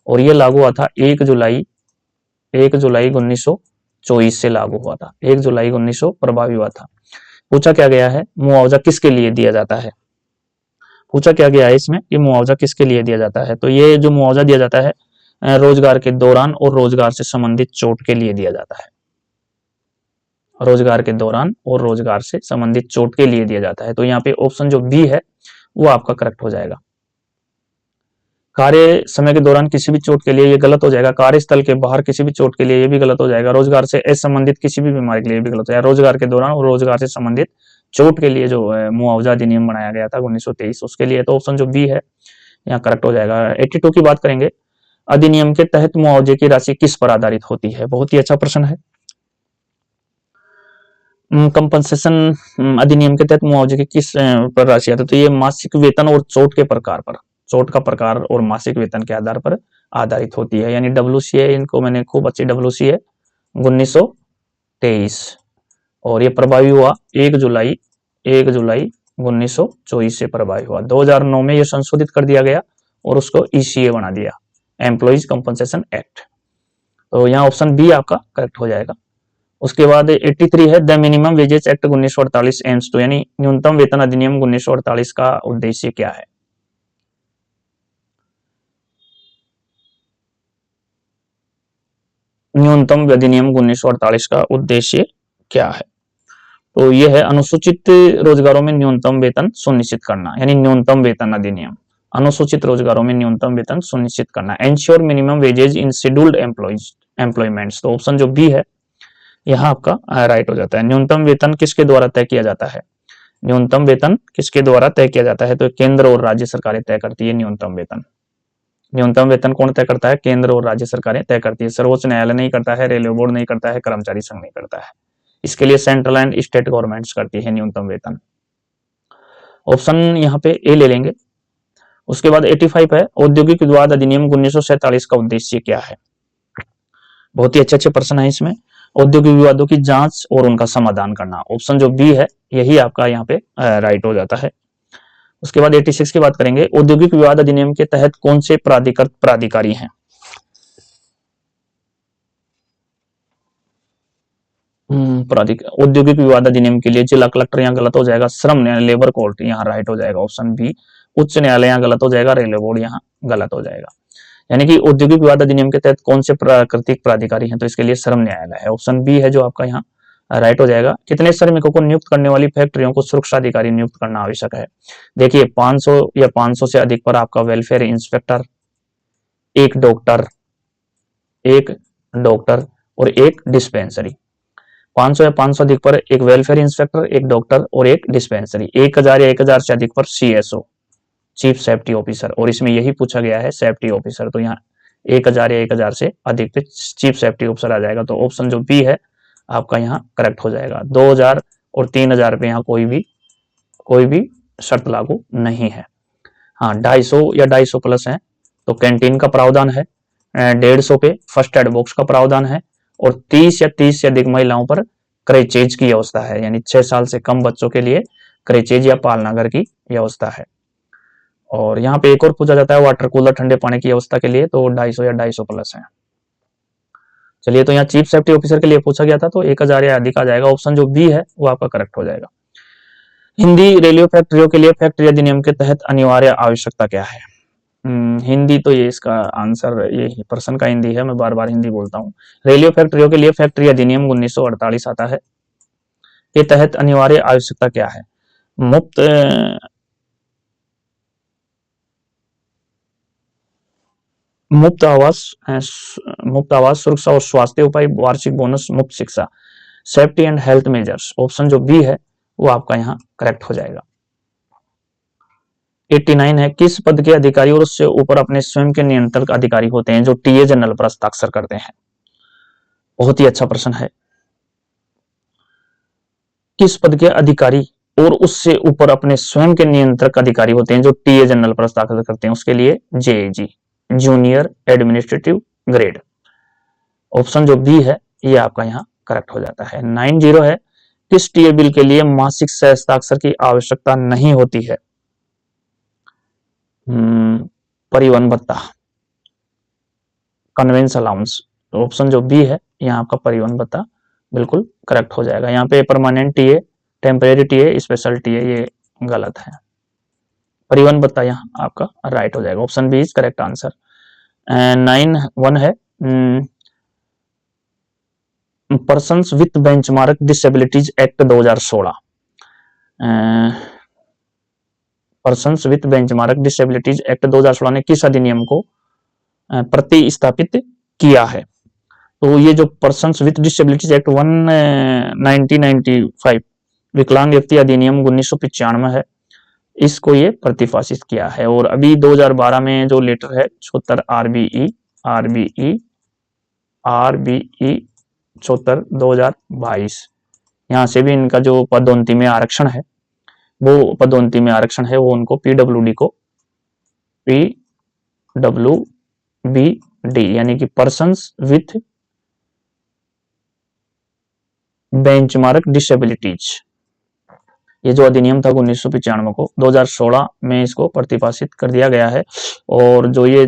और ये लागू हुआ था 1 जुलाई 1924 से लागू हुआ था, 1 जुलाई 1900 प्रभावी हुआ था। पूछा क्या गया है, मुआवजा किसके लिए दिया जाता है, पूछा क्या गया है इसमें, ये मुआवजा किसके लिए दिया जाता है। तो ये जो मुआवजा दिया जाता है रोजगार के दौरान और रोजगार से संबंधित चोट के लिए दिया जाता है, रोजगार के दौरान और रोजगार से संबंधित चोट के लिए दिया जाता है। तो यहाँ पे ऑप्शन जो बी है वो आपका करेक्ट हो जाएगा। कार्य समय के दौरान किसी भी चोट के लिए ये गलत हो जाएगा, कार्यस्थल के बाहर किसी भी चोट के लिए ये भी गलत हो जाएगा, रोजगार से असंबंधित किसी भी बीमारी के लिए भी गलत हो जाएगा, रोजगार के दौरान और रोजगार से संबंधित चोट के लिए जो मुआवजा अधिनियम बनाया गया था 1923 उसके लिए, तो ऑप्शन जो बी है यहाँ करेक्ट हो जाएगा। 82 की बात करेंगे, अधिनियम के तहत मुआवजे की राशि किस पर आधारित होती है, बहुत ही अच्छा प्रश्न है। कंपनसेशन अधिनियम के तहत मुआवजे की किस पर राशि आती है? तो ये मासिक वेतन और चोट के प्रकार पर, चोट का प्रकार और मासिक वेतन के आधार पर आधारित होती है। यानी WCA, इनको मैंने खूब अच्छी WCA 1923, और ये प्रभावी हुआ 1 जुलाई 1924 से प्रभावी हुआ। 2009 में ये संशोधित कर दिया गया और उसको ECA बना दिया, एम्प्लॉइज कंपनसेशन एक्ट। तो यहाँ ऑप्शन बी आपका करेक्ट हो जाएगा। उसके बाद 83 है, the minimum wages act 1948 aims to, यानी न्यूनतम वेतन अधिनियम 1948 का उद्देश्य क्या है? न्यूनतम अधिनियम 1948 का उद्देश्य क्या है? तो यह है अनुसूचित रोजगारों में न्यूनतम वेतन सुनिश्चित करना, यानी न्यूनतम वेतन अधिनियम, अनुसूचित रोजगारों में न्यूनतम वेतन सुनिश्चित करना, एंश्योर मिनिमम वेजेज इन शेड्यूल्ड एम्प्लॉयमेंट्स। तो ऑप्शन जो बी है यहाँ आपका राइट हो जाता है। न्यूनतम वेतन किसके द्वारा तय किया जाता है? न्यूनतम वेतन किसके द्वारा तय किया जाता है? तो केंद्र और राज्य सरकारें तय करती है न्यूनतम वेतन। न्यूनतम वेतन कौन तय करता है? केंद्र और राज्य सरकारें तय करती है। सर्वोच्च न्यायालय नहीं करता है, रेलवे बोर्ड नहीं करता है, कर्मचारी संघ नहीं करता है। इसके लिए सेंट्रल एंड स्टेट गवर्नमेंट्स करती है न्यूनतम वेतन। ऑप्शन यहाँ पे ए ले लेंगे। उसके बाद 85 है, औद्योगिक विवाद अधिनियम 1947 का उद्देश्य क्या है? बहुत ही अच्छे प्रश्न है इसमें। औद्योगिक विवादों की जांच और उनका समाधान करना, ऑप्शन जो बी है यही आपका यहाँ पे राइट हो जाता है। उसके बाद 86 की बात करेंगे, औद्योगिक विवाद अधिनियम के तहत कौन से प्राधिकृत प्राधिकारी हैं? औद्योगिक विवाद अधिनियम के लिए जिला कलेक्टर यहाँ गलत हो जाएगा, श्रम न्यायालय लेबर कोर्ट यहाँ राइट हो जाएगा ऑप्शन बी। उच्च न्यायालय यहाँ गलत हो जाएगा, रेलवे बोर्ड यहाँ गलत हो जाएगा। यानी कि औद्योगिक विवाद अधिनियम के तहत कौन से प्राकृतिक प्राधिकारी हैं? तो इसके लिए श्रम न्यायालय है, ऑप्शन बी है जो आपका यहाँ राइट हो जाएगा। कितने श्रमिकों को नियुक्त करने वाली फैक्ट्रियों को सुरक्षा अधिकारी नियुक्त करना आवश्यक है? देखिए 500 या 500 से अधिक पर आपका वेलफेयर इंस्पेक्टर, एक डॉक्टर और एक डिस्पेंसरी। 500 या 500 अधिक पर एक वेलफेयर इंस्पेक्टर, एक डॉक्टर और एक डिस्पेंसरी। 1000 या 1000 से अधिक पर CSO, चीफ सेफ्टी ऑफिसर, और इसमें यही पूछा गया है सेफ्टी ऑफिसर। तो यहाँ 1000 या 1000 से अधिक पे चीफ सेफ्टी ऑफिसर आ जाएगा। तो ऑप्शन जो बी है आपका यहाँ करेक्ट हो जाएगा। 2000 और 3000 पे यहाँ कोई भी शर्त लागू नहीं है। हाँ 250 या 250 प्लस है तो कैंटीन का प्रावधान है। 150 पे फर्स्ट एड बॉक्स का प्रावधान है, और 30 या 30 से अधिक महिलाओं पर क्रेचेज की व्यवस्था है, यानी 6 साल से कम बच्चों के लिए क्रेचेज या पालनाघर की व्यवस्था है। और यहाँ पे एक और पूछा जाता है वाटर कूलर ठंडे पानी की व्यवस्था के लिए, तो 250 या 250 प्लस है। चलिए, तो यहाँ चीफ सेफ्टी ऑफिसर के लिए पूछा गया था तो 1000 या अधिक आ जाएगा। ऑप्शन जो बी है वो आपका करेक्ट हो जाएगा। हिंदी रेडियो फैक्ट्रियों के लिए फैक्ट्री अधिनियम के तहत अनिवार्य आवश्यकता क्या है? हिंदी, तो ये इसका आंसर ये प्रश्न का हिंदी है, मैं बार बार हिंदी बोलता हूँ। रेडियो फैक्ट्रियों के लिए फैक्ट्री अधिनियम 1948 आता है। के तहत अनिवार्य आवश्यकता क्या है? मुफ्त आवास, सुरक्षा और स्वास्थ्य उपाय, वार्षिक बोनस, मुफ्त शिक्षा, safety and health measures. Option जो बी है वो आपका यहाँ करेक्ट हो जाएगा। 89 है, किस पद के अधिकारी और उससे ऊपर अपने स्वयं के नियंत्रक अधिकारी होते हैं जो टीए जनरल पर हस्ताक्षर करते हैं? बहुत ही अच्छा प्रश्न है। किस पद के अधिकारी और उससे ऊपर अपने स्वयं के नियंत्रक अधिकारी होते हैं जो टीए जनरल पर हस्ताक्षर करते हैं? उसके लिए JAG, junior administrative grade. Option जो बी है ये आपका यहाँ करेक्ट हो जाता है। 90 है, किस टीए बिल के लिए मासिक सह हस्ताक्षर की आवश्यकता नहीं होती है? परिवहन भत्ता, कन्वेंस अलाउंस। ऑप्शन जो बी है यहाँ आपका परिवहन भत्ता बिल्कुल करेक्ट हो जाएगा। यहाँ पे permanent TA, temporary TA, special TA ये गलत है। परिवहन भत्ता यहाँ आपका राइट हो जाएगा। Option B is correct answer. 91 है, persons with benchmark disabilities act 2016। Persons with benchmark disabilities act 2016 ने किस अधिनियम को प्रतिस्थापित किया है? तो ये जो पर्सन्स विथ डिसेबिलिटीज एक्ट 1995 विकलांग व्यक्ति अधिनियम 1995 है, इसको ये प्रतिफासित किया है। और अभी 2012 में जो लेटर है 74 RBE 74 2022, यहाँ से भी इनका जो पदोन्नति में आरक्षण है वो उनको PWD को PWBD यानी कि पर्सन्स विथ बेंचमार्क डिसेबिलिटीज, ये जो अधिनियम था 1995 को 2016 में इसको प्रतिपादित कर दिया गया है। और जो ये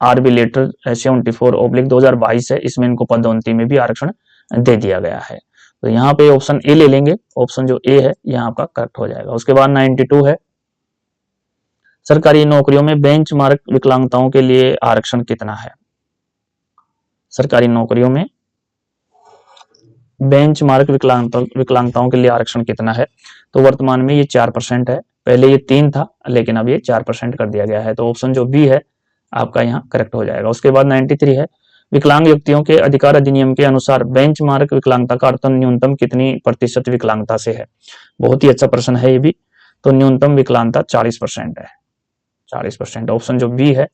आरबी लेटर 74/2022 है, इसमें इनको पदोन्नति में भी आरक्षण दे दिया गया है। तो यहाँ पे ऑप्शन ए ले लेंगे, ऑप्शन जो ए है यहाँ आपका करेक्ट हो जाएगा। उसके बाद 92 है, सरकारी नौकरियों में बेंचमार्क विकलांगताओं के लिए आरक्षण कितना है? सरकारी नौकरियों में बेंचमार्क विकलांगताओं के लिए आरक्षण कितना है? तो वर्तमान में ये 4% है, पहले ये 3 था लेकिन अब ये 4% कर दिया गया है। तो ऑप्शन जो बी है आपका यहाँ करेक्ट हो जाएगा। उसके बाद 93 है, विकलांग व्यक्तियों के अधिकार अधिनियम के अनुसार बेंचमार्क विकलांगता का अर्थ न्यूनतम कितनी प्रतिशत विकलांगता से है? बहुत ही अच्छा प्रश्न है ये भी। तो न्यूनतम विकलांगता 40% है, 40%। ऑप्शन जो बी है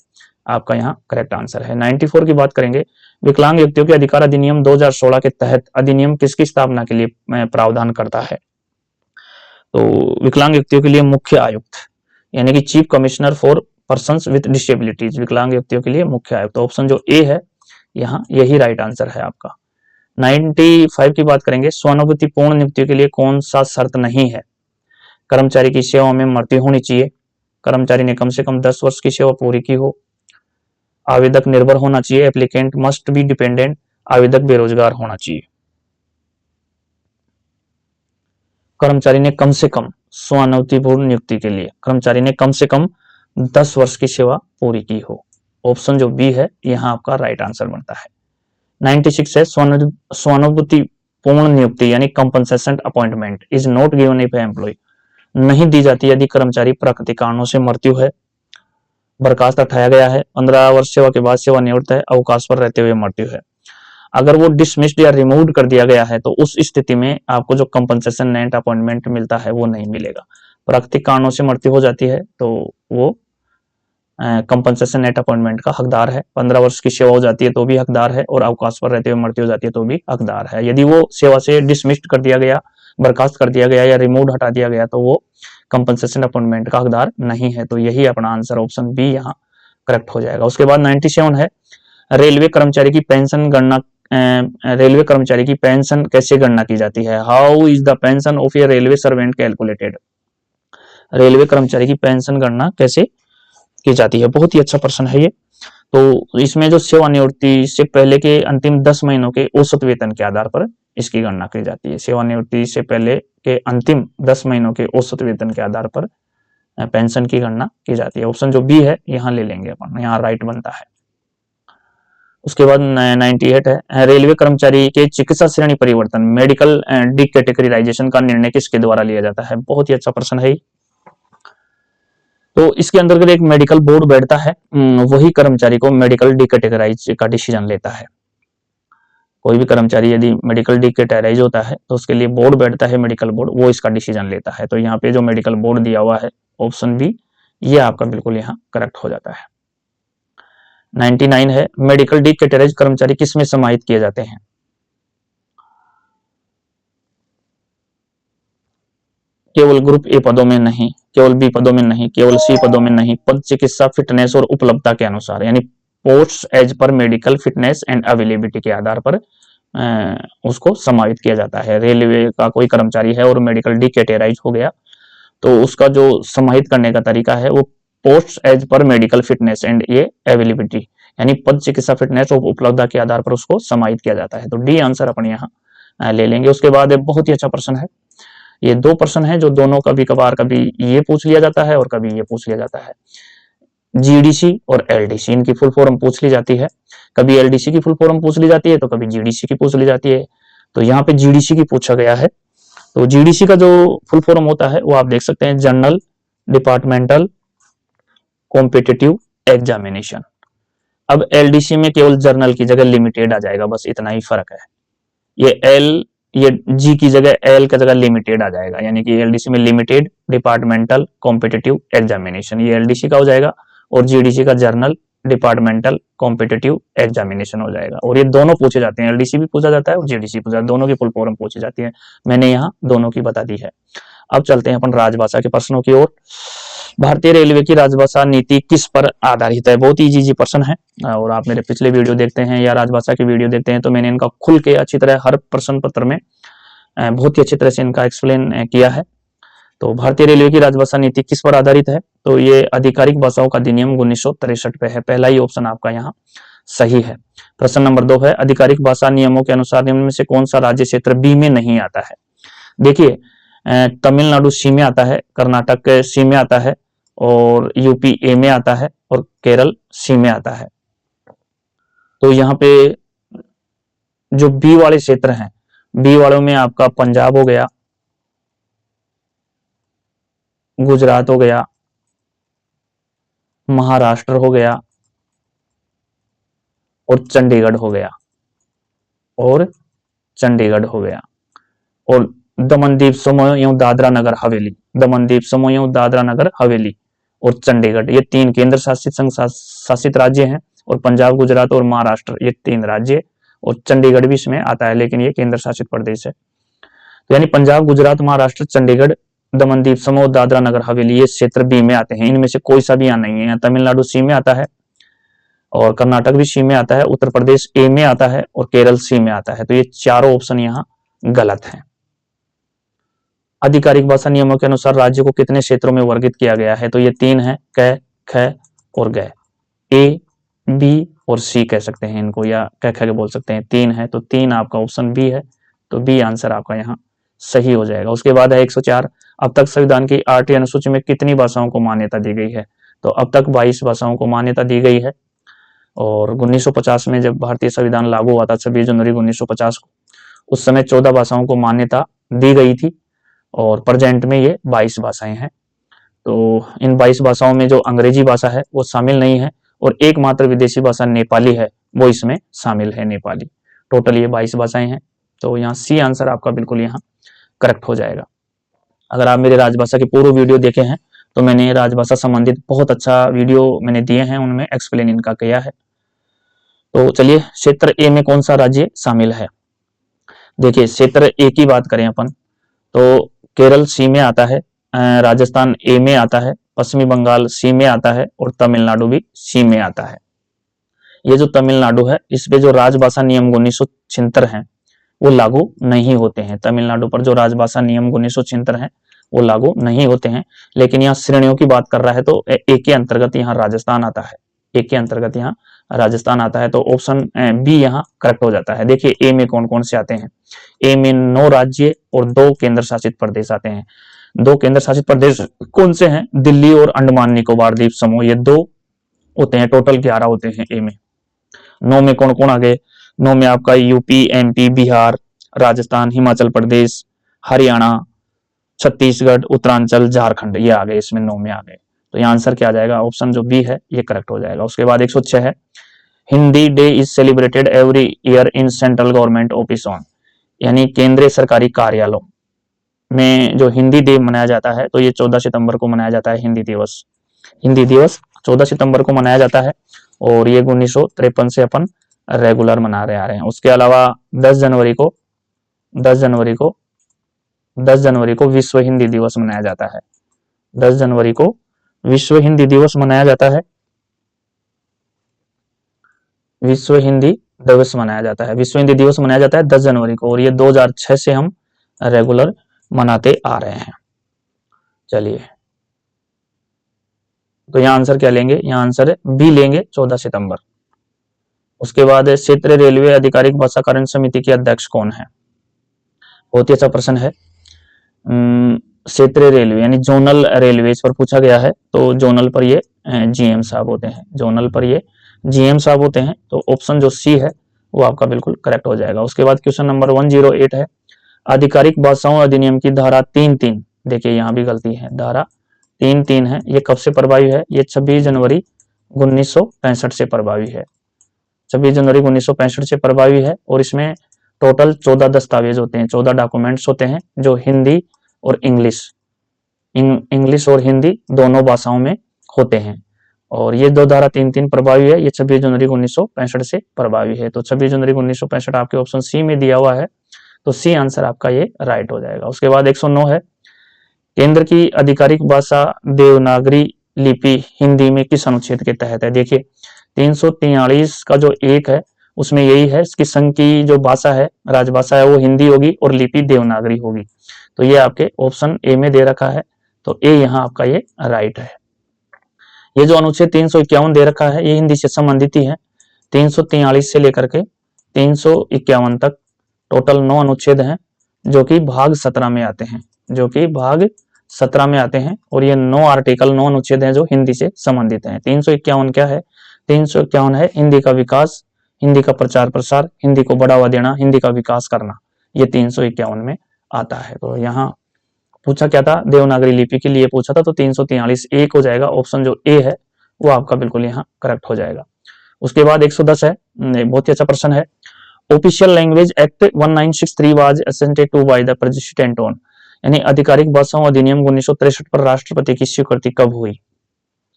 आपका यहाँ करेक्ट आंसर है। 94 की बात करेंगे, विकलांग व्यक्तियों के अधिकार अधिनियम 2016 के तहत अधिनियम किसकी स्थापना के लिए प्रावधान करता है? तो विकलांग व्यक्तियों के लिए मुख्य आयुक्त यानी कि chief commissioner for persons with disabilities, विकलांग व्यक्तियों के लिए मुख्य आयुक्त। ऑप्शन जो ए है यहाँ यही राइट आंसर है आपका। 95 की बात करेंगे, स्वानुभूति पूर्ण नियुक्ति के लिए कौन सा शर्त नहीं है? कर्मचारी की सेवा में मृत्यु होनी चाहिए, कर्मचारी ने कम से कम 10 वर्ष की सेवा पूरी की हो, आवेदक निर्भर होना चाहिए, एप्लीकेंट मस्ट बी डिपेंडेंट, आवेदक बेरोजगार होना चाहिए। कर्मचारी ने कम से कम स्वानुभूतिपूर्ण नियुक्ति के लिए कर्मचारी ने कम से कम 10 वर्ष की सेवा पूरी की हो। ऑप्शन जो बी है यहाँ आपका राइट आंसर बनता है। 96 है, स्वानुभूतिपूर्ण नियुक्ति यानी compensation appointment is not given if employ, नहीं दी जाती यदि कर्मचारी प्राकृतिक कारणों से मृत्यु है, बर्खास्त हटाया गया है, 15 वर्ष सेवा के बाद सेवानिवृत्त है, अवकाश पर रहते हुए मृत्यु है। अगर वो डिसमिस्ड या रिमूव्ड कर दिया गया है तो उस स्थिति में आपको जो कंपनसेशन नेट अपॉइंटमेंट मिलता है वो नहीं मिलेगा। प्राकृतिक कारणों से मृत्यु हो जाती है तो वो कंपनसेशन नेट अपॉइंटमेंट का हकदार है, 15 वर्ष की सेवा हो जाती है तो भी हकदार है, और अवकाश पर रहते हुए मृत्यु हो जाती है तो भी हकदार है। यदि वो सेवा से डिसमिस्ड कर दिया गया, बर्खास्त कर दिया गया या रिमूव हटा दिया गया तो वो कंपनसेशन अपॉइंटमेंट का हकदार नहीं है। तो यही अपना आंसर ऑप्शन बी यहाँ करेक्ट हो जाएगा। उसके बाद 97 है, रेलवे कर्मचारी की पेंशन गणना रेलवे कर्मचारी की पेंशन कैसे गणना की जाती है? How is the pension of A railway servant calculated? Railway कर्मचारी की पेंशन गणना कैसे की जाती है? बहुत ही अच्छा प्रश्न है ये। तो इसमें जो सेवानिवृत्ति से पहले के अंतिम 10 महीनों के औसत वेतन के आधार पर इसकी गणना की जाती है। सेवानिवृत्ति से पहले के अंतिम 10 महीनों के औसत वेतन के आधार पर पेंशन की गणना की जाती है। ऑप्शन जो बी है यहाँ ले लेंगे अपन, यहाँ राइट बनता है। उसके बाद 98 है, रेलवे कर्मचारी के चिकित्सा श्रेणी परिवर्तन मेडिकल डीकैटेगराइजेशन का निर्णय किसके द्वारा लिया जाता है? बहुत ही अच्छा प्रश्न है। तो इसके अंतर्गत एक मेडिकल बोर्ड बैठता है, वही कर्मचारी को मेडिकल डीकैटेगराइज का डिसीजन लेता है। कोई भी कर्मचारी यदि मेडिकल डीकैटेगराइज होता है तो उसके लिए बोर्ड बैठता है, मेडिकल बोर्ड, वो इसका डिसीजन लेता है। तो यहाँ पे जो मेडिकल बोर्ड दिया हुआ है ऑप्शन बी, ये आपका बिल्कुल यहाँ करेक्ट हो जाता है। 99 है, मेडिकल डीकैटेगराइज कर्मचारी किस में समाहित किए जाते हैं? केवल ग्रुप ए पदों में नहीं, केवल बी पदों में नहीं, केवल सी पदों में नहीं, पद चिकित्सा फिटनेस और उपलब्धता के अनुसार यानी post as per medical fitness and availability के आधार पर उसको समाहित किया जाता है। रेलवे का कोई कर्मचारी है और मेडिकल डीकैटेगराइज हो गया तो उसका जो समाहित करने का तरीका है वो post as per medical fitness and ये अवेलेबिलिटी यानी पद चिकित्सा फिटनेस और उपलब्धता के आधार पर उसको समाहित किया जाता है। तो डी आंसर अपन यहाँ ले लेंगे। उसके बाद बहुत ही अच्छा प्रश्न है, ये 2 प्रश्न है जो दोनों कभी कभार कभी ये पूछ लिया जाता है और कभी ये पूछ लिया जाता है। जीडीसी और एलडीसी इनकी फुल फॉर्म पूछ ली जाती है, कभी एलडीसी की फुल फॉर्म पूछ ली जाती है तो कभी जीडीसी की पूछ ली जाती है। तो यहाँ पे जीडीसी की पूछा गया है। तो जीडीसी का जो फुल फॉर्म होता है वो आप देख सकते हैं, जनरल डिपार्टमेंटल कॉम्पिटिटिव एग्जामिनेशन। अब एलडीसी में केवल जर्नल की जगह लिमिटेड आ जाएगा, बस इतना ही फर्क है। ये जी की जगह एल की जगह लिमिटेड आ जाएगा, यानी कि एलडीसी में लिमिटेड डिपार्टमेंटल कॉम्पिटिटिव एग्जामिनेशन ये एलडीसी का हो जाएगा और जीडीसी का जर्नल डिपार्टमेंटल कॉम्पिटिटिव एग्जामिनेशन हो जाएगा। और ये दोनों पूछे जाते हैं, एलडीसी भी पूछा जाता है और जीडीसी पूछा जाता है, दोनों की फुल फॉर्म पूछी जाती है। मैंने यहाँ दोनों की बता दी है। अब चलते हैं अपन राजभाषा के प्रश्नों की ओर। भारतीय रेलवे की राजभाषा नीति किस पर आधारित है? बहुत इजी प्रश्न है, और आप मेरे पिछले वीडियो देखते हैं या राजभाषा की वीडियो देखते हैं तो मैंने इनका खुल के अच्छी तरह हर प्रश्न पत्र में बहुत ही अच्छी तरह से इनका एक्सप्लेन किया है। तो भारतीय रेलवे की राजभाषा नीति किस पर आधारित है? तो ये आधिकारिक भाषाओं का अधिनियम 1963 पे है। पहला ही ऑप्शन आपका यहाँ सही है। प्रश्न नंबर 2 है, आधिकारिक भाषा नियमों के अनुसार निम्न में से कौन सा राज्य क्षेत्र बी में नहीं आता है? देखिए, तमिलनाडु सी में आता है, कर्नाटक सी में आता है, और यूपी ए में आता है, और केरल सी में आता है। तो यहाँ पे जो बी वाले क्षेत्र हैं, बी वालों में आपका पंजाब हो गया, गुजरात हो गया, महाराष्ट्र हो गया, और चंडीगढ़ हो गया, और दमन द्वीप समूह एवं दादरा नगर हवेली, दमन द्वीप समूह एवं दादरा नगर हवेली और चंडीगढ़, ये 3 केंद्र शासित संघ शासित राज्य हैं। और पंजाब, गुजरात और महाराष्ट्र ये 3 राज्य, और चंडीगढ़ भी इसमें आता है, लेकिन ये केंद्र शासित प्रदेश है। तो यानी पंजाब, गुजरात, महाराष्ट्र, चंडीगढ़, दमन द्वीप समूह, दादरा नगर हवेली ये क्षेत्र बी में आते हैं। इनमें से कोई सा भी यहाँ नहीं है। तमिलनाडु सी में आता है, और कर्नाटक भी सी में आता है, उत्तर प्रदेश ए में आता है, और केरल सी में आता है। तो ये चारों ऑप्शन यहाँ गलत हैं। आधिकारिक भाषा नियमों के अनुसार राज्य को कितने क्षेत्रों में वर्गित किया गया है? तो ये 3 है, क, ख और ग। ए, बी और सी कह सकते हैं इनको, या क ख के बोल सकते हैं। 3 है, तो 3 आपका ऑप्शन बी है। तो बी आंसर आपका यहाँ सही हो जाएगा। उसके बाद है 104, अब तक संविधान की 8वीं अनुसूची में कितनी भाषाओं को मान्यता दी गई है? तो अब तक 22 भाषाओं को मान्यता दी गई है। और 1950 में जब भारतीय संविधान लागू हुआ था, 26 जनवरी 1950 को, उस समय 14 भाषाओं को मान्यता दी गई थी, और प्रेजेंट में ये 22 भाषाएं हैं। तो इन 22 भाषाओं में जो अंग्रेजी भाषा है वो शामिल नहीं है, और एकमात्र विदेशी भाषा नेपाली है, वो इसमें शामिल है, नेपाली। टोटल ये 22 भाषाएं हैं। तो यहाँ सी आंसर आपका बिल्कुल यहाँ करेक्ट हो जाएगा। अगर आप मेरे राजभाषा के पूर्व वीडियो देखे हैं तो मैंने राजभाषा संबंधित बहुत अच्छा वीडियो मैंने दिए हैं, उनमें एक्सप्लेन इनका किया है। तो चलिए, क्षेत्र ए में कौन सा राज्य शामिल है? देखिए, क्षेत्र ए की बात करें अपन तो केरल सी में आता है, राजस्थान ए में आता है, पश्चिमी बंगाल सी में आता है, और तमिलनाडु भी सी में आता है। ये जो तमिलनाडु है, इस पे जो राजभाषा नियम 1976 हैं वो लागू नहीं होते हैं। तमिलनाडु पर जो राजभाषा नियम 1976 हैं वो लागू नहीं होते हैं। लेकिन यहाँ श्रेणियों की बात कर रहा है तो ए के अंतर्गत यहाँ राजस्थान आता है, ए के अंतर्गत यहाँ राजस्थान आता है। तो ऑप्शन बी यहाँ करेक्ट हो जाता है। देखिए, ए में कौन कौन से आते हैं? ए में 9 राज्य और 2 केंद्र शासित प्रदेश आते हैं। 2 केंद्र शासित प्रदेश कौन से हैं? दिल्ली और अंडमान निकोबार द्वीप समूह, ये 2 होते हैं। टोटल 11 होते हैं ए में। 9 में कौन कौन आ गए? 9 में आपका यूपी, एमपी, बिहार, राजस्थान, हिमाचल प्रदेश, हरियाणा, छत्तीसगढ़, उत्तरांचल, झारखंड, ये आ गए, इसमें 9 में आ गए। तो यहाँ आंसर क्या आ जाएगा? ऑप्शन जो बी है ये करेक्ट हो जाएगा। उसके बाद 106 है, Hindi day is celebrated every year in central government office on, यानी केंद्रीय सरकारी कार्यालयों में जो हिंदी डे मनाया जाता है तो ये 14 सितंबर को मनाया जाता है। हिंदी दिवस 14 सितंबर को मनाया जाता है, और ये 1953 से अपन रेगुलर मना रहे आ रहे हैं। उसके अलावा 10 जनवरी को विश्व हिंदी दिवस मनाया जाता है। 10 जनवरी को विश्व हिंदी दिवस मनाया जाता है। विश्व हिंदी दिवस मनाया जाता है 10 जनवरी को, और ये 2006 से हम रेगुलर मनाते आ रहे हैं। चलिए, तो यहाँ आंसर क्या लेंगे? यहाँ आंसर बी लेंगे, 14 सितंबर। उसके बाद क्षेत्रीय रेलवे आधिकारिक भाषा कार्य समिति के अध्यक्ष कौन है? बहुत ही अच्छा प्रश्न है। क्षेत्रीय रेलवे यानी जोनल रेलवे पर पूछा गया है, तो जोनल पर ये जीएम साहब होते हैं। तो ऑप्शन जो सी है वो आपका बिल्कुल करेक्ट हो जाएगा। उसके बाद क्वेश्चन नंबर 108 है, आधिकारिक भाषाओं अधिनियम की धारा 3(3), देखिए यहाँ भी गलती है, धारा 3(3) है, ये कब से प्रभावी है? ये 26 जनवरी 1965 से प्रभावी है। 26 जनवरी 1965 से प्रभावी है, और इसमें टोटल 14 दस्तावेज होते हैं, 14 डॉक्यूमेंट्स होते हैं, जो हिंदी और इंग्लिश और हिंदी दोनों भाषाओं में होते हैं। और ये दो धारा 3-3 प्रभावी है, ये 26 जनवरी 1965 से प्रभावी है। तो 26 जनवरी 1965 आपके ऑप्शन सी में दिया हुआ है, तो सी आंसर आपका ये राइट हो जाएगा। उसके बाद 109 है, केंद्र की आधिकारिक भाषा देवनागरी लिपि हिंदी में किस अनुच्छेद के तहत है। देखिए 343 का जो एक है उसमें यही है कि संघ की जो भाषा है, राजभाषा है, वो हिंदी होगी और लिपि देवनागरी होगी। तो ये आपके ऑप्शन ए में दे रखा है, तो ए यहाँ आपका ये राइट है। ये जो अनुच्छेद 351 दे रखा है ये हिंदी से संबंधित ही है। 343 से लेकर के 351 तक टोटल 9 अनुच्छेद हैं जो कि भाग 17 में आते हैं, जो कि भाग 17 में आते हैं। और ये 9 आर्टिकल 9 अनुच्छेद हैं जो हिंदी से संबंधित हैं। 351 क्या है? 351 है हिंदी का विकास, हिंदी का प्रचार प्रसार, हिंदी को बढ़ावा देना, हिंदी का विकास करना, ये 351 में आता है। तो यहाँ पूछा क्या था? देवनागरी लिपि के लिए पूछा था, तो 343 एक हो जाएगा। ऑप्शन जो ए है वो आपका बिल्कुल यहाँ करेक्ट हो जाएगा। उसके बाद 110 है, बहुत ही अच्छा प्रश्न है। Official language act 1963 was assented to by the president on, यानी आधिकारिक भाषाओं अधिनियम 1963 पर राष्ट्रपति की स्वीकृति कब हुई?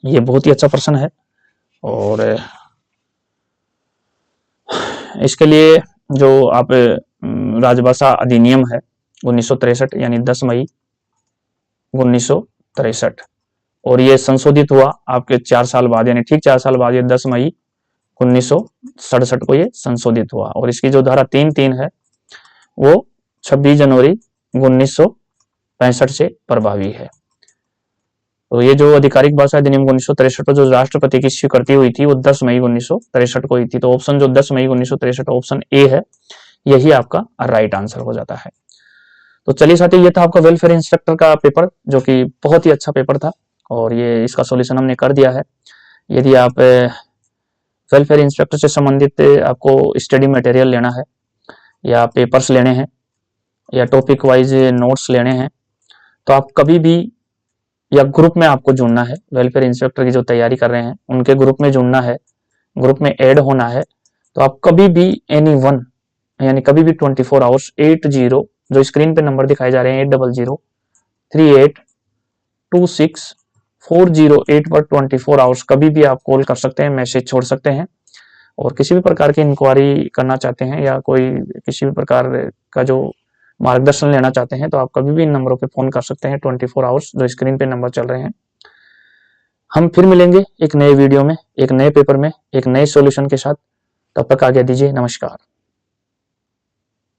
ये बहुत ही अच्छा प्रश्न है। और इसके लिए जो आप राजभाषा अधिनियम है 1963 यानी 10 मई 1963, और ये संशोधित हुआ आपके 4 साल बाद, यानी ठीक 4 साल बाद, ये 10 मई 1967 को ये संशोधित हुआ। और इसकी जो धारा 3-3 है वो 26 जनवरी 1965 से प्रभावी है। तो ये जो आधिकारिक भाषा अधिनियम 1963 को जो राष्ट्रपति की स्वीकृति हुई थी वो 10 मई 1963 को हुई थी। तो ऑप्शन जो 10 मई 1963 ऑप्शन ए है, यही आपका राइट आंसर हो जाता है। तो चलिए साथियों, ये था आपका वेलफेयर इंस्पेक्टर का पेपर, जो कि बहुत ही अच्छा पेपर था और ये इसका सॉल्यूशन हमने कर दिया है। यदि आप वेलफेयर इंस्पेक्टर से संबंधित आपको स्टडी मटेरियल लेना है या पेपर्स लेने हैं या टॉपिक वाइज नोट्स लेने हैं, तो आप कभी भी, या ग्रुप में आपको जुड़ना है, वेलफेयर इंस्पेक्टर की जो तैयारी कर रहे हैं उनके ग्रुप में जुड़ना है, ग्रुप में ऐड होना है, तो आप कभी भी एनीवन, यानी कभी भी 24 आवर्स 80 जो स्क्रीन पे नंबर दिखाए जा रहे हैं 8038264008 पर 24 आवर्स कभी भी आप कॉल कर सकते हैं, मैसेज छोड़ सकते हैं। और किसी भी प्रकार की इंक्वायरी करना चाहते हैं या कोई किसी भी प्रकार का जो मार्गदर्शन लेना चाहते हैं, तो आप कभी भी इन नंबरों पे फोन कर सकते हैं 24 आवर्स जो स्क्रीन पे नंबर चल रहे हैं। हम फिर मिलेंगे एक नए वीडियो में, एक नए पेपर में, एक नए सॉल्यूशन के साथ। तब तक आज्ञा दीजिए, नमस्कार।